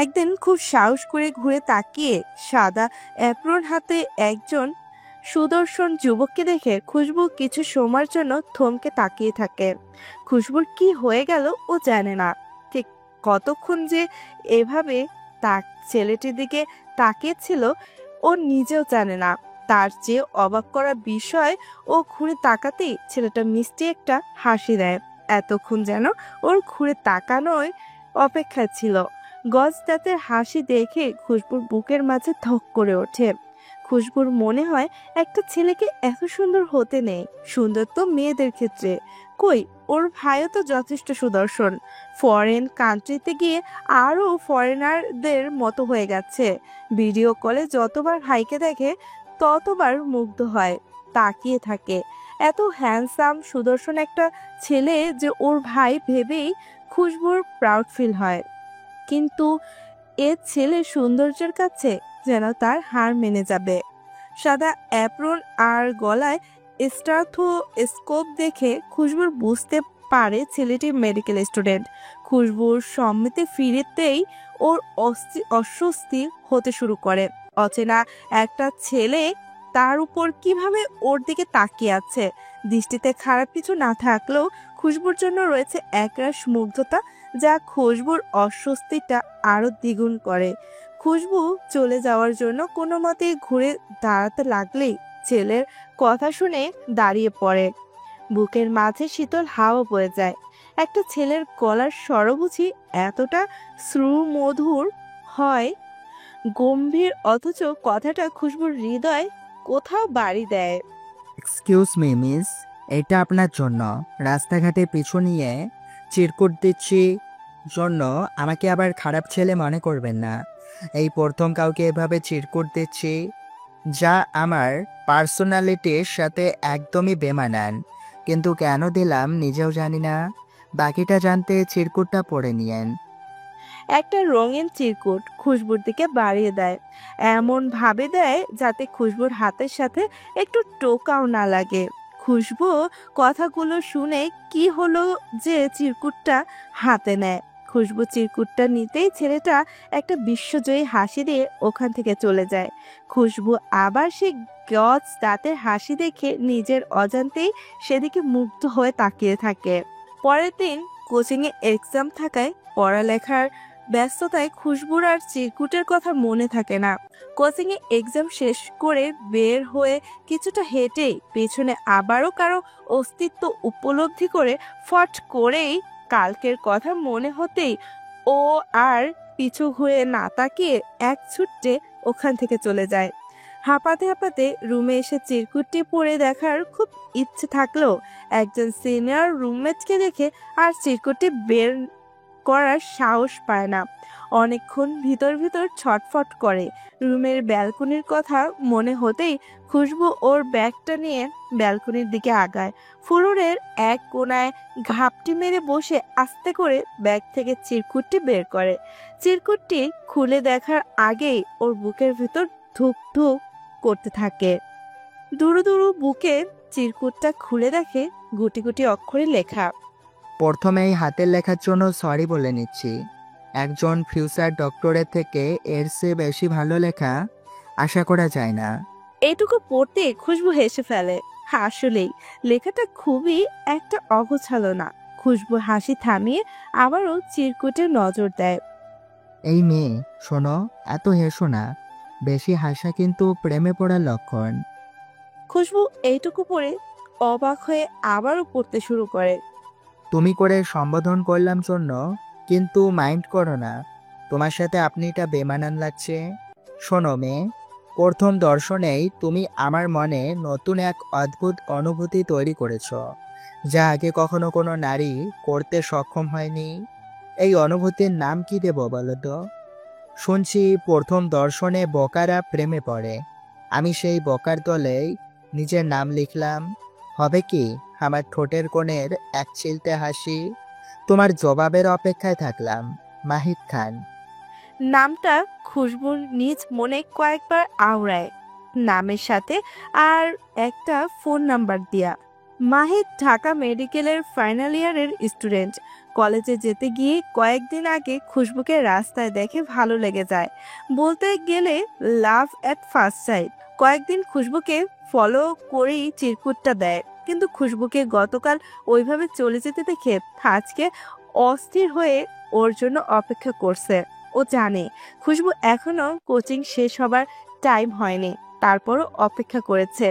B: একদিন খুব সাহস করে ঘুরে তাকিয়ে সাদা অ্যাপ্রন হাতে একজন সুদর্শন যুবককে দেখে খুশবু কিছু সময়ের জন্য থমকে তাকিয়ে থাকে। খুশবুর কি হয়ে গেল ও জানে না, ঠিক কতক্ষণ যে এভাবে ছেলেটির দিকে তাকিয়েছিল ও নিজেও জানে না। তার চেয়ে অবাক করা বিষয়, ও ঘুরে তাকাতেই ছেলেটা মিষ্টি একটা হাসি দেয়। এতক্ষণ যেন ওর ঘুরে তাকানোয় অপেক্ষায় ছিল। গজ দাঁতের হাসি দেখে খুশবুর বুকের মাঝে ধক করে ওঠে। খুশবুর মনে হয় একটা ছেলেকে এত সুন্দর হতে নেই, সুন্দর তো মেয়েদের ক্ষেত্রে। কই, ওর ভাইও তো যথেষ্ট সুদর্শন। ফরেন কান্ট্রিতে গিয়ে আরও ফরেনারদের মতো হয়ে গেছে। ভিডিও কলে যতবার ভাইকে দেখে ততবার মুগ্ধ হয়, তাকিয়ে থাকে। এত হ্যান্ডসাম সুদর্শন একটা ছেলে যে ওর ভাই ভেবেই খুশবুর প্রাউড ফিল হয়। কিন্তু এ ছেলে সৌন্দর্যের কাছে যেন তার হার মেনে যাবে। সাদা অ্যাপ্রন আর গলায় স্টেথোস্কোপ দেখে খুশবুর বুঝতে পারে ছেলেটি মেডিকেল স্টুডেন্ট। খুশবুর সম্মতি ফিরতেই ওর অস্বস্তি হতে শুরু করে। অচেনা একটা ছেলে তার উপর কিভাবে ওর দিকে তাকিয়ে আছে। দৃষ্টিতে খারাপ কিছু না থাকলেও খুশবুর জন্য রয়েছে একরাশ মুগ্ধতা, যা খুশবুর অস্বস্তিটা আরো দ্বিগুণ করে। খুশবু চলে যাওয়ার জন্য কোনো মতেই ঘুরে দাঁড়াতে লাগলেই ছেলের কথা শুনে দাঁড়িয়ে পড়ে। বুকের মাঝে শীতল হাওয়া বয়ে যায়। একটা ছেলের গলার স্বর বুঝি এতটা শ্রুমধুর হয়, গম্ভীর, অথচ কথাটা খুশবুর হৃদয় কোথাও বাড়ি দেয়।
L: এক্সকিউজ মি মিস, এটা আপনার জন্য। রাস্তাঘাটে পিছু নিয়ে চিরকুট দিচ্ছি জন্য আমাকে আবার খারাপ ছেলে মনে করবেন না। এই প্রথম কাউকে এভাবে চিরকুট দিচ্ছি, যা আমার পার্সোনালিটির সাথে একদমই বেমানান। কিন্তু কেন দিলাম নিজেও জানি না। বাকিটা জানতে চিরকুটটা পড়ে নিয়েন।
B: একটা রঙিন চিরকুট খুশবুর দিকে বাড়িয়ে দেয়, এমন ভাবে দেয় যাতে খুশবুর হাতের সাথে একটু টোকাও না লাগে। খুশবু কথাগুলো শুনে কি হলো যে চিরকুটটা হাতে নেয়। খুশবু চিরকুটটা নিতেই ছেলেটা একটা বিশ্বজয়ী হাসি দিয়ে ওখান থেকে চলে যায়। খুশবু আবার সে গজ দাঁতের হাসি দেখে নিজের অজান্তেই সেদিকে মুগ্ধ হয়ে তাকিয়ে থাকে। পরের দিন কোচিংয়ে এক্সাম থাকায় পড়ালেখার ব্যস্ততায় খুশবুর আর চিরকুটের কথা মনে থাকে না। কোচিংয়ে এক্সাম শেষ করে বের হয়ে কিছুটা হেঁটেই পেছনে আবারও কারো অস্তিত্ব উপলব্ধি করে ফট করেই কালকের কথা মনে হতেই ও আর পিছু ঘুরে না তাকিয়ে এক ছুটে ওখান থেকে চলে যায়। হাঁপাতে হাঁপাতে রুমে এসে চিরকুটটি পড়ে দেখার খুব ইচ্ছে থাকলেও একজন সিনিয়র রুমমেটকে দেখে আর চিরকুটটি বের করার সাহস পায় না। অনেকক্ষণ ভিতর ভিতর ছটফট করে। রুমের ব্যালকনির কথা মনে হতেই খুশবু ওর ব্যাগটা নিয়ে ব্যালকনির দিকে আগায়। ফ্লোরের এক কোণায় ঘাপটি মেরে বসে আস্তে করে ব্যাগ থেকে চিরকুটটি বের করে। চিরকুটটি খুলে দেখার আগেই ওর বুকের ভিতর ধুক ধুক করতে থাকে। দুরু দুরু বুকে চিরকুটটা খুলে দেখে গুটি গুটি অক্ষরে লেখা।
L: প্রথমে এই হাতের লেখার জন্য সরি বলে নিচ্ছি। একজন ফিউচার ডক্টরের থেকে এর চেয়ে বেশি ভালো লেখা আশা করা যায় না।
B: এইটুকু পড়তে খুশবু হেসে ফেলে। আসলেই লেখাটা খুবই একটা অগোছালো না। খুশবু হাসি থামিয়ে আবারও চিরকুটে নজর দেয়।
L: এই মেয়ে শোনো, এত হেসো না। বেশি হাসা কিন্তু প্রেমে পড়ার লক্ষণ।
B: খুশবু এইটুকু পরে অবাক হয়ে আবারও পড়তে শুরু করে।
L: তুমি করে সম্বোধন করলাম জন্য, কিন্তু মাইন্ড করো না। তোমার সাথে আপনিটা বেমানান লাগছে। শোনো মেয়ে, প্রথম দর্শনেই তুমি আমার মনে নতুন এক অদ্ভুত অনুভূতি তৈরি করেছ, যা আগে কখনো কোনো নারী করতে সক্ষম হয়নি। এই অনুভূতির নাম কি দেব বলো তো? শুনছি প্রথম দর্শনে বোকারা প্রেমে পড়ে। আমি সেই বোকার দলেই নিজের নাম লিখলাম। হবে কি আমার ঠোঁটের কোণের এক চিলতে হাসি? তোমার জবাবের অপেক্ষায় থাকলাম। মাহিদ খান।
B: নামটা খুশবুর নিজ মনে কয়েকবার আওড়ায়, নামের সাথে আর একটা ফোন নাম্বার দিয়া। মাহিদ ঢাকা মেডিকেলের ফাইনাল ইয়ারের স্টুডেন্ট। কলেজে যেতে গিয়ে কয়েকদিন আগে খুশবুকে রাস্তায় দেখে ভালো লেগে যায়, বলতে গেলে লাভ এট ফার্স্ট সাইট। কয়েকদিন খুশবুকে ফলো করেই চিরকুটটা দেয়, কিন্তু খুশবুকে গতকাল ওইভাবে চলে যেতে দেখে আজকে অস্থির হয়ে ওর জন্য অপেক্ষা করছে। ও জানে খুশবু এখনো কোচিং শেষ হবার টাইম হয়নি, তারপরও অপেক্ষা করেছে।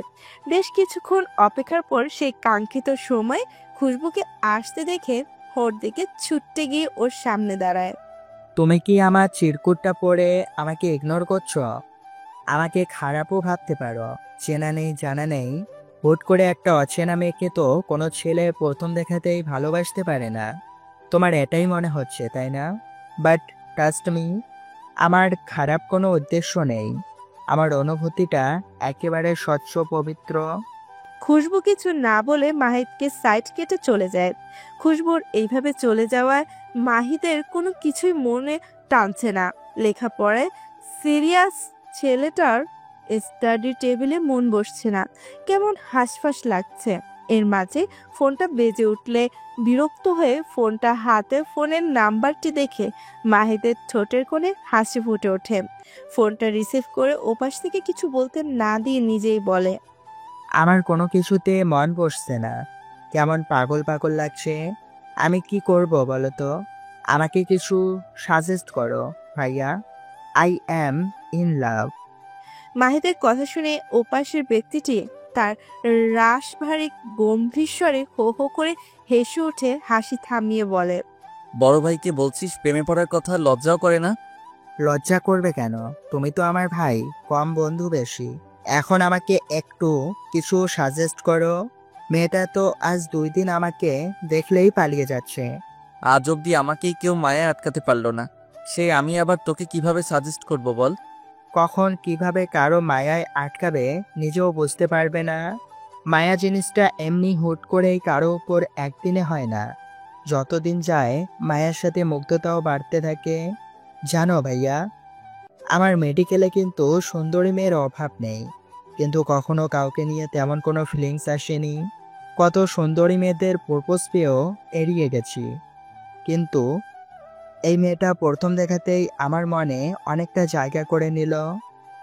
B: বেশ কিছুক্ষণ অপেক্ষার পর সেই কাঙ্ক্ষিত সময় খুশবুকে আসতে দেখে ওর দিকে ছুটতে গিয়ে ওর সামনে দাঁড়ায়।
L: তুমি কি আমার চিরকুটটা পড়ে আমাকে ইগনোর করছো? আমাকে খারাপও ভাবতে পারো, চেনা নেই জানা নেই। হুট করে একটা অচেনা মেয়েকে তো কোনো ছেলে প্রথম দেখাতেই ভালোবাসতে পারে না। তোমার এটাই মনে হচ্ছে, তাই না? বাট ট্রাস্ট মি, আমার খারাপ কোনো উদ্দেশ্য নেই। আমার অনুভূতিটা একেবারে স্বচ্ছ পবিত্র।
B: খুশবু কিছু না বলে মাহিদকে সাইড কেটে চলে যায়। খুশবুর এইভাবে চলে যাওয়ায় মাহিদের কোনো কিছুই মনে টানছে না। লেখাপড়ায় সিরিয়াস ছেলেটার স্টাডি টেবিলে মন বসছে না, কেমন হাঁসফাঁস লাগছে। এর মাঝে ফোনটা বেজে উঠলে বিরক্ত হয়ে ফোনটা হাতে ফোনের নাম্বারটি দেখে মাহিদের ঠোঁটের কোণে হাসি ফুটে ওঠে। ফোনটা রিসিভ করে ওপাশ থেকে কিছু বলতে না দিয়ে নিজেই বলে,
L: আমার কোনো কিছুতে মন বসছে না, কেমন পাগল পাগল লাগছে। আমি কি করব বলো তো? আমাকে কিছু সাজেস্ট করো ভাইয়া। I am in love.
B: মাহিদের কথা শুনে ওপাশের ব্যক্তিটি তার রাশভারী গম্ভীর স্বরে হো হো করে হেসে উঠে হাসি থামিয়ে বলে,
H: বড় ভাইকে বলছিস প্রেমে পড়ার কথা, লজ্জাও করে না?
L: লজ্জা করবে কেন? তুমি তো আমার ভাই, কম বন্ধু বেশি। এখন আমাকে একটু কিছু সাজেস্ট করো। মেয়েটা তো আজ 2 দিন আমাকে দেখলেই পালিয়ে যাচ্ছে।
H: আজ অব্দি আমাকেই কেউ মায়ায় আটকাতে পারলো না, সে আমি আবার তোকে কিভাবে সাজেস্ট করব বল?
L: কখন কিভাবে কারো মায়ায় আটকাবে নিজেও বুঝতে পারবে না। মায়া জিনিসটা এমনি হুট করেই কারো উপর একদিনে হয় না। যতদিন যায় মায়ার সাথে মুগ্ধতাও বাড়তে থাকে। জানো ভাইয়া, আমার মেডিকেলে কিন্তু সুন্দরী মেয়ের অভাব নেই, কিন্তু কখনো কাউকে নিয়ে তেমন কোনো ফিলিংস আসেনি। কত সুন্দরী মেয়েদের প্রপোজ পেয়েও এড়িয়ে গেছি, কিন্তু এই মেয়েটা প্রথম দেখাতেই আমার মনে অনেকটা জায়গা করে নিল।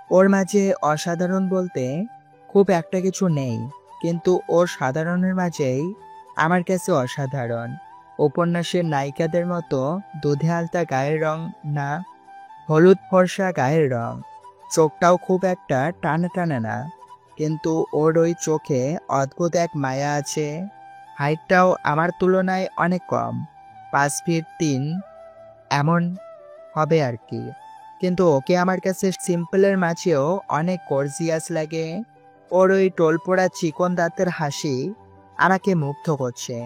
L: ওর মাঝে অসাধারণ বলতে খুব একটা কিছু নেই, কিন্তু ওর সাধারণের মাঝেই আমার কাছে অসাধারণ। উপন্যাসের নায়িকাদের মতো দুধে আলতা গায়ের রং না, হলুদ ফর্সা গায়ের রং। চোখটাও খুব একটা টানা টানা না, কিন্তু ওর ওই চোখে অদ্ভুত এক মায়া আছে। হাইটটাও আমার তুলনায় অনেক কম, 5 ফিট 3 এমন হবে আর কি। কিন্তু ওকে আমার কাছে সিম্পলের মাঝেও অনেক গর্জিয়াস লাগে। ওর ওই টোলপোড়া চিকন দাঁতের হাসি আমাকে মুগ্ধ করছে।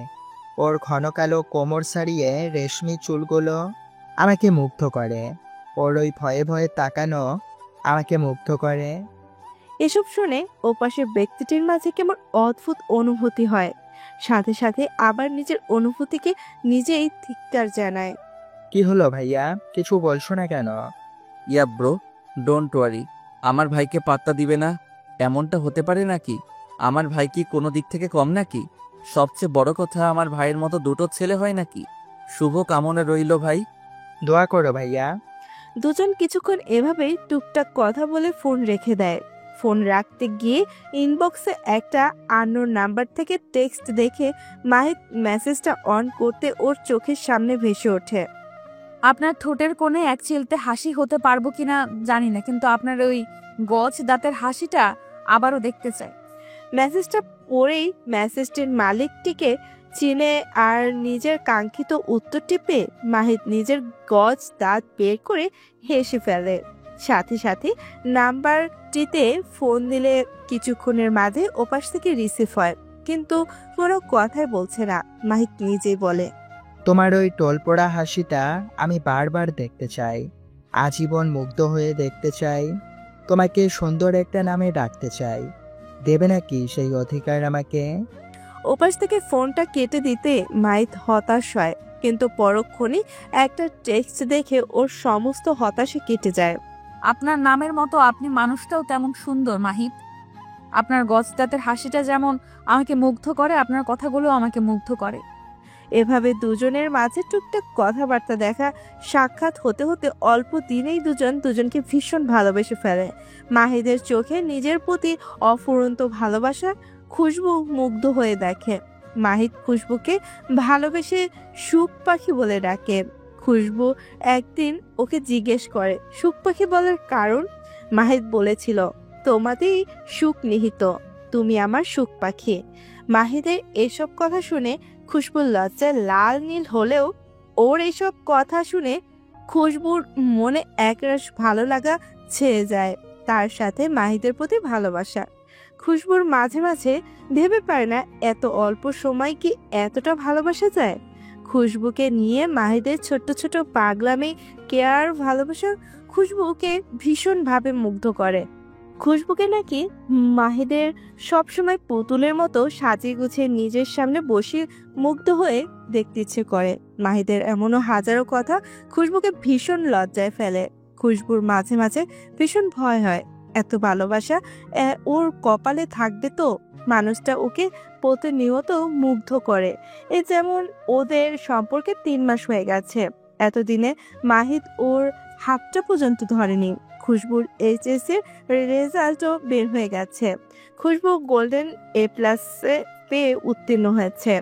L: ওর ঘন কালো কোমর ছাড়িয়ে রেশমি চুলগুলো আমাকে মুগ্ধ করে। ওর ওই ভয়ে ভয়ে তাকানো আমাকে মুগ্ধ করে।
B: এসব শুনে ওপাশের ব্যক্তিটির মাঝে কেমন অদ্ভুত অনুভূতি হয়, সাথে সাথে আবার নিজের অনুভূতিকে নিজেই ধিক্কার জানায়।
L: কি হলো ভাইয়া, কিছু বলছো না কেন?
H: Yeah bro, don't worry. আমার ভাইকে পাত্তা দিবে না এমনটা হতে পারে নাকি? আমার ভাই কি কোনো দিক থেকে কম নাকি? সবচেয়ে বড় কথা, আমার ভাইয়ের মতো দুটো ছেলে হয় নাকি? শুভ কামনা রইল ভাই।
L: দোয়া করো ভাইয়া।
B: দুজন কিছুক্ষণ এভাবেই টুকটাক কথা বলে ফোন রেখে দেয়। ফোন রাখতে গিয়ে ইনবক্সে একটা আননোন নাম্বার থেকে টেক্সট দেখে মাহিদ মেসেজটা অন করতে ওর চোখের সামনে ভেসে ওঠে।
E: আপনার ঠোঁটের কোণে এক চিলতে হাসি হতে পারবো কিনা জানি না, কিন্তু আপনার ওই গজ দাঁতের হাসিটা আবারও দেখতে চাই।
B: মেসেজটা পড়েই মেসেজটির মালিকটিকে চিনে আর নিজের কাঙ্ক্ষিত উত্তরটি পেয়ে মাহিদ নিজের গজ দাঁত বের করে হেসে ফেলে। সাথে সাথে নাম্বারটিতে ফোন দিলে কিছুক্ষণের মাঝে ওপাশ থেকে রিসিভ হয়, কিন্তু কোনো কথাই বলছে না। মাহিদ নিজেই বলে,
L: তোমার ওই টোলপোড়া হাসিটা আমি বারবার দেখতে চাই, আজীবন মুগ্ধ হয়ে দেখতে চাই, তোমাকে সুন্দর একটা নামে ডাকতে চাই। দেবে নাকি সেই অধিকার আমাকে?
B: ওপাশ থেকে ফোনটা কেটে দিতে মাহিদ হতাশ হয়, কিন্তু পরক্ষণে একটা টেক্সট দেখে ওর সমস্ত হতাশা কেটে যায়।
E: আপনার নামের মতো আপনি মানুষটাও তেমন সুন্দর মাহিদ। আপনার গজদাতের হাসিটা যেমন আমাকে মুগ্ধ করে, আপনার কথাগুলো আমাকে মুগ্ধ করে।
B: এভাবে দুজনের মাঝে টুকটাক কথাবার্তা দেখা সাক্ষাৎ হতে হতে অল্প দিনেই দুজনকে ভীষণ ভালোবেসে ফেলে। মাহিদের চোখে নিজের প্রতি অফুরন্ত ভালোবাসা খুশবু মুগ্ধ হয়ে দেখে। মাহিদ খুশবুকে ভালোবেসে সুখ পাখি বলে ডাকে। খুশবু একদিন ওকে জিজ্ঞেস করে সুখ পাখি বলার কারণ। মাহিদ বলেছিল, তোমাতেই সুখ নিহিত, তুমি আমার সুখ পাখি। মাহিদের এসব কথা শুনে খুশবুর লজ্জায় লাল নীল হলেও ওর এসব কথা শুনে খুশবুর মনে একরাশ ভালো লাগা ছেয়ে যায়, তার সাথে মাহিদের প্রতি ভালোবাসা। খুশবুর মাঝে মাঝে ভেবে পারে না এত অল্প সময় কি এতটা ভালোবাসা যায়। খুশবুকে নিয়ে মাহিদের ছোট্ট ছোট পাগলামি, কেয়ার, ভালোবাসা খুশবুকে ভীষণভাবে মুগ্ধ করে। খুশবুকে নাকি মাহিদের সবসময় পুতুলের মতো সাজিয়ে গুছিয়ে নিজের সামনে বসে মুগ্ধ হয়ে দেখতে ইচ্ছে করে। মাহিদের এমনও হাজারো কথা খুশবুকে ভীষণ লজ্জায় ফেলে। খুশবুর মাঝে মাঝে ভীষণ ভয় হয়, এত ভালোবাসা ওর কপালে থাকবে তো? মানুষটা ওকে প্রতিনিয়ত মুগ্ধ করে। এ যেমন ওদের সম্পর্কে 3 মাস হয়ে গেছে, এতদিনে মাহিদ ওর হাতটা পর্যন্ত ধরেনি। খুশবুর এইচএস এর রেজাল্টও বের হয়ে গেছে। খুশবু গোল্ডেন A+ পেয়ে উত্তীর্ণ হয়েছে।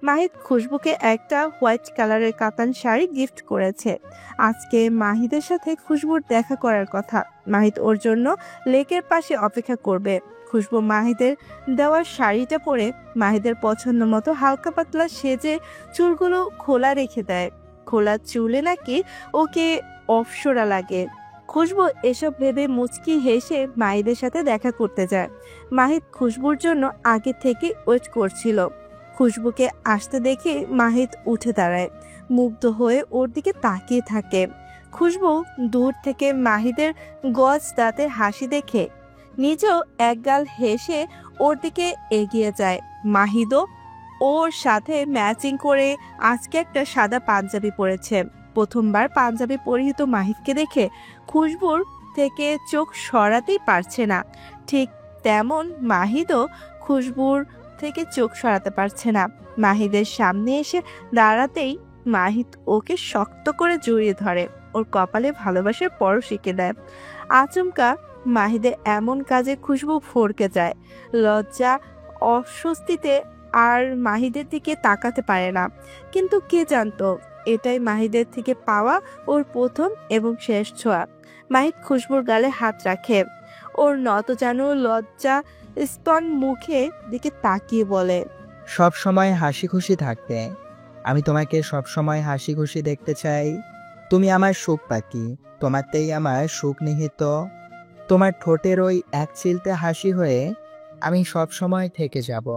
B: মাহিদ খুশবুকে একটা হোয়াইট কালারের কাতান শাড়ি গিফট করেছে। আজকে মাহিদের সাথে খুশবুর দেখা করার কথা। মাহিদ ওর জন্য লেকের পাশে অপেক্ষা করবে। খুশবু মাহিদের দেওয়া শাড়িটা পরে মাহিদের পছন্দ মতো হালকা পাতলা সেজে চুলগুলো খোলা রেখে দেয়। খোলা চুলে নাকি ওকে অপসরা লাগে। খুশবু এসব ভেবে মুচকি হেসে মাহিদের সাথে দেখা করতে যায়। মাহিদ খুশবুর জন্য আগে থেকে ওয়েট করছিল। খুশবুকে আসতে দেখে মাহিদ উঠে দাঁড়ায়, মুগ্ধ হয়ে ওর দিকে তাকিয়ে থাকে। খুশবু দূর থেকে মাহিদের গজ দাঁতের হাসি দেখে নিজেও একগাল হেসে ওর দিকে এগিয়ে যায়। মাহিদও ওর সাথে ম্যাচিং করে আজকে একটা সাদা পাঞ্জাবি পরেছে। প্রথমবার পাঞ্জাবি পরিহিত মাহিদকে দেখে খুশবুর থেকে চোখ সরাতেই পারছে না, ঠিক তেমন মাহিদও খুশবুর থেকে চোখ সরাতে পারছে না। মাহিদের সামনে এসে দাঁড়াতেই মাহিদ ওকে শক্ত করে জড়িয়ে ধরে, ওর কপালে ভালোবাসার পরশ এঁকে দেয়। আচমকা মাহিদের এমন কাজে খুশবু ফরকে যায়। লজ্জা অস্বস্তিতে আর মাহিদের দিকে তাকাতে পারে না, কিন্তু কে জানতো এটাই মাহিদের থেকে পাওয়া ওর প্রথম এবং শেষ ছোঁয়া। মাহিদ খুশবুর গালে হাত রাখে, ওর নত যেন লজ্জা স্তন মুখে দিকে তাকিয়ে বলে,
L: সব সময় হাসি খুশি থাকতে, আমি তোমাকে সব সময় হাসি খুশি দেখতে চাই। তুমি আমার সুখ পাখি, তোমারতেই আমার সুখ নিহিত। তোমার ঠোঁটের ওই এক চিলতে হাসি হয়ে আমি সব সময় থেকে যাব।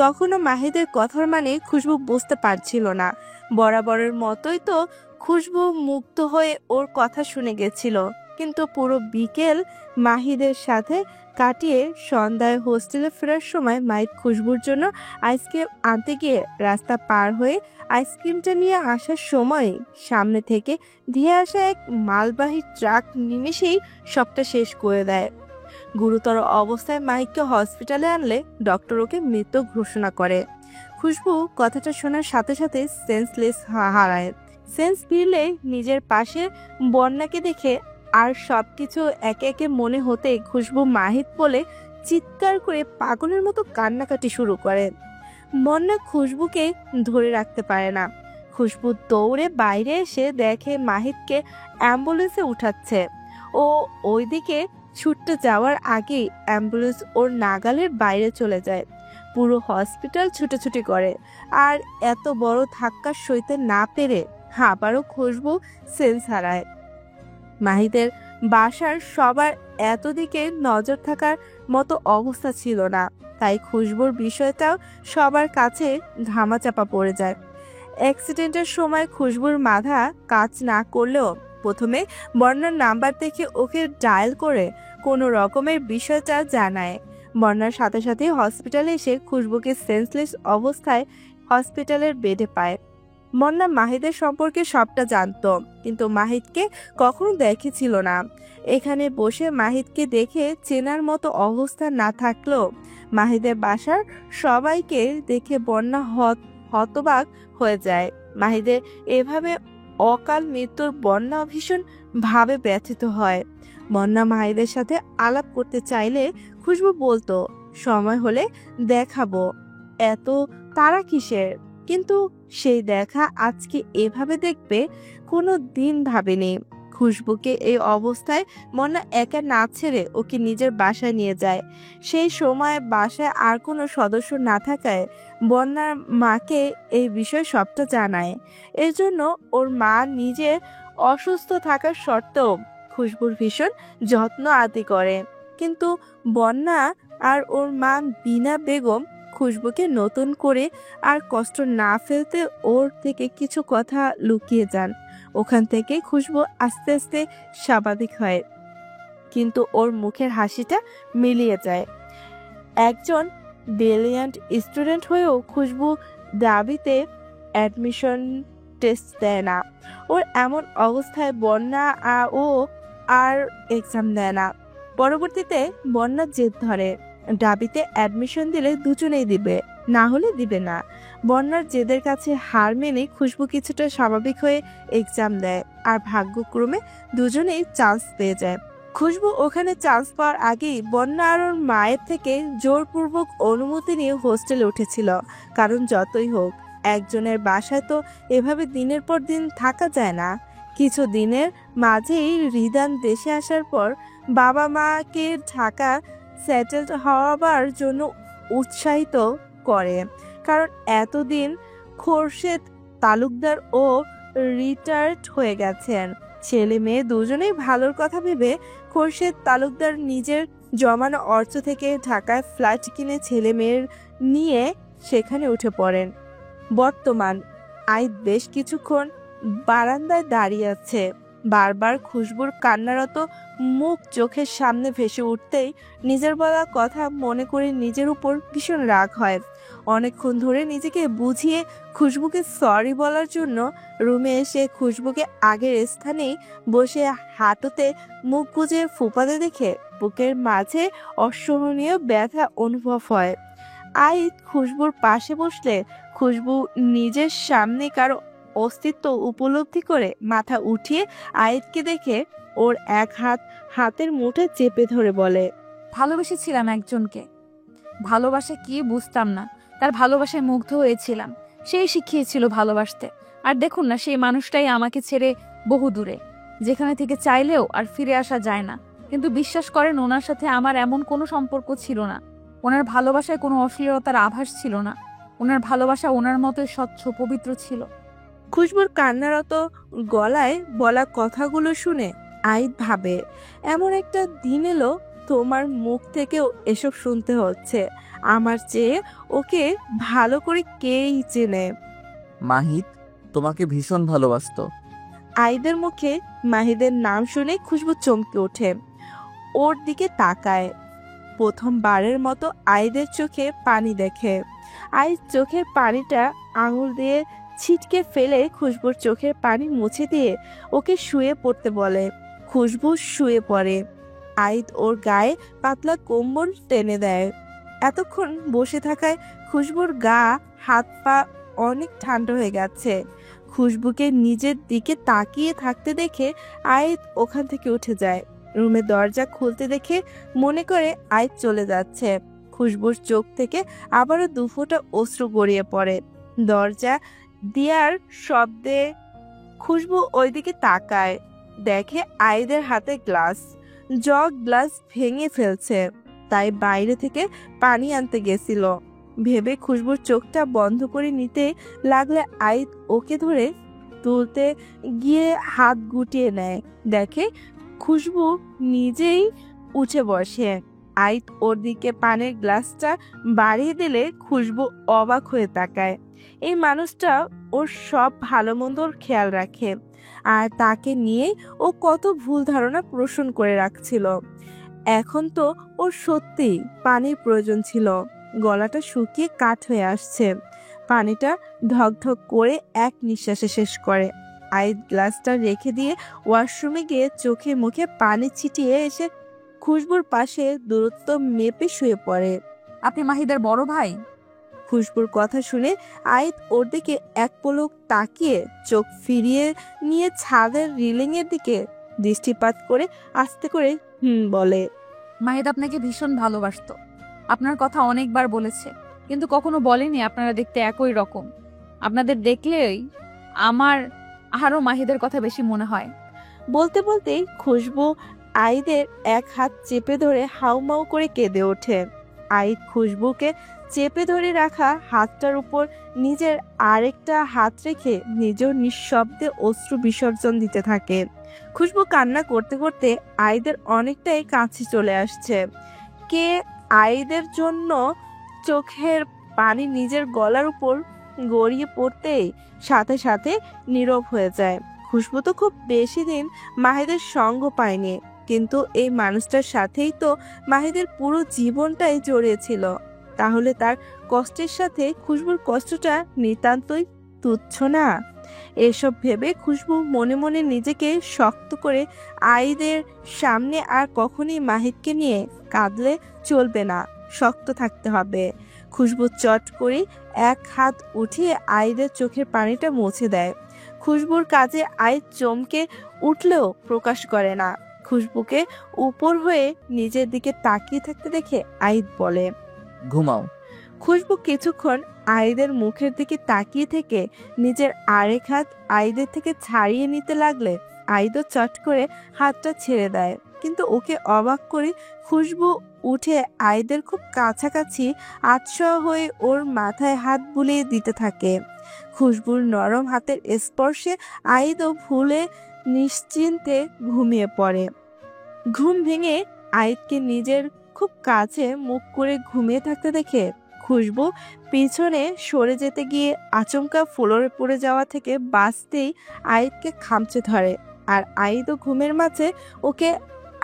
B: তখনও মাহিদের কথার মানে খুশবু বুঝতে পারছিল না। বরাবরের মতোই তো খুশবু মুগ্ধ হয়ে ওর কথা শুনে গেছিল, কিন্তু পুরো বিকেল মাহিদের সাথে কাটিয়ে সন্ধ্যায় হোস্টেলে ফেরার সময় মাহিদ খুশবুর জন্য আইসক্রিম আনতে গিয়ে রাস্তা পার হয়ে আইসক্রিমটা নিয়ে আসার সময় সামনে থেকে ধেয়ে আসা এক মালবাহী ট্রাক নিমেষেই সবটা শেষ করে দেয়। গুরুতর অবস্থায় মাহিদকে হসপিটালে আনলে ডক্টর ওকে মৃত ঘোষণা করে। খুশবু কথাটা শোনার সাথে সাথে সেন্সলেস হারায়। সেন্স ফিরলে নিজের পাশে বন্যাকে দেখে আর সবকিছু একে একে মনে হতে খুশবু মাহিদ বলে চিৎকার করে পাগলের মতো কান্নাকাটি শুরু করে। বন্যা খুশবুকে ধরে রাখতে পারে না। খুশবু দৌড়ে বাইরে এসে দেখে মাহিদকে অ্যাম্বুলেন্সে উঠাচ্ছে। ও ওইদিকে ছুটতে যাওয়ার আগেই অ্যাম্বুলেন্স ওর নাগালের বাইরে চলে যায়। পুরো হসপিটাল ছুটোছুটি করে। আর এত বড় ধাক্কা সইতে না পেরে আবারও খুশবু সেন্স হারায়। মাহিদের বাসার সবার এতদিকে নজর থাকার মতো অবস্থা ছিল না, তাই খুশবুর বিষয়টাও সবার কাছে ধামাচাপা পড়ে যায়। অ্যাক্সিডেন্টের সময় খুশবুর মাথা কাজ না করলেও প্রথমে বর্ণার নাম্বার দেখে ওকে ডায়াল করে কোনো রকমের বিষয়টা জানায়। বর্ণার সাথে সাথে হসপিটালে এসে খুশবুকে সেন্সলেস অবস্থায় হসপিটালের বেডে পায়। বন্যা মাহিদের সম্পর্কে সবটা জানতো, কিন্তু মাহিদকে কখনো দেখেছিল না। এখানে বসে মাহিদকে দেখে চেনার মতো অবস্থা না থাকলেও মাহিদের বাসার সবাইকে দেখে বন্যা হতবাক হয়ে যায়। মাহিদের এভাবে অকাল মৃত্যুর বন্যা ভীষণ ভাবে ব্যথিত হয়। বন্যা মাহিদের সাথে আলাপ করতে চাইলে খুশবু বলতো সময় হলে দেখাবো, এত তারা কিসের। কিন্তু সেই দেখা আজকে এভাবে দেখবে কোনো দিন ভাবেনি। খুশবুকে এই অবস্থায় বন্যা একা না ছেড়ে ওকে নিজের বাসায় নিয়ে যায়। সেই সময় বাসায় আর কোনো সদস্য না থাকায় বন্যার মাকে এই বিষয় সবটা জানায়। এর জন্য ওর মা নিজের অসুস্থ থাকার সত্ত্বেও খুশবুর ভীষণ যত্ন আদি করে। কিন্তু বন্যা আর ওর মা বিনা বেগম খুশবুকে নতুন করে আর কষ্ট না ফেলতে ওর থেকে কিছু কথা লুকিয়ে যান। ওখান থেকে খুশবু আস্তে আস্তে স্বাভাবিক হয়, কিন্তু ওর মুখের হাসিটা মিলিয়ে যায়। একজন ব্রিলিয়ান্ট স্টুডেন্ট হয়েও খুশবু দাবিতে অ্যাডমিশন টেস্ট দেয় না। ওর এমন অবস্থায় বন্যা ও আর এক্সাম দেয় না। পরবর্তীতে বন্যার জেদ ধরে, দাবিতে অ্যাডমিশন দিলে দুজনেই দিবে, না হলে দিবে না। বন্যার জেদের কাছে হার মেনে খুশবু কিছুটা স্বাভাবিক হয়ে এক্সাম দেয়, আর ভাগ্যক্রমে দুজনেই চান্স পেয়ে যায়। খুশবু ওখানে চান্স পাওয়ার আগেই বন্যা আর ওর মায়ের থেকে জোরপূর্বক অনুমতি নিয়ে হোস্টেলে উঠেছিল। কারণ যতই হোক একজনের বাসায় তো এভাবে দিনের পর দিন থাকা যায় না। কিছু দিনের মাঝেই রিদান দেশে আসার পর বাবা মাকে ঢাকা সেটেলড হওয়ার জন্য উৎসাহিত করে। কারণ এতদিন খোরশেদ তালুকদার ও রিটায়ার্ড হয়ে গেছেন। ছেলে মেয়ে দুজনেই ভালোর কথা ভেবে খোরশেদ তালুকদার নিজের জমানো অর্থ থেকে ঢাকায় ফ্ল্যাট কিনে ছেলে মেয়ের নিয়ে সেখানে উঠে পড়েন। বর্তমান আইদ বেশ কিছুক্ষণ বারান্দায় দাঁড়িয়ে আছে। বারবার খুশবুর কান্নারত মুখ চোখের সামনে ভেসে উঠতেই নিজের বলা কথা মনে করে নিজের উপর ভীষণ রাগ হয়। অনেকক্ষণ ধরে নিজেকে বুঝিয়ে খুশবুকে সরি বলার জন্য রুমে এসে খুশবুকে আগের স্থানেই বসে হাঁটুতে মুখ গুজে ফুপাতে দেখে বুকের মাঝে অসহনীয় ব্যথা অনুভব হয়। আইদ খুশবুর পাশে বসলে খুশবু নিজের সামনে কারো অস্তিত্ব উপলব্ধি করে মাথা উঠিয়ে আইদকে দেখে ওর এক হাতের মুঠে চেপে ধরে বলে,
E: ভালোবেসেছিলাম একজনকে। ভালোবাসা কি বুঝতাম না, তার ভালোবাসায় মুগ্ধ হয়েছিলাম। সেই শিখিয়েছিল ভালোবাসতে। আর দেখুন না, সেই মানুষটাই আমাকে ছেড়ে বহু দূরে, যেখানে থেকে চাইলেও আর ফিরে আসা যায় না। কিন্তু বিশ্বাস করেন, ওনার সাথে আমার এমন কোনো সম্পর্ক ছিল না। ওনার ভালোবাসায় কোনো অশ্লীলতার আভাস ছিল না। ওনার ভালোবাসা ওনার মতোই স্বচ্ছ পবিত্র ছিল।
B: খুশবুর কান্নারত গলায় বলা কথাগুলো শুনে আইদ ভাবে, এমন একটা দিন এলো তোমার মুখ থেকেও এসব শুনতে হচ্ছে। আমার চেয়ে ওকে ভালো করে কেই চেনে।
H: মাহিদ তোমাকে ভীষণ ভালোবাসতো।
B: আইদের মুখে মাহিদের নাম শুনে খুশবু চমকে ওঠে, ওর দিকে তাকায়। প্রথমবারের মতো আইদের চোখে পানি দেখে। আইদ চোখের পানিটা আঙুল দিয়ে ছিটকে ফেলে খুশবুর চোখের পানি মুছে দিয়ে ওকে শুয়ে পড়তে বলে। খুশবু শুয়ে পড়ে। আইদ ওর গায়ে পাতলা কম্বল টেনে দেয়। এতক্ষণ বসে থাকায় খুশবুর গা হাত পা অনেক ঠান্ডা হয়ে গেছে। খুশবুকে নিজের দিকে তাকিয়ে থাকতে দেখে আইদ ওখান থেকে উঠে যায়। রুমের দরজা খুলতে দেখে মনে করে আইদ চলে যাচ্ছে। খুশবুর চোখ থেকে আবারও দুফোঁটা অশ্রু গড়িয়ে পড়ে। দরজা দিয়ার শব্দে খুশবু ওইদিকে তাকায়, দেখে আইদের হাতে গ্লাস। জগ গ্লাস ভেঙে ফেলছে, তাই বাইরে থেকে পানি আনতে গেছিল ভেবে খুশবুর চোখটা বন্ধ করে নিতে লাগলে আইদ ওকে ধরে তুলতে গিয়ে হাত গুটিয়ে নেয়। দেখে খুশবু নিজেই উঠে বসে। আইদ ওর দিকে পানির গ্লাসটা বাড়িয়ে দিলে খুশবু অবাক হয়ে তাকায়। এই মানুষটা ওর সব ভালো মন্দর খেয়াল রাখে, আর তাকে নিয়ে ও কত ভুল ধারণা পোষণ করে রাখছিল। এখন তো ওর সত্যিই পানির প্রয়োজন ছিল। গলাটা শুকিয়ে কাঠ হয়ে আসছে। পানিটা ঢকঢক করে এক নিঃশ্বাসে শেষ করে। আইদ গ্লাসটা রেখে দিয়ে ওয়াশরুমে গিয়ে চোখে মুখে পানি ছিটিয়ে এসে খুশবুর পাশে দূরত্ব মেপে শুয়ে পড়ে।
E: আপনি মাহিদের বড় ভাই?
B: খুশবুর কথা শুনে আইদ ওর দিকে এক পলক তাকিয়ে চোখ ফিরিয়ে নিয়ে ছাদের রিলিং এর দিকে দৃষ্টিপাত করে আস্তে করে বলে,
E: মাহিদ আপনাকে ভীষণ ভালোবাসতো। আপনার কথা অনেকবার বলেছে, কিন্তু কখনো বলেনি আপনারা দেখতে একই রকম। আপনাদের দেখলেই আমার আরো মাহিদের কথা বেশি মনে হয়।
B: বলতে বলতেই খুশবু আইদের এক হাত চেপে ধরে হাউমাউ করে কেঁদে ওঠে। আইদ খুশবুকে চেপে ধরে রাখা হাতটার উপর নিজের আরেকটা হাত রেখে নিজেও নিঃশব্দে অশ্রু বিসর্জন দিতে থাকে। খুশবু কান্না করতে করতে আইদের অনেকটাই কাছে চলে আসছে। কে আইদের জন্য চোখের পানি নিজের গলার উপর গড়িয়ে পড়তেই সাথে সাথে নীরব হয়ে যায়। খুশবু তো খুব বেশি দিন মাহিদের সঙ্গ পায়নি, কিন্তু এই মানুষটার সাথেই তো মাহিদের পুরো জীবনটাই জড়িয়েছিল। তাহলে তার কষ্টের সাথে খুশবুর কষ্টটা নিতান্তই তুচ্ছ না? এসব ভেবে খুশবু মনে মনে নিজেকে শক্ত করে আইদের সামনে আর কখনই মাহিদকে নিয়ে কাঁদলে চলবে না, শক্ত থাকতে হবে। খুশবু চট করে এক হাত উঠিয়ে আইদের চোখের পানিটা মুছে দেয়। খুশবুর কাজে আইদ চমকে উঠলেও প্রকাশ করে না। খুশবুকে উপর হয়ে নিজের দিকে তাকিয়ে থাকতে দেখে আইদ বলে,
H: ঘুমাও।
B: খুশবু কিছুক্ষণ আইদের মুখের দিকে তাকিয়ে থেকে নিজের আরেক হাত আইদের থেকে ছাড়িয়ে নিতে লাগলে আইদও চট করে হাতটা ছেড়ে দেয়। কিন্তু ওকে অবাক করে খুশবু উঠে আইদের খুব কাছাকাছি আতশোয়া হয়ে ওর মাথায় হাত বুলিয়ে দিতে থাকে। খুশবুর নরম হাতের স্পর্শে আইদও ভুলে নিশ্চিন্তে ঘুমিয়ে পড়ে। ঘুম ভেঙে আইদকে নিজের খুব কাছে মুখ করে ঘুমিয়ে থাকতে দেখে খুশবু পিছনে সরে যেতে গিয়ে আচমকা ফ্লোরে পড়ে যাওয়া থেকে বাঁচতেই আইদকে খামচে ধরে, আর আইদও ঘুমের মাঝে ওকে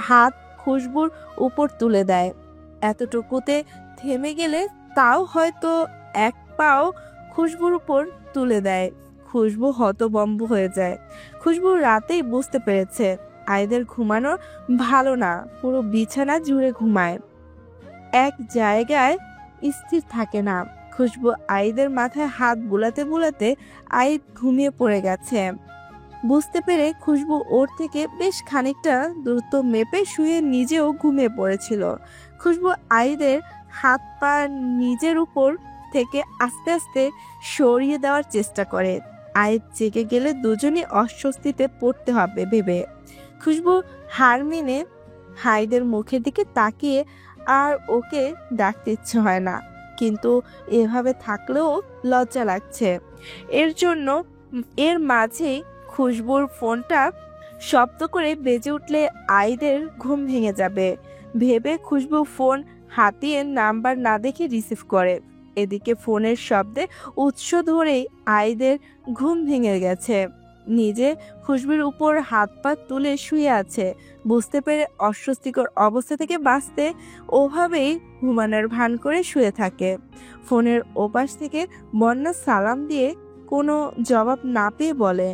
B: হাত খুশবুর উপর তুলে দেয়। এতটুকুতে থেমে গেলে তাও হয়তো এক পাও খুশবুর উপর তুলে দেয়। খুশবু হতবম্ব হয়ে যায়। খুশবু রাতেই বুঝতে পেরেছে আইদের ঘুমানো ভালো না, পুরো বিছানা জুড়ে ঘুমায়, এক জায়গায় স্থির থাকে না। খুশবু আইদের মাথায় হাত বুলাতে বুলাতে আইদ ঘুমিয়ে পড়ে গেছে বুঝতে পেরে খুশবু ওর থেকে বেশ খানিকটা দূরত্ব মেপে শুয়ে নিজেও ঘুমিয়ে পড়েছিল। খুশবু আইদের হাত পা নিজের উপর থেকে আস্তে আস্তে সরিয়ে দেওয়ার চেষ্টা করে। আইদ জেগে গেলে দুজনই অস্বস্তিতে পড়তে হবে ভেবে খুশবু হার মেনে আইদের মুখের দিকে তাকিয়ে আর ওকে ডাকতে ইচ্ছে হয় না, কিন্তু এভাবে থাকলেও লজ্জা লাগছে। এর মাঝেই খুশবুর ফোনটা শব্দ করে বেজে উঠলে আইদের ঘুম ভেঙে যাবে ভেবে খুশবু ফোন হাতিয়ে নাম্বার না দেখে রিসিভ করে। এদিকে ফোনের শব্দে উৎস ধরেই আইদের ঘুম ভেঙে গেছে। নিজে খুশবুর উপর হাত পা তুলে শুয়ে আছে। বুঝতে পেরে অস্বস্তিকর অবস্থা থেকে বাঁচতে ওভাবেই ঘুমানোর ভান করে শুয়ে থাকে। ফোনের ওপাশ থেকে বন্যা সালাম দিয়ে কোনো জবাব না পেয়ে বলে,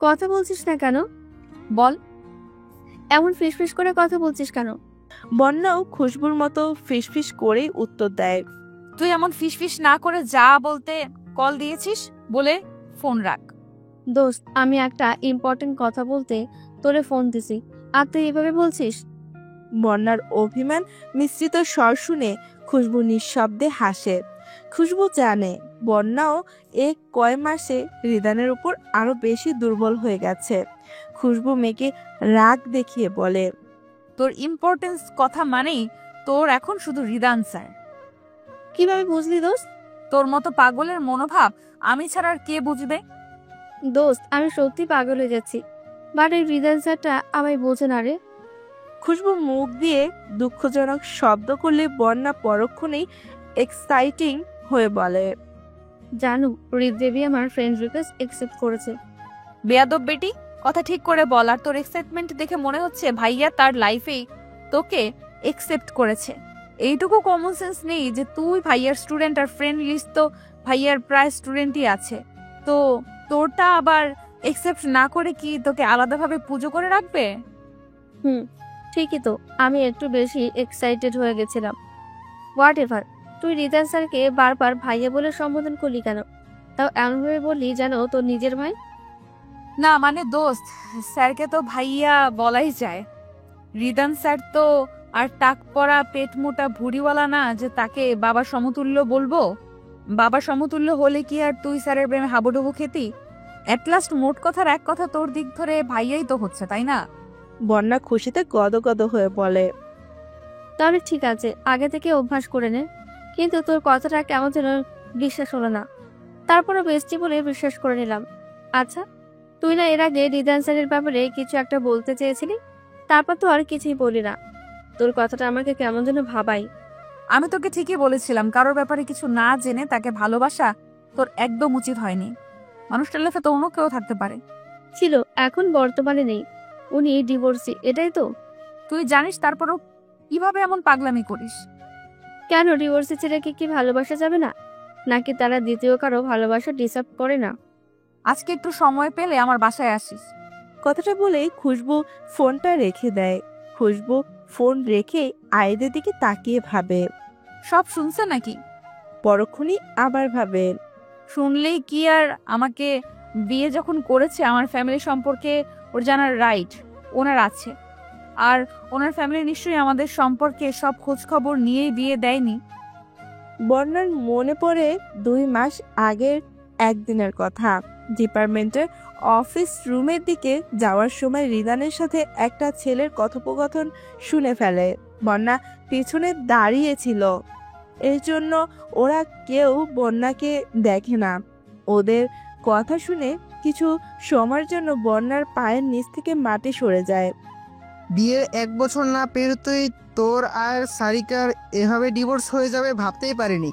F: কথা বলছিস না কেন?
E: বল।
F: এমন ফিসফিস করে কথা বলছিস কেন?
B: বন্যাও খুশবুর মতো ফিসফিস করেই উত্তর দেয়,
E: তুই এমন ফিসফিস না করে যা বলতে কল দিয়েছিস বলে ফোন রাখ।
F: দোস্ত, আমি একটা ইম্পর্টেন্ট কথা বলতে তোরে ফোন দিছি, আর তুই এভাবে বলছিস?
B: বন্যার অভিমান মিশ্রিত স্বর শুনে খুশবু নিঃশব্দে হাসে। খুশবু জানে বন্যাও কয় মাসে রিদানের উপর আরো বেশি দুর্বল হয়ে গেছে। খুশবু মেয়েকে রাগ দেখিয়ে বলে,
E: তোর ইম্পর্টেন্স কথা মানেই তোর এখন শুধু রিদান স্যার।
F: কিভাবে বুঝলি দোস্ত?
E: তোর মতো পাগলের মনোভাব আমি ছাড়া আর কে বুঝবে?
F: দোস্ত আমি সত্যি পাগল হয়ে যাচ্ছি, বাট এই হৃদয় স্যারটা আমায় বোঝে না রে।
B: খুশবু মুখ দিয়ে দুঃখজনক শব্দ করলে বন্যা পরক্ষণেই এক্সাইটিং হয়ে বলে,
F: জানো হৃদদেবী আমার ফ্রেন্ড রিকোয়েস্ট একসেপ্ট করেছে।
E: বেয়াদব বেটি, কথা ঠিক করে বল। আর তোর এক্সাইটমেন্ট দেখে মনে হচ্ছে ভাইয়া তার লাইফেই তোকে একসেপ্ট করেছে। এইটুকু কমন সেন্স নেই যে তুই ভাইয়ার স্টুডেন্ট আর ফ্রেন্ড লিস্ট তো ভাইয়ার প্রায় স্টুডেন্টই আছে, তো তোরটা আবার একসেপ্ট না করে কি তোকে আলাদাভাবে পুজো করে রাখবে?
F: ঠিকই তো, আমি একটু বেশি এক্সাইটেড হয়ে গেছিলাম। হোয়াট এভার, তুই হৃদয় স্যারকে বারবার ভাইয়া বলে সম্বোধন করলি কেন? তাও এমনভাবে বললি যেন তোর নিজের ভাই।
E: না মানে দোস্ত, স্যারকে তো ভাইয়া বলাই যায়। রিদান স্যার তো আর টাক পরা পেট মোটা ভুড়িওয়ালা না যে তাকে বাবা সমতুল্য বলবো। বাবা সমতুল্য হলে কি আর তুই স্যারের প্রেমে হাবুডুবু খেতি? অ্যাট লাস্ট মোট কথার এক কথা তোর দিক ধরে ভাইয়াই তো হচ্ছে, তাই না?
B: বন্যা খুশিতে গদগদ হয়ে বলে,
F: তাহলে ঠিক আছে, আগে থেকে অভ্যাস করে নে। কিন্তু তোর কথাটা কেমন যেন বিশ্বাস হলো না, তারপরও বেস্টি বলে বিশ্বাস করে নিলাম। আচ্ছা, তুই না এর আগে হৃদয় স্যারের ব্যাপারে কিছু একটা বলতে চেয়েছিলি, তারপর তো আর কিছুই বলি না। তোর কথাটা আমাকে কেমন যেন ভাবাই।
E: আমি তোকে ঠিকই বলেছিলাম, কারোর ব্যাপারে কিছু না জেনে তাকে ভালোবাসা তোর একদম উচিত হয়নি। মানুষটার লাইফে তো অন্য কেউ থাকতে পারে।
F: ছিল, এখন বর্তমানে নেই। উনি ডিভোর্সি, এটাই তো?
E: তুই জানিস, তারপরও কিভাবে এমন পাগলামি করিস?
F: কেন, ডিভোর্সি ছেলেকে কি ভালোবাসা যাবে না? নাকি তারা দ্বিতীয় কারো ভালোবাসা ডিসার্ভ করে না?
E: আজকে একটু সময় পেলে আমার বাসায় আসিস।
B: কথাটা বলে খুশবু ফোনটা রেখে দেয়। খুশবু ফোন রেখে আয়েদের দিকে তাকিয়ে ভাবে,
E: সব শুনছে নাকি?
B: পরক্ষণই আবার ভাবে,
E: শুনলেই কি আর, আমাকে বিয়ে যখন করেছে আমার ফ্যামিলি সম্পর্কে ওর জানার রাইট ওনার আছে। আর ওনার ফ্যামিলি নিশ্চয়ই আমাদের সম্পর্কে সব খোঁজ খবর নিয়েই বিয়ে দেয়নি।
B: বন্যার মনে পড়ে 2 মাস আগের একদিনের কথা। ডিপার্টমেন্টের অফিস রুমের দিকে যাওয়ার সময় রিদানের সাথে একটা ছেলের কথোপকথন শুনে ফেলে। বন্যা পিছনে দাঁড়িয়েছিল, এর জন্য ওরা কেউ বন্যাকে দেখে না। ওদের কথা শুনে কিছু সময়ের জন্য বন্যার পায়ের নিচ থেকে মাটি সরে যায়।
M: বিয়ের 1 বছর না পেরোতেই তোর আর সারিকার এভাবে ডিভোর্স হয়ে যাবে ভাবতেই পারিনি।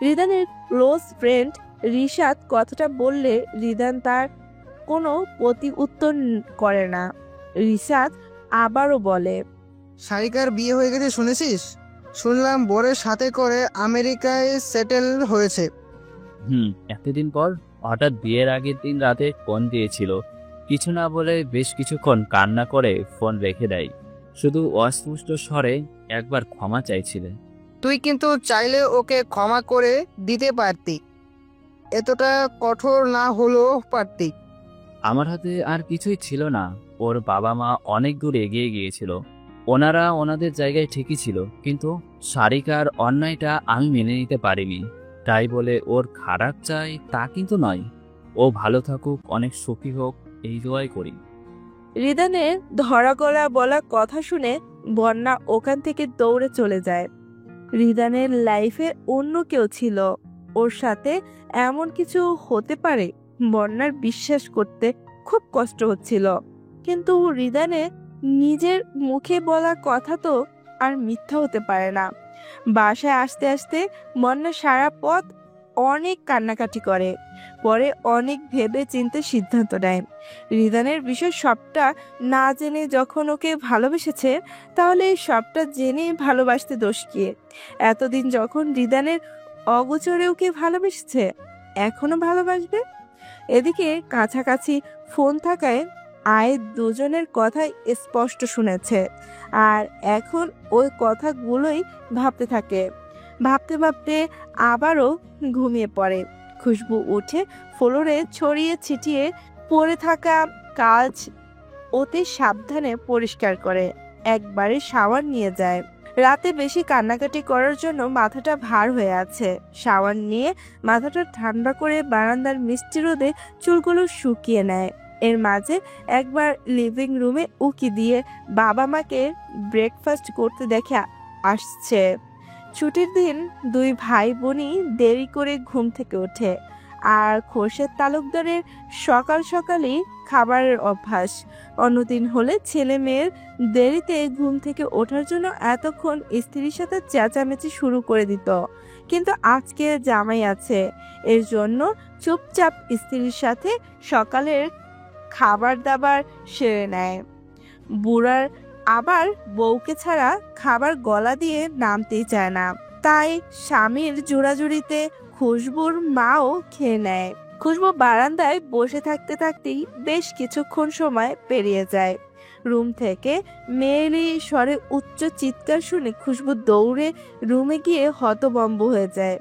B: রিদানের ক্লোজ ফ্রেন্ড রিশাদ কথাটা বললে রিদান তার কোনো প্রতি উত্তর করে না। রিশাদ আবারও বলে,
M: সারিকার বিয়ে হয়ে গেছে শুনেছিস? শুনলাম বরের সাথে করে আমেরিকায় সেটেল হয়েছে।
C: এতদিন পর হঠাৎ বিয়ের আগের দিন রাতে ফোন দিয়েছিল। কিছু না বলে বেশ কিছুক্ষণ কান্না করে ফোন রেখে দেয়। শুধু অস্পষ্ট স্বরে একবার ক্ষমা চাইছিলে।
M: তুই কিন্তু চাইলে ওকে ক্ষমা করে দিতে পারতি, এতটা কঠোর না হলেও পারতি।
C: আমার হাতে আর কিছুই ছিল না। ওর বাবা মা অনেক দূর এগিয়ে গিয়েছিল। ওনারা ওনাদের জায়গায় ঠিকই ছিল, কিন্তু সারিকার অন্যায়টা আমি মেনে নিতে পারিনি। তাই বলে ওর খারাপ চাই তা কিন্তু নয়। ও ভালো থাকুক, অনেক সুখী হোক, এই দোয়াই করি।
B: রিদানের ধরা গলা বলা কথা শুনে বন্যা ওখান থেকে দৌড়ে চলে যায়। রিদানের লাইফে অন্য কেউ ছিল, ওর সাথে এমন কিছু হতে পারে বন্যার বিশ্বাস করতে খুব কষ্ট হচ্ছিল। কিন্তু রিদানের নিজের মুখে বলা কথা তো আর মিথ্যা হতে পারে না। বাসায় আসতে আসতে বন্যা সারা পথ অনেক কান্নাকাটি করে। পরে অনেক ভেবে চিন্তে সিদ্ধান্ত নেয়, রিদানের বিষয় সবটা না জেনে যখন ওকে ভালোবেসেছে, তাহলে সবটা জেনে ভালোবাসতে দোষ কি? এতদিন যখন রিদানের অগোচরে ওকে ভালোবেসেছে, এখনো ভালোবাসবে? এদিকে কাছাকাছি ফোন থাকায় আয়ের দুজনের কথাই স্পষ্ট শুনেছে, আর এখন ওই কথাগুলোই ভাবতে থাকে। ভাবতে ভাবতে আবারও ঘুমিয়ে পড়ে। খুশবু উঠে ফ্লোরে ছড়িয়ে ছিটিয়ে পড়ে থাকা কাজ অতি সাবধানে পরিষ্কার করে একবারে শাওয়ার নিয়ে যায়। রাতে বেশি কান্নাকাটি করার জন্য মাথাটা ভার হয়ে আছে। শাওয়ার নিয়ে মাথাটা ঠান্ডা করে বারান্দার মিষ্টি রোদে চুলগুলো শুকিয়ে নেয়। এর মাঝে একবার লিভিং রুমে উকি দিয়ে বাবা মাকে ব্রেকফাস্ট করতে দেখে আসছে। ছুটির দিন দুই ভাই বোনই দেরি করে ঘুম থেকে ওঠে। আর খোরশেদ তালুকদারের সকাল সকালই খাবারের অভ্যাস। অন্যদিন হলে ছেলে মেয়ের দেরিতে ঘুম থেকে ওঠার জন্য এতক্ষণ স্ত্রীর সাথে চেঁচামেচি শুরু করে দিত, কিন্তু আজকে জামাই আছে, এর জন্য চুপচাপ স্ত্রীর সাথে সকালের খাবার দাবার সেরে নেয়। বুড়ার আবার বউকে ছাড়া খাবার গলা দিয়ে নামতেই চায় না, তাই স্বামীর জোড়াজুড়িতে খুশবুর মাও খেয়ে নেয়। খুশবু বারান্দায় বসে থাকতে থাকতেই বেশ কিছুক্ষণ সময় পেরিয়ে যায়। রুম থেকে মেয়েলি স্বরে উচ্চ চিৎকার শুনে খুশবু দৌড়ে রুমে গিয়ে হতভম্ব হয়ে যায়।